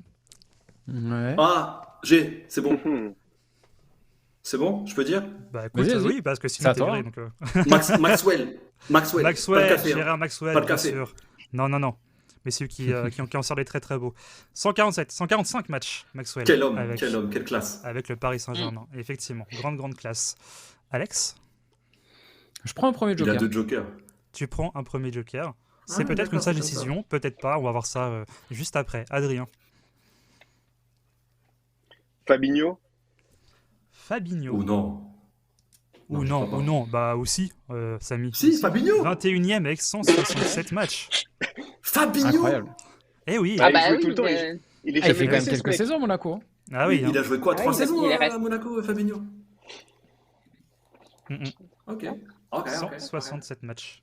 S1: Ouais.
S3: Ah, c'est bon. C'est bon, je peux dire?
S5: Bah écoute,
S1: Vas-y, vas-y.
S5: oui, parce que
S1: C'est
S5: sinon
S1: à
S5: t'es
S1: toi,
S5: viré.
S1: hein.
S5: Donc,
S3: Maxwell. Pas de
S5: Maxwell,
S3: café, hein.
S5: Gérard Maxwell,
S3: Pas de
S5: bien
S3: café.
S5: sûr. Non. Mais celui qui en sort des très très beaux. 145 matchs, Maxwell.
S3: Quel homme,
S5: avec,
S3: quelle classe.
S5: avec le Paris Saint-Germain. Effectivement, grande classe. Alex,
S1: Je prends un premier
S3: Il
S1: joker.
S3: a 2 jokers.
S5: tu prends un premier joker. C'est
S3: Ah,
S5: peut-être une
S3: d'accord,
S5: sage
S3: c'est
S5: décision, peut-être pas. On va voir ça juste après. Adrien.
S4: Fabinho.
S5: Fabinho.
S3: Ou non.
S5: Ou
S3: je
S5: non,
S3: crois pas.
S5: ou non. Bah aussi, Samy.
S3: Si,
S5: Aussi.
S3: Fabinho.
S5: 21e avec 167 matchs.
S3: Fabinho.
S1: Incroyable.
S5: Eh oui.
S4: Ah,
S2: Ah
S4: il
S2: bah
S4: joue tout
S2: oui.
S4: le temps, Il est
S1: Ah, il fait
S4: jamais
S1: quand même
S4: blessé, ce
S1: quelques
S4: mec.
S1: saisons, Monaco.
S5: Ah oui.
S3: Il a joué quoi? 3
S2: Ouais,
S3: saisons
S2: il est
S3: à
S2: resté-
S3: Monaco, Fabinho?
S5: Mm, mm.
S3: Ok.
S5: 167 matchs.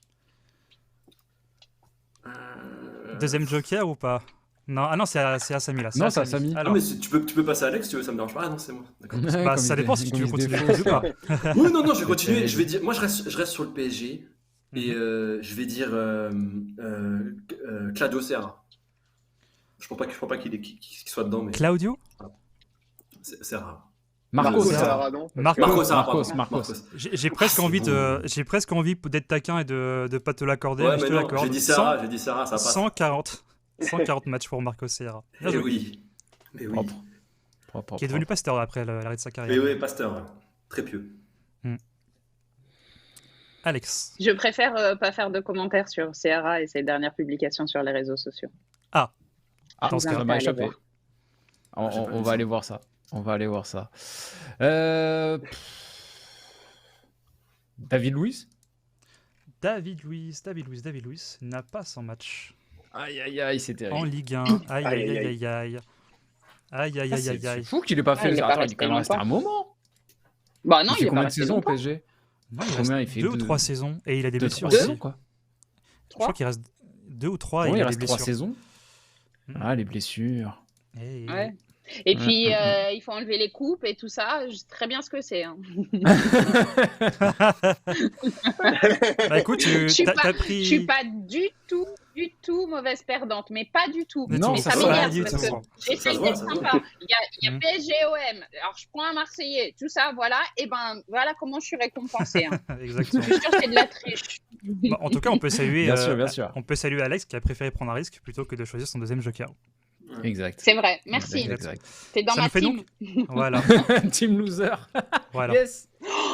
S5: Deuxième joker ou pas? Non, ah non, c'est à Samy là.
S1: Non, c'est à Samy.
S3: Ah,
S5: Alors,
S3: mais tu peux passer à Alex, si tu veux, ça me dérange pas. Ah non, c'est moi. D'accord.
S5: bah, ça dépend si tu veux continuer le quiz ou pas.
S3: Oui, non, je vais continuer. Je vais dire, moi, je reste sur le PSG et je vais dire Claudio Serra. Je ne crois pas qu'il soit dedans, mais
S5: Claudio?
S3: Serra.
S1: Marcos.
S3: Marcos,
S1: Serra.
S4: Serra, non
S5: Marcos.
S3: Serra,
S1: Marcos.
S5: J'ai presque
S3: c'est
S5: envie
S3: bon.
S5: j'ai presque envie d'être taquin et de pas te l'accorder,
S3: Ouais,
S5: mais je
S3: mais
S5: te
S3: non,
S5: l'accorde.
S3: j'ai dit Serra, ça passe.
S5: 140 matchs pour Marcos Serra. Bien
S3: Eh
S5: joué.
S3: oui. Mais oui.
S1: Propre.
S5: Qui est devenu pasteur après l'arrêt de sa
S3: Mais
S5: carrière.
S3: oui, Pasteur. Ouais. Très pieux.
S5: Alex.
S2: Je préfère pas faire de commentaires sur CRA et ses dernières publications sur les réseaux sociaux.
S1: Ah,
S5: Dans ce
S1: ça
S5: cas,
S1: m'a
S2: allez
S1: échappé.
S2: voir.
S1: On,
S3: pas
S1: on
S3: vu
S1: va
S3: ça.
S1: aller voir ça. On va aller voir ça. David Luiz.
S5: David Luiz n'a pas 100 matchs
S1: Aïe, c'est
S5: en
S1: terrible.
S5: Ligue 1. Aïe.
S1: C'est fou qu'il ait pas fait.
S2: il est pas
S1: Attends, il est
S2: resté
S1: quand même resté un
S2: longtemps.
S1: moment.
S2: Bah non,
S1: il fait
S2: est
S1: combien
S2: pas
S1: de
S2: resté
S1: saisons au
S2: longtemps.
S1: PSG?
S5: Non, il
S1: Combien
S5: reste
S1: il fait
S5: 2 ou
S1: deux-
S5: 3 saisons et il a des blessures
S1: 2-3
S5: aussi.
S1: saisons, quoi.
S5: Je crois qu'il reste 2 ou 3 et
S1: Oui,
S5: il
S1: il
S5: a des
S1: reste 3
S5: blessures.
S1: saisons. Ah, les blessures.
S5: Eh,
S2: Ouais. Et
S1: Ouais,
S2: puis,
S1: ouais,
S2: il faut enlever les coupes et tout ça. Je sais très bien ce que c'est. Hein.
S5: Bah écoute,
S2: Je suis
S5: t'as
S2: pas-
S5: pris.
S2: Je suis pas du tout mauvaise perdante, mais pas du tout.
S5: Mais
S1: Non,
S2: Mais
S1: ça
S2: ça
S1: se voit,
S2: m'énerve
S5: du
S2: parce
S5: tout.
S2: que
S3: Ça
S2: j'essaye
S3: se voit,
S2: d'être
S3: ça se
S2: sympa. Il y a
S5: Mhm.
S2: PSG-OM. Alors, je prends un Marseillais, tout ça, voilà. Et ben, voilà comment je suis récompensée. Hein.
S5: Exactement.
S2: Je suis sûre que c'est de la triche.
S5: Bah, en tout cas, on peut saluer.
S1: Bien sûr.
S5: On peut saluer Alex qui a préféré prendre un risque plutôt que de choisir son deuxième joker.
S1: Exact.
S2: C'est vrai, merci.
S1: Exact.
S2: T'es dans
S5: Ça
S2: ma
S5: nous fait
S2: team.
S5: Voilà.
S1: Team loser.
S5: Voilà.
S1: Yes.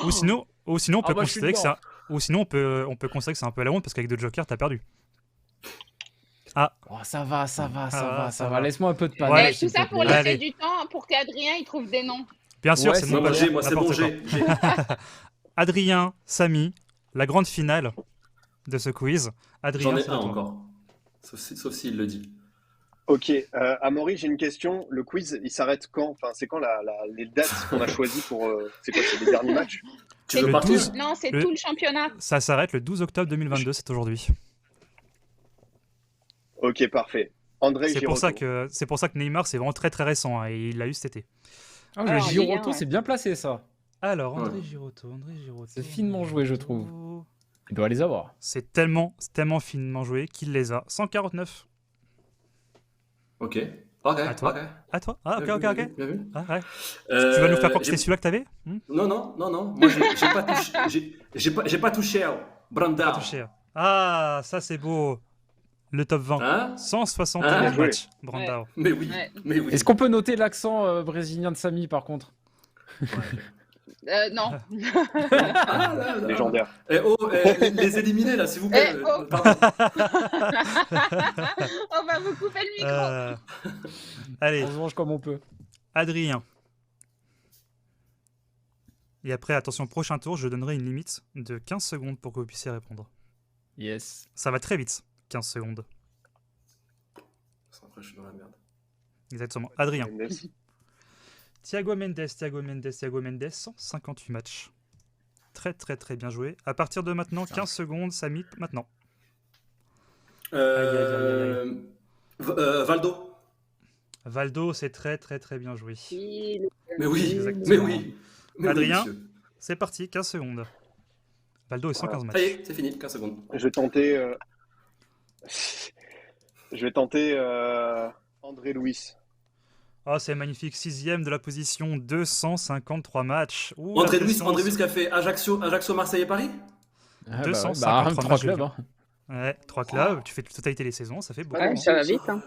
S5: Ou sinon, on
S1: Ah
S5: peut
S1: bah, je suis
S5: considérer que
S1: dedans.
S5: ou sinon on peut considérer que c'est un peu la honte parce qu'avec deux jokers, t'as perdu.
S1: Oh, ça va, ça va, ça
S5: Ah,
S1: va,
S5: ça
S1: ça
S5: va.
S1: va. Laisse-moi un peu de
S5: Ouais,
S1: panache.
S2: Mais
S1: s'il
S2: tout ça
S1: te
S2: pour
S1: plaît.
S2: laisser
S5: Allez.
S2: du temps pour qu'Adrien il trouve des noms.
S5: Bien sûr,
S1: Ouais,
S5: c'est
S1: c'est
S5: mon
S3: Non, moi,
S5: père.
S3: moi c'est bon,
S5: N'importe quoi.
S3: j'ai.
S5: Adrien, Samy, la grande finale de ce quiz. Adrien,
S3: J'en ai
S5: c'est
S3: un
S5: à toi.
S3: encore. Sauf s'il le dit.
S4: Ok, Amaury, j'ai une question. Le quiz, il s'arrête quand? Enfin, c'est quand les dates qu'on a choisies pour. C'est quoi? C'est les derniers matchs?
S3: Tu veux
S5: Le
S3: partir
S5: 12.
S2: Non, c'est
S5: Le-
S2: tout le championnat.
S5: Ça s'arrête le 12 octobre 2022, c'est aujourd'hui.
S4: Ok, parfait. André
S5: C'est
S4: Girotto.
S5: pour ça que Neymar, c'est vraiment très très récent, hein, et il l'a eu cet été.
S1: Ah, le
S2: Alors,
S1: Girotto,
S2: Ligue 1, ouais.
S1: c'est bien placé, ça.
S5: Alors, André
S3: Ouais.
S5: Girotto.
S1: C'est finement
S5: André
S1: joué, je
S5: Girotto.
S1: trouve. Il doit les avoir.
S5: C'est tellement finement joué qu'il les a. 149.
S3: Ok. Ok.
S5: À toi.
S3: Ok.
S5: À toi. Ah, ok,
S3: Bien
S5: ok,
S3: vu,
S5: ok.
S3: bien vu, bien vu.
S5: Ah, ouais. Tu vas nous faire croire que c'était
S3: j'ai-
S5: celui-là que t'avais
S3: Non, non, non, non. Moi, j'ai pas touché. J'ai pas touché à Brandao.
S5: Pas touché. Ah, ça c'est beau. Le top 20.
S3: Hein
S5: 171
S3: Hein
S5: matchs. Brandao.
S3: Mais oui.
S2: Ouais.
S3: Mais oui.
S1: Est-ce qu'on peut noter l'accent brésilien de Samy, par contre?
S2: Non.
S3: Ah, là, là.
S4: Légendaire.
S3: Eh, oh, les éliminés, là, s'il vous plaît.
S2: Eh, oh.
S3: Pardon.
S2: On va vous couper le micro.
S5: Allez,
S1: On se venge comme on peut.
S5: Adrien. Et après, attention, prochain tour, je donnerai une limite de 15 secondes pour que vous puissiez répondre.
S1: Yes.
S5: Ça va très vite, 15 secondes.
S3: Après, je suis dans la merde.
S5: Exactement. Adrien.
S4: Mendes.
S5: Thiago Mendes, 158 matchs. Très très très bien joué. À partir de maintenant, 15 secondes, Samy, maintenant.
S3: Valdo.
S5: Valdo, c'est très très très bien joué.
S3: Mais oui.
S5: Exactement.
S3: Mais oui. Mais oui,
S5: Adrien.
S3: monsieur.
S5: C'est parti, 15 secondes. Valdo est 115
S3: Ça y
S5: matchs.
S3: est, c'est fini. 15 secondes.
S4: Je vais tenter. Je vais tenter André Luis.
S5: Oh, c'est magnifique. 6ème de la position, 253 matchs. Ouh,
S3: André
S5: la pression.
S3: Luis qui a fait Ajaccio, Marseille et Paris.
S1: Ah,
S5: 253
S1: 3
S5: matchs,
S1: clubs.
S5: je
S1: hein.
S5: Ouais, 3 clubs, tu fais la totalité des saisons, ça fait beaucoup.
S2: Ouais,
S5: hein.
S2: ça va vite. Hein.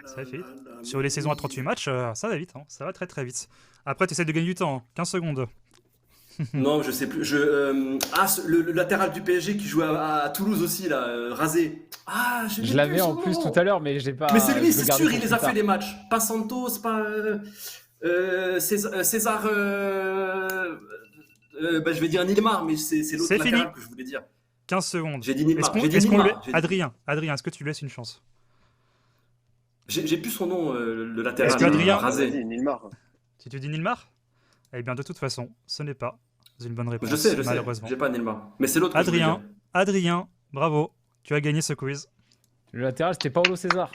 S5: Ça va vite. Sur les saisons à 38 matchs, ça va vite, hein. Ça va très très vite. Après, tu essaies de gagner du temps, hein. 15 secondes.
S3: Non, je sais plus. Le latéral du PSG qui joue à Toulouse aussi, là, rasé. Ah,
S1: Je l'avais en plus tout à l'heure, mais j'ai pas.
S3: Mais c'est
S1: je
S3: lui,
S1: le
S3: c'est
S1: gardais
S3: sûr,
S1: pour
S3: il les
S1: plus
S3: a fait
S1: tard.
S3: les matchs. Pas Santos, pas César. Je vais dire Nilmar, mais c'est l'autre
S5: C'est
S3: latéral
S5: fini.
S3: que je voulais dire.
S5: 15 secondes.
S3: J'ai dit Nilmar.
S5: Est-ce qu'on
S3: J'ai dit
S5: est-ce qu'on
S3: Nilmar.
S5: lui- Adrien, est-ce que tu lui laisses une chance?
S3: J'ai plus son nom, le latéral.
S5: Est-ce que Adrien-
S3: rasé.
S4: Vas-y, Nilmar.
S5: Si tu dis Nilmar? Eh bien, de toute façon, ce n'est pas une bonne réponse,
S3: Je sais.
S5: malheureusement.
S3: J'ai pas Nilmar. Mais c'est l'autre que je voulais
S5: Adrien,
S3: dire.
S5: Adrien, bravo, tu as gagné ce quiz.
S1: Le latéral, c'était Paulo César.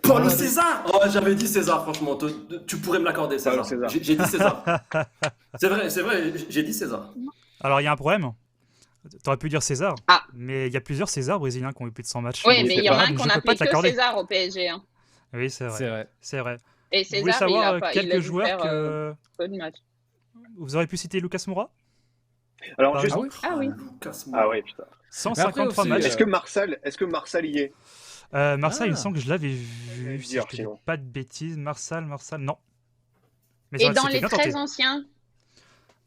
S3: Paulo César. Oh, j'avais dit César, franchement. Tu pourrais me l'accorder,
S4: Paulo
S3: César.
S4: César.
S3: J'ai dit César. C'est vrai, j'ai dit César.
S5: Alors, il y a un problème. T'aurais pu dire César,
S2: Ah.
S5: mais il y a plusieurs Césars brésiliens qui ont eu plus de 100 matchs.
S2: Oui,
S5: Donc,
S2: mais
S5: c'est
S2: il y en
S5: pas
S2: a
S5: grave,
S2: un
S5: donc
S2: qu'on
S5: je peux pas
S2: appelle
S5: te
S2: que
S5: l'accorder.
S2: César au PSG. Hein.
S5: Oui, c'est vrai.
S1: C'est vrai.
S5: C'est vrai.
S2: Et
S5: Vous voulez
S2: César, il
S5: savoir
S2: a pas, il a
S5: quelques
S2: dû
S5: joueurs
S2: faire
S5: que
S2: peu de matchs.
S5: vous aurez pu citer Lucas Moura?
S4: Alors,
S5: Par
S4: juste.
S5: exemple.
S2: Ah oui.
S3: Lucas Moura.
S4: Ah ouais, putain.
S5: 153
S1: aussi,
S5: matchs.
S4: Est-ce que Marcel y est?
S5: Marseille, il me
S1: Ah.
S5: semble que je l'avais
S4: Je vais
S5: vu. Si
S4: dire,
S5: je te dis
S4: sinon.
S5: pas de bêtises. Marseille, non. Mais
S2: Et
S5: ça,
S2: dans
S5: c'était
S2: les
S5: bien
S2: très
S5: tenté.
S2: anciens,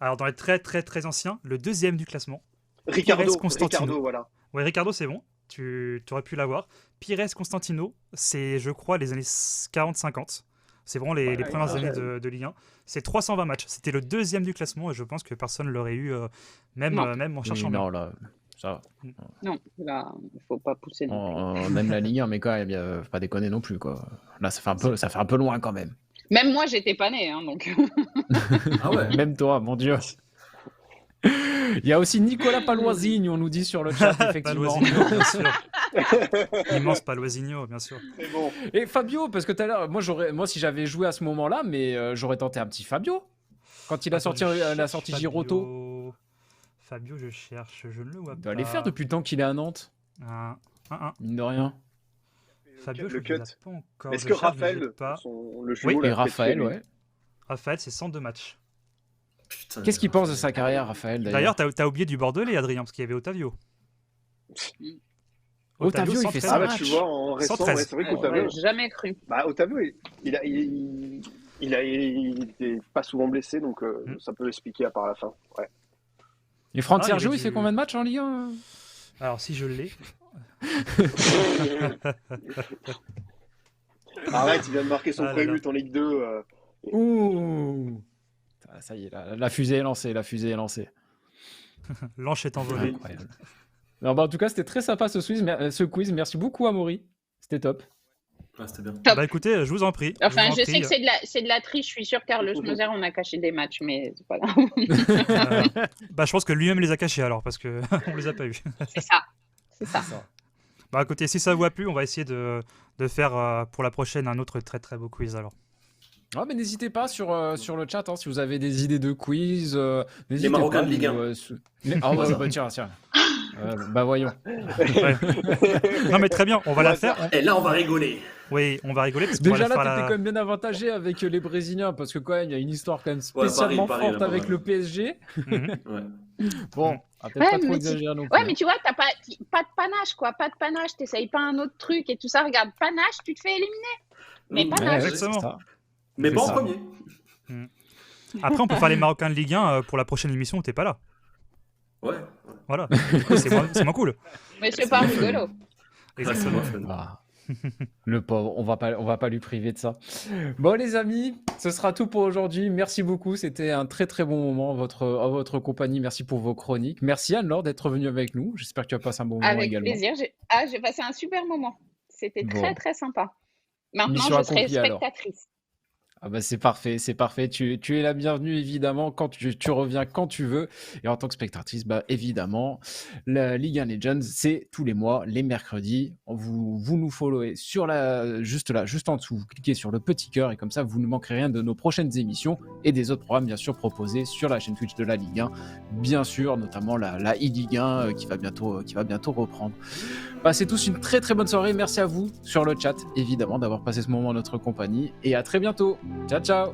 S5: Alors, dans les très très très anciens, le deuxième du classement.
S4: Ricardo,
S5: Constantino.
S4: voilà.
S5: Ouais, Ricardo, c'est bon. Tu aurais pu l'avoir. Pires Constantino, c'est, je crois, les années 40-50. C'est vraiment les premières années de Ligue 1. C'est 320 matchs. C'était le deuxième du classement et je pense que personne l'aurait eu, même en cherchant bien.
S1: Non, là, ça.
S2: non, là, il faut pas pousser. non plus.
S1: On aime la Ligue 1, mais quand même, faut pas déconner non plus, quoi. Là, ça fait un peu loin quand même.
S2: Même moi, j'étais pas né, hein, donc.
S3: Ah ouais.
S1: Même toi, mon Dieu. Il y a aussi Nicolas Paloisini, on nous dit sur le chat, effectivement.
S5: Paloisinho, bien sûr. Immense Paloisinho, bien sûr.
S4: C'est bon.
S1: Et Fabio, parce que tout à l'heure, moi, si j'avais joué à ce moment-là, mais j'aurais tenté un petit Fabio. Quand il a sorti
S5: Fabio.
S1: Girotto.
S5: Fabio, je cherche, je ne le vois
S1: Il
S5: pas.
S1: doit les faire depuis le temps qu'il est à Nantes,
S5: 1-1.
S1: mine de rien.
S5: Fabio, je
S4: Le
S5: ne
S4: cut.
S5: l'ai pas encore.
S4: Est-ce
S5: Je
S4: que
S5: cherche, mais je l'ai
S4: Raphaël,
S5: pas.
S4: le jumeau,
S1: Et
S4: l'a
S1: Raphaël,
S4: peut-être fait,
S1: ouais.
S5: Raphaël, c'est 102 matchs.
S3: Putain,
S1: Qu'est-ce qu'il pense de sa carrière, Raphaël,
S5: D'ailleurs,
S1: d'ailleurs?
S5: t'as oublié du Bordelais, Adrien, parce qu'il y avait Otavio.
S1: Otavio, il
S5: 113
S1: fait
S4: Ah
S1: ça.
S4: bah
S5: matchs.
S4: tu vois, en récent,
S5: 113.
S4: ouais, c'est vrai
S2: Ouais,
S4: qu'Otavio,
S2: j'aurais jamais cru.
S4: Otavio, il était pas souvent blessé, donc ça peut l'expliquer à part la fin. Ouais.
S1: Et Franck
S5: Ah, il
S1: Sergio,
S5: avait
S1: il fait
S5: du-
S1: combien de matchs en Ligue 1?
S5: Alors, si je l'ai,
S4: Arrête, il vient de marquer son
S5: Ah là
S4: premier
S5: là.
S4: but en Ligue 2.
S1: Ouh. Ah, ça y est, la fusée est lancée, la fusée est lancée.
S5: L'anche est envolée.
S1: Incroyable. Non, bah, en tout cas, c'était très sympa ce quiz. Merci beaucoup, Amaury. C'était top.
S3: Ah, c'était bien.
S5: Bah écoutez, je vous en prie.
S2: Enfin,
S5: vous en
S2: je sais
S5: prie.
S2: que c'est de la triche. Je suis sûre, Carlos Moser, on a caché des matchs, mais c'est pas grave.
S5: Bah je pense que lui-même les a cachés alors, parce que on les a pas eus.
S2: C'est ça. C'est ça.
S5: Bah écoutez, si ça vous a plu, on va essayer de faire pour la prochaine un autre très très beau quiz alors.
S1: Ouais, mais n'hésitez pas sur le chat, hein, si vous avez des idées de quiz. N'hésitez
S3: Marocains
S1: pas,
S3: de Ligue 1.
S1: Ah ouais, bah tiens. Bah voyons.
S5: Ouais. Non mais très bien, on va la faire.
S3: Et là, on va rigoler.
S5: Oui, on va rigoler parce qu'on va
S1: Déjà
S5: la
S1: là,
S5: faire
S1: t'étais
S5: la...
S1: quand même bien avantagé avec les Brésiliens, parce que quand même, il y a une histoire quand même spécialement
S3: Paris,
S1: forte
S3: là,
S1: avec
S3: pareil.
S1: le PSG.
S5: Mhm.
S3: Ouais.
S1: Bon, on va peut-être
S2: Ouais,
S1: pas trop
S2: mais
S1: exagérer non plus.
S2: Ouais, mais tu vois, t'as pas de panache, quoi. Pas de panache. T'essayes pas un autre truc et tout ça. Regarde, panache, tu te fais éliminer. Mais
S3: Mmh.
S2: panache.
S1: Ouais,
S5: Exactement.
S1: c'est ça.
S3: Mais
S1: C'est
S3: pas en
S1: ça.
S3: premier.
S5: Après, on peut faire les Marocains de Ligue 1 pour la prochaine émission où t'es pas là.
S3: Ouais.
S5: Voilà. Du coup, c'est moins cool.
S2: Mais c'est pas rigolo.
S5: Exactement.
S1: Ah. Le pauvre, on va pas lui priver de ça. Bon les amis, ce sera tout pour aujourd'hui. Merci beaucoup, c'était un très très bon moment en votre compagnie. Merci pour vos chroniques. Merci Anne-Laure d'être venue avec nous. J'espère que tu as passé un bon moment
S2: Avec
S1: également.
S2: plaisir. J'ai passé un super moment. C'était
S1: Bon.
S2: très très sympa. Maintenant,
S1: Mission
S2: je serai
S1: accomplie, alors.
S2: spectatrice.
S1: Ah bah c'est parfait. Tu es la bienvenue évidemment quand tu reviens quand tu veux. Et en tant que spectatrice, bah évidemment, la Ligue 1 Legends, c'est tous les mois, les mercredis. Vous nous followez juste en dessous. Vous cliquez sur le petit cœur et comme ça, vous ne manquerez rien de nos prochaines émissions et des autres programmes bien sûr proposés sur la chaîne Twitch de la Ligue 1. Bien sûr, notamment la e-Ligue 1 qui va bientôt reprendre. Passez tous une très très bonne soirée. Merci à vous sur le chat évidemment d'avoir passé ce moment en notre compagnie et à très bientôt. Ciao ciao.